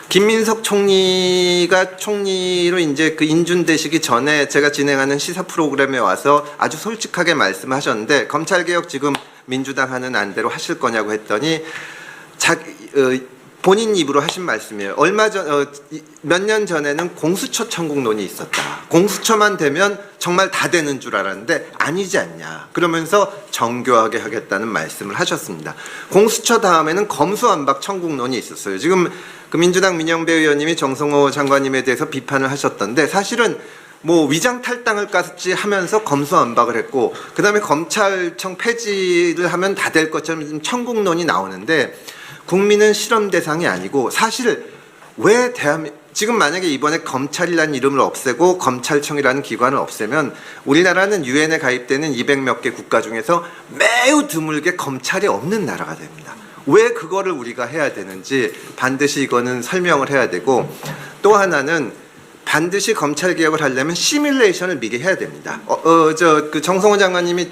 김민석 총리가 총리로 이제 인준되시기 전에 제가 진행하는 시사 프로그램에 와서 아주 솔직하게 말씀하셨는데 검찰개혁 지금 민주당 하는 안대로 하실 거냐고 했더니 본인 입으로 하신 말씀이에요. 몇 년 전에는 공수처 청구론이 있었다. 공수처만 되면 정말 다 되는 줄 알았는데 아니지 않냐. 그러면서 정교하게 하겠다는 말씀을 하셨습니다. 공수처 다음에는 검수완박 청구론이 있었어요. 지금 민주당 민영배 의원님이 정성호 장관님에 대해서 비판을 하셨던데 사실은 위장 탈당을까지 하면서 검수완박을 했고 그다음에 검찰청 폐지를 하면 다 될 것처럼 청구론이 나오는데 국민은 실험 대상이 아니고 사실 왜 지금 만약에 이번에 검찰이라는 이름을 없애고 검찰청이라는 기관을 없애면 우리나라는 유엔에 가입되는 200몇 개 국가 중에서 매우 드물게 검찰이 없는 나라가 됩니다. 왜 그거를 우리가 해야 되는지 반드시 이거는 설명을 해야 되고 또 하나는 반드시 검찰개혁을 하려면 시뮬레이션을 미리 해야 됩니다. 정성호 장관님이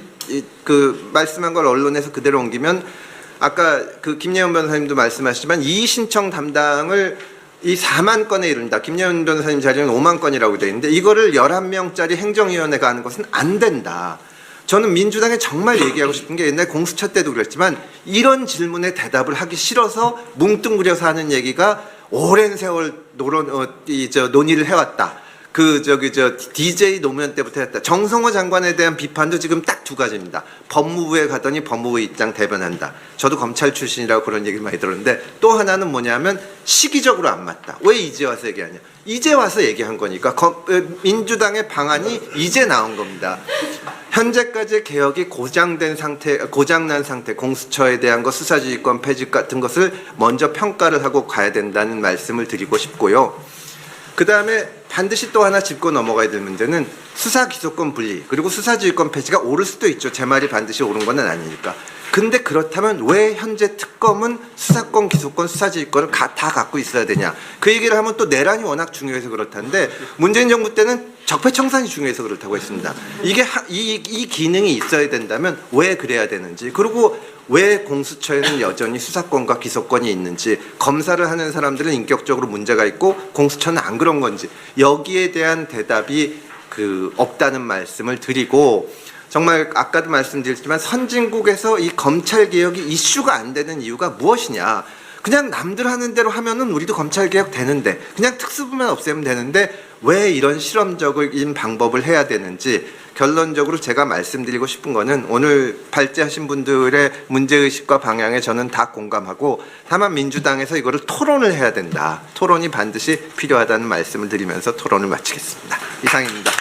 말씀한 걸 언론에서 그대로 옮기면 아까 김예원 변호사님도 말씀하시지만 이의신청 담당을 이 4만 건에 이른다. 김예원 변호사님 자료는 5만 건이라고 되어 있는데 이거를 11명짜리 행정위원회가 하는 것은 안 된다. 저는 민주당에 정말 얘기하고 싶은 게 옛날 공수처 때도 그랬지만 이런 질문에 대답을 하기 싫어서 뭉뚱그려서 하는 얘기가 오랜 세월 논의를 해왔다. DJ 노무현 때부터 했다. 정성호 장관에 대한 비판도 지금 딱 2가지입니다. 법무부에 가더니 법무부 입장 대변한다. 저도 검찰 출신이라고 그런 얘기를 많이 들었는데 또 하나는 뭐냐면 시기적으로 안 맞다. 왜 이제 와서 얘기하냐. 이제 와서 얘기한 거니까 민주당의 방안이 이제 나온 겁니다. 현재까지의 개혁이 고장난 상태, 공수처에 대한 것, 수사지휘권 폐지 같은 것을 먼저 평가를 하고 가야 된다는 말씀을 드리고 싶고요. 그 다음에 반드시 또 하나 짚고 넘어가야 될 문제는 수사기소권 분리 그리고 수사지휘권 폐지가 옳을 수도 있죠. 제 말이 반드시 옳은 건 아니니까. 근데 그렇다면 왜 현재 특검은 수사권, 기소권, 수사지휘권을 다 갖고 있어야 되냐. 그 얘기를 하면 또 내란이 워낙 중요해서 그렇다는데 문재인 정부 때는 적폐청산이 중요해서 그렇다고 했습니다. 이 기능이 있어야 된다면 왜 그래야 되는지 그리고 왜 공수처에는 여전히 수사권과 기소권이 있는지 검사를 하는 사람들은 인격적으로 문제가 있고 공수처는 안 그런 건지 여기에 대한 대답이 없다는 말씀을 드리고 정말 아까도 말씀드렸지만 선진국에서 이 검찰개혁이 이슈가 안 되는 이유가 무엇이냐. 그냥 남들 하는 대로 하면은 우리도 검찰개혁 되는데, 그냥 특수부만 없애면 되는데 왜 이런 실험적인 방법을 해야 되는지, 결론적으로 제가 말씀드리고 싶은 거는 오늘 발제하신 분들의 문제의식과 방향에 저는 다 공감하고, 다만 민주당에서 이거를 토론을 해야 된다. 토론이 반드시 필요하다는 말씀을 드리면서 토론을 마치겠습니다. 이상입니다.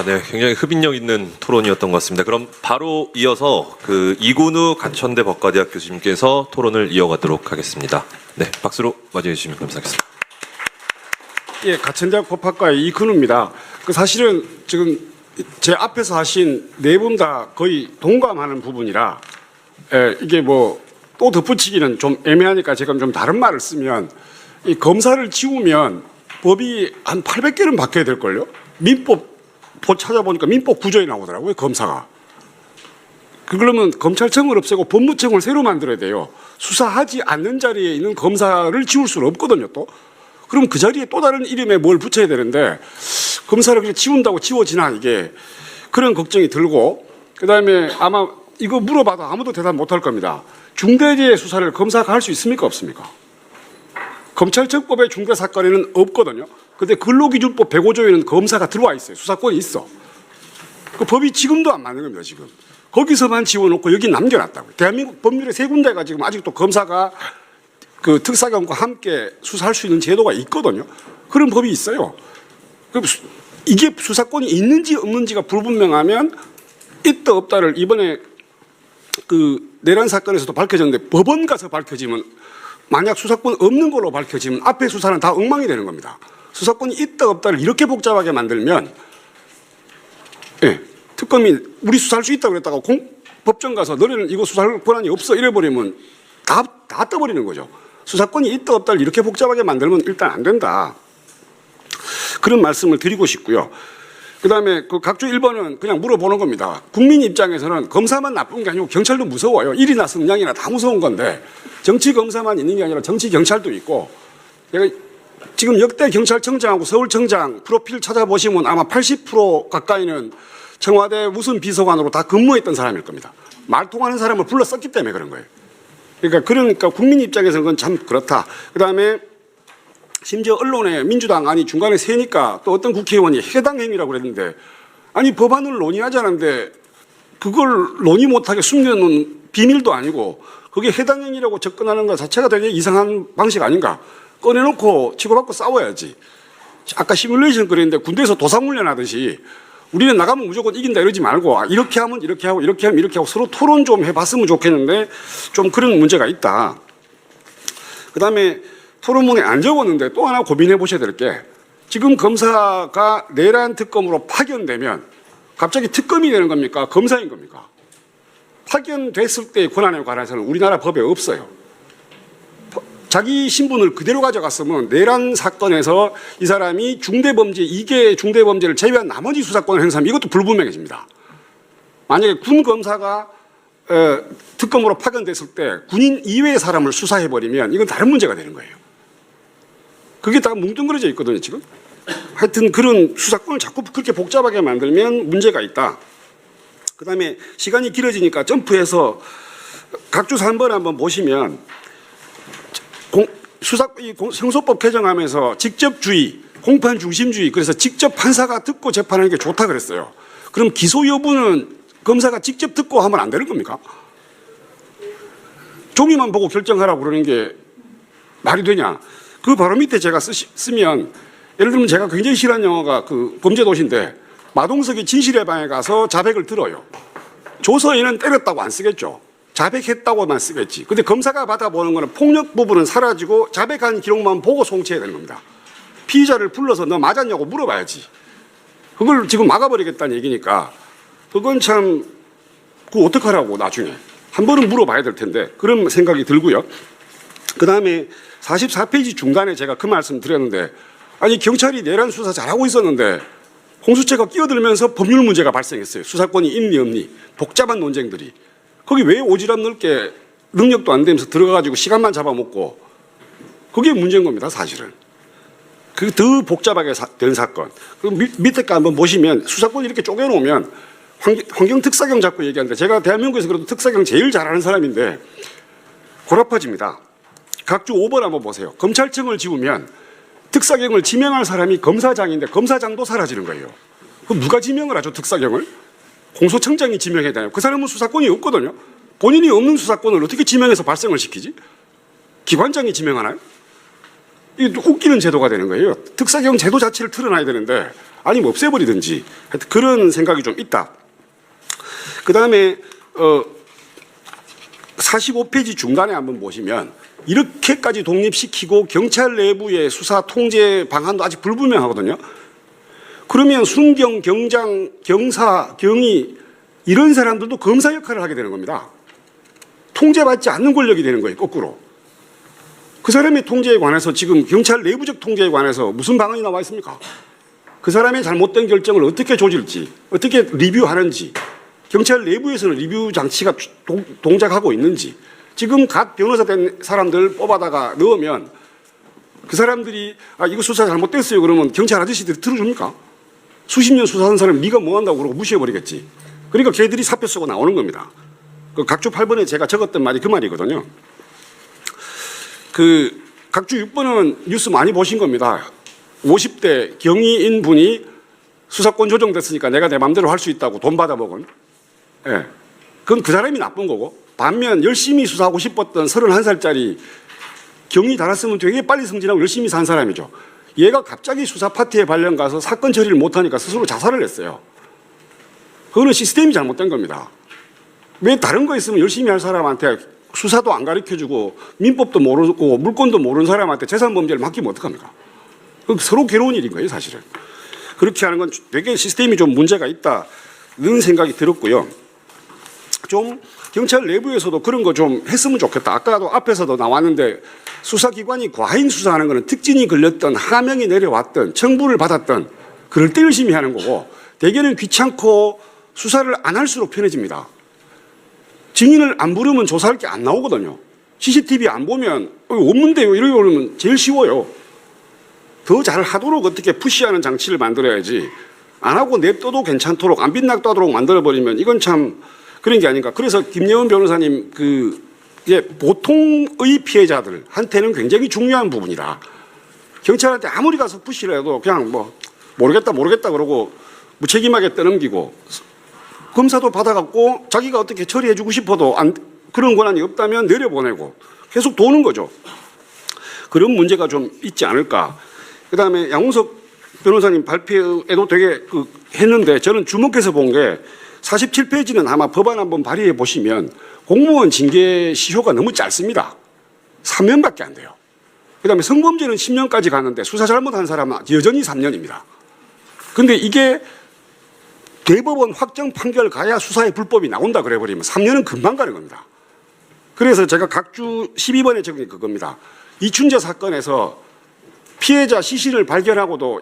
네, 굉장히 흡인력 있는 토론이었던 것 같습니다. 그럼 바로 이어서 그 이군우 가천대 법과대학 교수님께서 토론을 이어가도록 하겠습니다. 네, 박수로 맞이해 주시면 감사하겠습니다. 예, 가천대학 법학과의 이근우입니다. 그 사실은 지금 제 앞에서 하신 네 분 다 거의 동감하는 부분이라, 이게 뭐 또 덧붙이기는 좀 애매하니까 제가 좀 다른 말을 쓰면, 이 검사를 지우면 법이 한 800개는 바뀌어야 될걸요? 민법 찾아보니까 민법 9조에 나오더라고요, 검사가. 그러면 검찰청을 없애고 법무청을 새로 만들어야 돼요. 수사하지 않는 자리에 있는 검사를 지울 수는 없거든요, 또. 그럼 그 자리에 또 다른 이름에 뭘 붙여야 되는데, 검사를 그냥 지운다고 지워지나, 이게. 그런 걱정이 들고, 그 다음에 아마 이거 물어봐도 아무도 대답 못 할 겁니다. 중대재해 수사를 검사가 할 수 있습니까, 없습니까? 검찰청법의 중대사건에는 없거든요. 근데 근로기준법 105조에는 검사가 들어와 있어요. 수사권이 있어. 그 법이 지금도 안 맞는 겁니다, 지금. 거기서만 지워놓고 여기 남겨놨다고요. 대한민국 법률의 세 군데가 지금 아직도 검사가 그 특사경과 함께 수사할 수 있는 제도가 있거든요. 그런 법이 있어요. 그럼 이게 수사권이 있는지 없는지가 불분명하면 있다 없다를 이번에 그 내란 사건에서도 밝혀졌는데, 법원 가서 밝혀지면, 만약 수사권 없는 걸로 밝혀지면 앞에 수사는 다 엉망이 되는 겁니다. 수사권이 있다 없다를 이렇게 복잡하게 만들면, 예, 특검이 우리 수사할 수 있다고 그랬다가 법정 가서 너네는 이거 수사할 권한이 없어 이래버리면 다 떠버리는 거죠. 수사권이 있다 없다를 이렇게 복잡하게 만들면 일단 안 된다. 그런 말씀을 드리고 싶고요. 그다음에 그 각주 1번은 그냥 물어보는 겁니다. 국민 입장에서는 검사만 나쁜 게 아니고 경찰도 무서워요. 일이나 성냥이나 다 무서운 건데, 정치 검사만 있는 게 아니라 정치 경찰도 있고, 제가 지금 역대 경찰청장하고 서울청장 프로필 찾아보시면 아마 80% 가까이는 청와대 무슨 비서관으로 다 근무했던 사람일 겁니다. 말 통하는 사람을 불러 썼기 때문에 그런 거예요. 그러니까 국민 입장에서는 그건 참 그렇다. 그다음에 심지어 언론에 민주당 안이 중간에 새니까 또 어떤 국회의원이 해당 행위라고 그랬는데, 아니 법안을 논의하지 않았는데 그걸 논의 못하게 숨겨놓은 비밀도 아니고 그게 해당 행위라고 접근하는 것 자체가 되게 이상한 방식 아닌가. 꺼내놓고 치고받고 싸워야지. 아까 시뮬레이션 그랬는데 군대에서 도사훈련 하듯이 우리는 나가면 무조건 이긴다 이러지 말고, 이렇게 하면 이렇게 하고 이렇게 하면 이렇게 하고 서로 토론 좀 해봤으면 좋겠는데 좀 그런 문제가 있다. 그다음에 토론문에 안 적었는데 또 하나 고민해 보셔야 될 게, 지금 검사가 내란 특검으로 파견되면 갑자기 특검이 되는 겁니까? 검사인 겁니까? 파견됐을 때의 권한에 관해서는 우리나라 법에 없어요. 자기 신분을 그대로 가져갔으면 내란 사건에서 이 사람이 중대범죄, 2개 중대범죄를 제외한 나머지 수사권을 행사하면 이것도 불분명해집니다. 만약에 군 검사가 특검으로 파견됐을 때 군인 이외의 사람을 수사해버리면 이건 다른 문제가 되는 거예요. 그게 다 뭉뚱그려져 있거든요, 지금. 하여튼 그런 수사권을 자꾸 그렇게 복잡하게 만들면 문제가 있다. 그 다음에 시간이 길어지니까 점프해서 각주 3번 한번 보시면, 형소법 개정하면서 직접주의, 공판 중심주의, 그래서 직접 판사가 듣고 재판하는 게 좋다 그랬어요. 그럼 기소 여부는 검사가 직접 듣고 하면 안 되는 겁니까? 종이만 보고 결정하라고 그러는 게 말이 되냐? 그 바로 밑에 제가 쓰면, 예를 들면 제가 굉장히 싫어하는 영화가 그 범죄도시인데, 마동석이 진실의 방에 가서 자백을 들어요. 조서에는 때렸다고 안 쓰겠죠. 자백했다고만 쓰겠지. 근데 검사가 받아보는 거는 폭력 부분은 사라지고 자백한 기록만 보고 송치해야 되는 겁니다. 피의자를 불러서 너 맞았냐고 물어봐야지. 그걸 지금 막아버리겠다는 얘기니까 그건 참, 그거 어떡하라고 나중에. 한 번은 물어봐야 될 텐데, 그런 생각이 들고요. 그 다음에 44페이지 중간에 제가 그 말씀 드렸는데, 아니 경찰이 내란 수사 잘하고 있었는데 공수처가 끼어들면서 법률 문제가 발생했어요. 수사권이 있니 없니, 복잡한 논쟁들이. 거기 왜 오지랖 넓게 능력도 안 되면서 들어가가지고 시간만 잡아먹고, 그게 문제인 겁니다, 사실은. 그게 더 복잡하게 된 사건. 그 밑에 거 한번 보시면 수사권 이렇게 쪼개놓으면 환경 특사경 자꾸 얘기하는데 제가 대한민국에서 그래도 특사경 제일 잘하는 사람인데 골아파집니다. 각주 5번 한번 보세요. 검찰청을 지우면 특사경을 지명할 사람이 검사장인데 검사장도 사라지는 거예요. 그럼 누가 지명을 하죠, 특사경을? 공소청장이 지명해야 되나요? 그 사람은 수사권이 없거든요. 본인이 없는 수사권을 어떻게 지명해서 발생을 시키지? 기관장이 지명하나요? 이게 웃기는 제도가 되는 거예요. 특사경 제도 자체를 틀어놔야 되는데 아니면 없애버리든지 하여튼 그런 생각이 좀 있다. 그 다음에 45페이지 중간에 한번 보시면 이렇게까지 독립시키고 경찰 내부의 수사 통제 방안도 아직 불분명하거든요. 그러면 순경, 경장, 경사, 경위 이런 사람들도 검사 역할을 하게 되는 겁니다. 통제받지 않는 권력이 되는 거예요, 거꾸로. 그 사람의 통제에 관해서 지금 경찰 내부적 통제에 관해서 무슨 방안이 나와 있습니까? 그 사람의 잘못된 결정을 어떻게 조질지, 어떻게 리뷰하는지, 경찰 내부에서는 리뷰 장치가 동작하고 있는지, 지금 각 변호사 된 사람들 뽑아다가 넣으면 그 사람들이 이거 수사 잘못됐어요 그러면 경찰 아저씨들이 들어줍니까? 수십 년 수사한 사람 네가 뭐 한다고 그러고 무시해버리겠지. 그러니까 걔들이 사표 쓰고 나오는 겁니다. 그 각주 8번에 제가 적었던 말이 그 말이거든요. 그 각주 6번은 뉴스 많이 보신 겁니다. 50대 경위인 분이 수사권 조정됐으니까 내가 내 마음대로 할 수 있다고 돈 받아먹은. 예. 그건 그 사람이 나쁜 거고, 반면 열심히 수사하고 싶었던 31살짜리 경위 달았으면 되게 빨리 승진하고 열심히 산 사람이죠. 얘가 갑자기 수사 파티에 발령 가서 사건 처리를 못하니까 스스로 자살을 했어요. 그거는 시스템이 잘못된 겁니다. 왜 다른 거 있으면 열심히 할 사람한테 수사도 안 가르쳐주고 민법도 모르고 물권도 모르는 사람한테 재산범죄를 맡기면 어떡합니까? 그건 서로 괴로운 일인 거예요, 사실은. 그렇게 하는 건 되게 시스템이 좀 문제가 있다는 생각이 들었고요. 좀 경찰 내부에서도 그런 거 좀 했으면 좋겠다. 아까도 앞에서도 나왔는데 수사기관이 과잉 수사하는 거는 특진이 걸렸던 하명이 내려왔던 청부를 받았던 그럴 때 열심히 하는 거고, 대개는 귀찮고 수사를 안 할수록 편해집니다. 증인을 안 부르면 조사할 게 안 나오거든요. CCTV 안 보면 없는데요 이러고 그러면 제일 쉬워요. 더 잘하도록 어떻게 푸시하는 장치를 만들어야지, 안 하고 냅둬도 괜찮도록 안 빗낙도록 만들어버리면 이건 참 그런 게 아닌가. 그래서 김예원 변호사님 보통의 피해자들한테는 굉장히 중요한 부분이라, 경찰한테 아무리 가서 푸시를 해도 그냥 뭐 모르겠다 그러고 무책임하게 떠넘기고, 검사도 받아갖고 자기가 어떻게 처리해주고 싶어도 그런 권한이 없다면 내려보내고 계속 도는 거죠. 그런 문제가 좀 있지 않을까. 그다음에 양홍석 변호사님 발표에도 되게 했는데 저는 주목해서 본 게 47페이지는 아마 법안 한번 발의해 보시면 공무원 징계 시효가 너무 짧습니다. 3년밖에 안 돼요. 그다음에 성범죄는 10년까지 가는데 수사 잘못한 사람은 여전히 3년입니다. 근데 이게 대법원 확정 판결 가야 수사의 불법이 나온다 그래버리면 3년은 금방 가는 겁니다. 그래서 제가 각주 12번에 적은 게 그겁니다. 이춘재 사건에서 피해자 시신을 발견하고도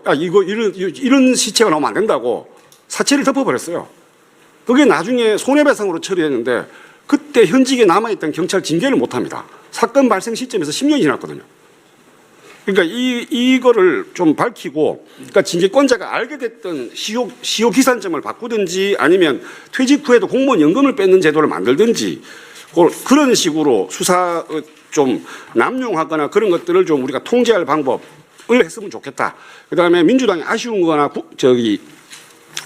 이런 시체가 나오면 안 된다고 사체를 덮어버렸어요. 그게 나중에 손해배상으로 처리했는데 그때 현직에 남아있던 경찰 징계를 못합니다. 사건 발생 시점에서 10년이 지났거든요. 그러니까 이거를 좀 밝히고, 그러니까 징계권자가 알게 됐던 시효 기산점을 바꾸든지 아니면 퇴직 후에도 공무원 연금을 뺏는 제도를 만들든지 그런 식으로 수사 좀 남용하거나 그런 것들을 좀 우리가 통제할 방법을 했으면 좋겠다. 그다음에 민주당이 아쉬운 거나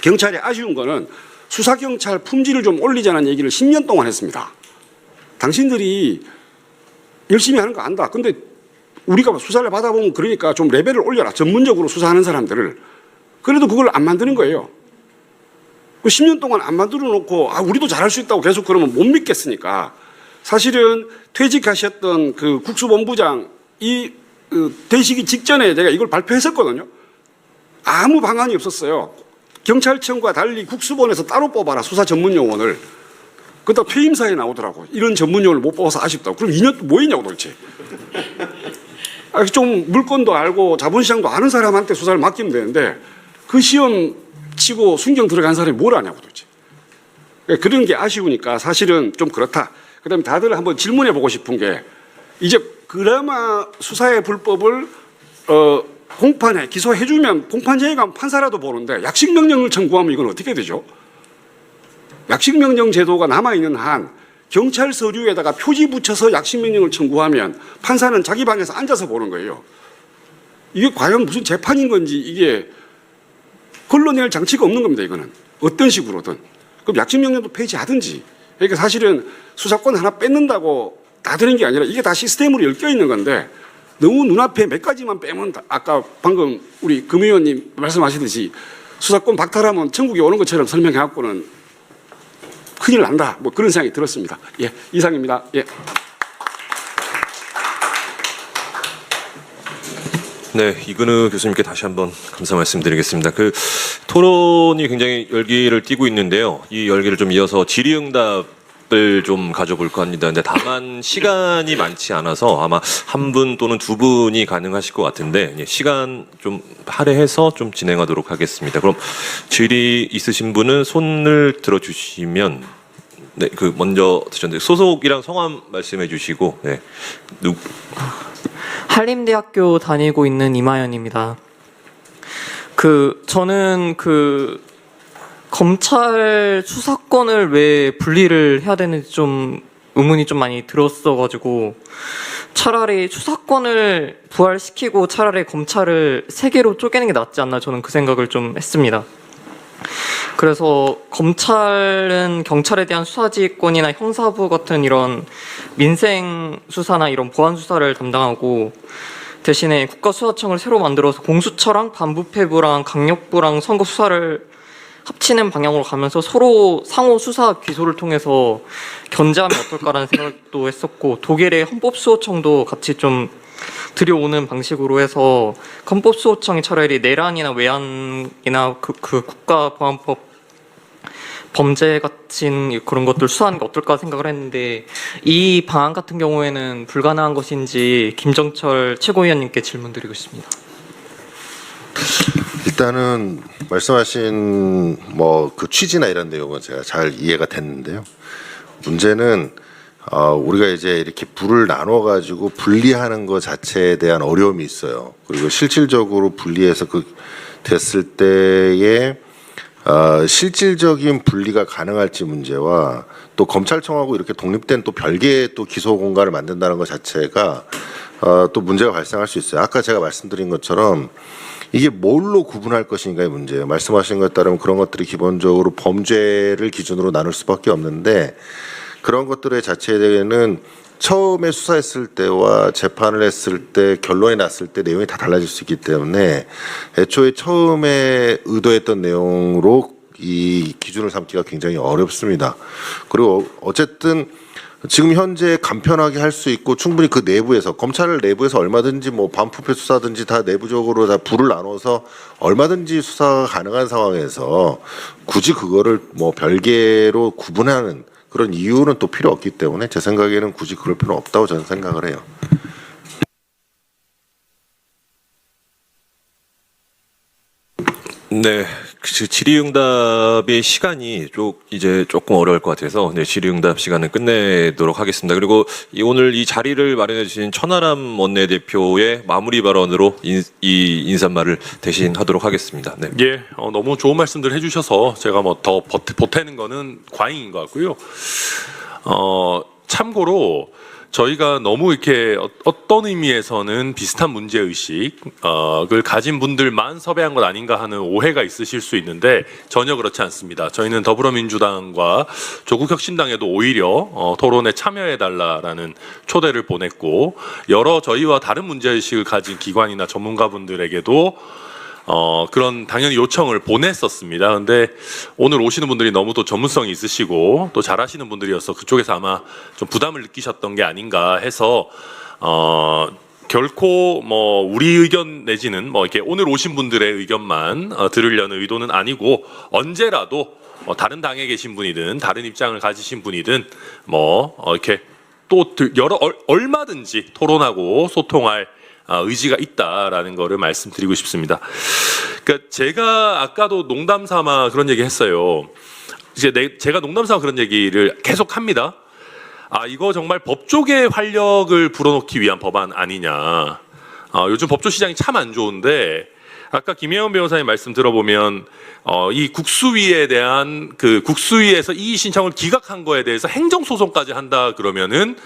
경찰이 아쉬운 거는 수사경찰 품질을 좀 올리자는 얘기를 10년 동안 했습니다. 당신들이 열심히 하는 거 안다. 근데 우리가 수사를 받아보면 그러니까 좀 레벨을 올려라. 전문적으로 수사하는 사람들을. 그래도 그걸 안 만드는 거예요. 10년 동안 안 만들어 놓고 우리도 잘할 수 있다고 계속 그러면 못 믿겠으니까, 사실은 퇴직하셨던 그 국수본부장 되시기 직전에 제가 이걸 발표했었거든요. 아무 방안이 없었어요. 경찰청과 달리 국수본에서 따로 뽑아라, 수사 전문 요원을. 그러다 퇴임사에 나오더라고. 이런 전문 요원을 못 뽑아서 아쉽다고. 그럼 2년 뭐 했냐고 도대체. 좀 물건도 알고 자본시장도 아는 사람한테 수사를 맡기면 되는데 그 시험 치고 순경 들어간 사람이 뭘 아냐고 도대체. 그런 게 아쉬우니까 사실은 좀 그렇다. 그다음에 다들 한번 질문해 보고 싶은 게, 이제 그나마 수사의 불법을 공판에 기소해주면 공판장에 가면 판사라도 보는데 약식명령을 청구하면 이건 어떻게 되죠? 약식명령 제도가 남아있는 한 경찰 서류에다가 표지 붙여서 약식명령을 청구하면 판사는 자기 방에서 앉아서 보는 거예요. 이게 과연 무슨 재판인 건지 이게 걸러낼 장치가 없는 겁니다. 이거는 어떤 식으로든. 그럼 약식명령도 폐지하든지. 그러니까 사실은 수사권 하나 뺏는다고 다 되는 게 아니라 이게 다 시스템으로 엮여 있는 건데 너무 눈앞에 몇 가지만 빼면 아까 방금 우리 금 의원님 말씀하시듯이 수사권 박탈하면 천국에 오는 것처럼 설명해갖고는 큰일 난다. 뭐 그런 생각이 들었습니다. 예, 이상입니다. 예. 네, 이근우 교수님께 다시 한번 감사 말씀드리겠습니다. 그 토론이 굉장히 열기를 띠고 있는데요. 이 열기를 좀 이어서 질의응답을 좀 가져볼까 합니다. 근데 다만 시간이 많지 않아서 아마 한 분 또는 두 분이 가능하실 것 같은데 시간 좀 할애해서 좀 진행하도록 하겠습니다. 그럼 질의 있으신 분은 손을 들어주시면 네, 그 먼저 드셨는데 소속이랑 성함 말씀해 주시고 네. 한림대학교 다니고 있는 이마연입니다. 저는 검찰 수사권을 왜 분리를 해야 되는지 좀 의문이 좀 많이 들었어가지고 차라리 수사권을 부활시키고 차라리 검찰을 세 개로 쪼개는 게 낫지 않나 저는 그 생각을 좀 했습니다. 그래서 검찰은 경찰에 대한 수사지휘권이나 형사부 같은 이런 민생 수사나 이런 보안 수사를 담당하고 대신에 국가수사청을 새로 만들어서 공수처랑 반부패부랑 강력부랑 선거 수사를 합치는 방향으로 가면서 서로 상호 수사 기소를 통해서 견제하면 어떨까라는 생각도 했었고 독일의 헌법수호청도 같이 좀 들여오는 방식으로 해서 헌법수호청이 차라리 내란이나 외환이나 그 국가보안법 범죄 같은 그런 것들 수사하는 게 어떨까 생각을 했는데 이 방안 같은 경우에는 불가능한 것인지 김정철 최고위원님께 질문드리고 싶습니다. 일단은 말씀하신 뭐 그 취지나 이런 내용은 제가 잘 이해가 됐는데요. 문제는 우리가 이제 이렇게 부를 나눠 가지고 분리하는 것 자체에 대한 어려움이 있어요. 그리고 실질적으로 분리해서 됐을 때에 실질적인 분리가 가능할지 문제와 또 검찰청하고 이렇게 독립된 또 별개의 또 기소 공간을 만든다는 것 자체가 또 문제가 발생할 수 있어요. 아까 제가 말씀드린 것처럼 이게 뭘로 구분할 것인가의 문제예요. 말씀하신 것에 따르면 그런 것들이 기본적으로 범죄를 기준으로 나눌 수밖에 없는데 그런 것들의 자체에 대해서는 처음에 수사했을 때와 재판을 했을 때 결론이 났을 때 내용이 다 달라질 수 있기 때문에 애초에 처음에 의도했던 내용으로 이 기준을 삼기가 굉장히 어렵습니다. 그리고 어쨌든 지금 현재 간편하게 할 수 있고 충분히 그 내부에서 검찰 내부에서 얼마든지 뭐 반부패 수사든지 다 내부적으로 다 부를 나눠서 얼마든지 수사가 가능한 상황에서 굳이 그거를 뭐 별개로 구분하는 그런 이유는 또 필요 없기 때문에 제 생각에는 굳이 그럴 필요는 없다고 저는 생각을 해요. 네, 질의응답의 시간이 이제 조금 어려울 것 같아서 네, 질의응답 시간은 끝내도록 하겠습니다. 그리고 오늘 이 자리를 마련해 주신 천하람 원내대표의 마무리 발언으로 이 인사말을 대신하도록 하겠습니다. 네. 예, 너무 좋은 말씀들 해주셔서 제가 뭐 더 보태는 거는 과잉인 것 같고요. 참고로 저희가 너무 이렇게 어떤 의미에서는 비슷한 문제의식을 가진 분들만 섭외한 것 아닌가 하는 오해가 있으실 수 있는데 전혀 그렇지 않습니다. 저희는 더불어민주당과 조국혁신당에도 오히려 토론에 참여해달라라는 초대를 보냈고 여러 저희와 다른 문제의식을 가진 기관이나 전문가분들에게도 그런 당연히 요청을 보냈었습니다. 근데 오늘 오시는 분들이 너무 또 전문성이 있으시고 또 잘하시는 분들이어서 그쪽에서 아마 좀 부담을 느끼셨던 게 아닌가 해서 결코 뭐 우리 의견 내지는 뭐 이렇게 오늘 오신 분들의 의견만 들으려는 의도는 아니고 언제라도 다른 당에 계신 분이든 다른 입장을 가지신 분이든 뭐 이렇게 또 얼마든지 토론하고 소통할 의지가 있다라는 거를 말씀드리고 싶습니다. 그러니까 제가 아까도 농담 삼아 그런 얘기 했어요. 이제 제가 농담 삼아 그런 얘기를 계속 합니다. 이거 정말 법조계의 활력을 불어넣기 위한 법안 아니냐. 요즘 법조 시장이 참 안 좋은데 아까 김혜원 변호사님 말씀 들어보면 이 국수위에 대한 그 국수위에서 이의 신청을 기각한 거에 대해서 행정소송까지 한다 그러면은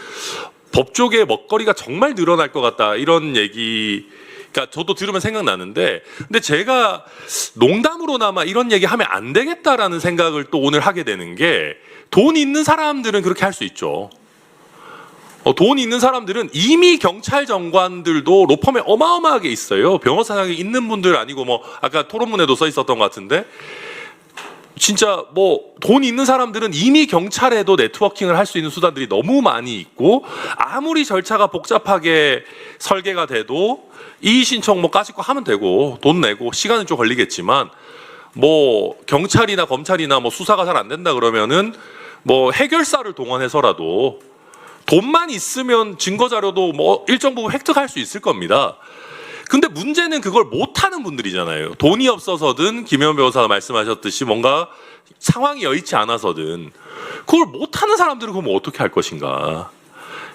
법조계의 먹거리가 정말 늘어날 것 같다 이런 얘기. 그러니까 저도 들으면 생각나는데, 근데 제가 농담으로나마 이런 얘기 하면 안 되겠다라는 생각을 또 오늘 하게 되는 게, 돈 있는 사람들은 그렇게 할 수 있죠. 돈 있는 사람들은 이미 경찰 정관들도 로펌에 어마어마하게 있어요. 변호사장이 있는 분들 아니고 뭐 아까 토론문에도 써 있었던 것 같은데, 진짜 뭐 돈 있는 사람들은 이미 경찰에도 네트워킹을 할 수 있는 수단들이 너무 많이 있고, 아무리 절차가 복잡하게 설계가 돼도 이의 신청 뭐 까짓 거 하면 되고 돈 내고 시간은 좀 걸리겠지만, 뭐 경찰이나 검찰이나 뭐 수사가 잘 안 된다 그러면은 뭐 해결사를 동원해서라도 돈만 있으면 증거 자료도 뭐 일정 부분 획득할 수 있을 겁니다. 근데 문제는 그걸 못하는 분들이잖아요. 돈이 없어서든 김혜원 변호사가 말씀하셨듯이 뭔가 상황이 여의치 않아서든 그걸 못하는 사람들은 그럼 어떻게 할 것인가.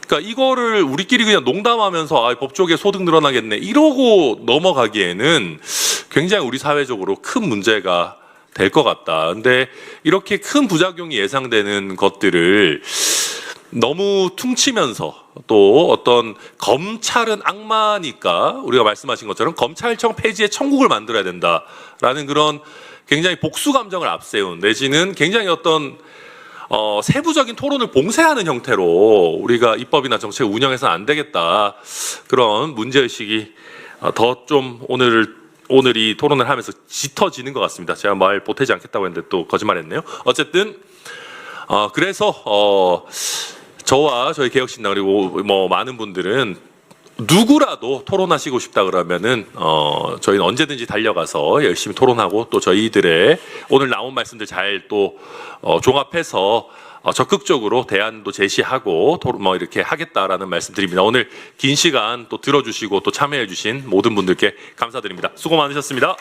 그러니까 이거를 우리끼리 그냥 농담하면서 법조계 소득 늘어나겠네 이러고 넘어가기에는 굉장히 우리 사회적으로 큰 문제가 될 것 같다. 근데 이렇게 큰 부작용이 예상되는 것들을 너무 퉁치면서 또 어떤 검찰은 악마니까 우리가 말씀하신 것처럼 검찰청 폐지의 천국을 만들어야 된다라는 그런 굉장히 복수 감정을 앞세운, 내지는 굉장히 어떤 세부적인 토론을 봉쇄하는 형태로 우리가 입법이나 정책을 운영해서는 안 되겠다, 그런 문제의식이 더 좀 오늘 이 토론을 하면서 짙어지는 것 같습니다. 제가 말 보태지 않겠다고 했는데 또 거짓말했네요. 어쨌든 그래서 저와 저희 개혁신당 그리고 뭐 많은 분들은 누구라도 토론하시고 싶다 그러면은 저희는 언제든지 달려가서 열심히 토론하고, 또 저희들의 오늘 나온 말씀들 잘 또 종합해서 적극적으로 대안도 제시하고 뭐 이렇게 하겠다라는 말씀드립니다. 오늘 긴 시간 또 들어주시고 또 참여해주신 모든 분들께 감사드립니다. 수고 많으셨습니다.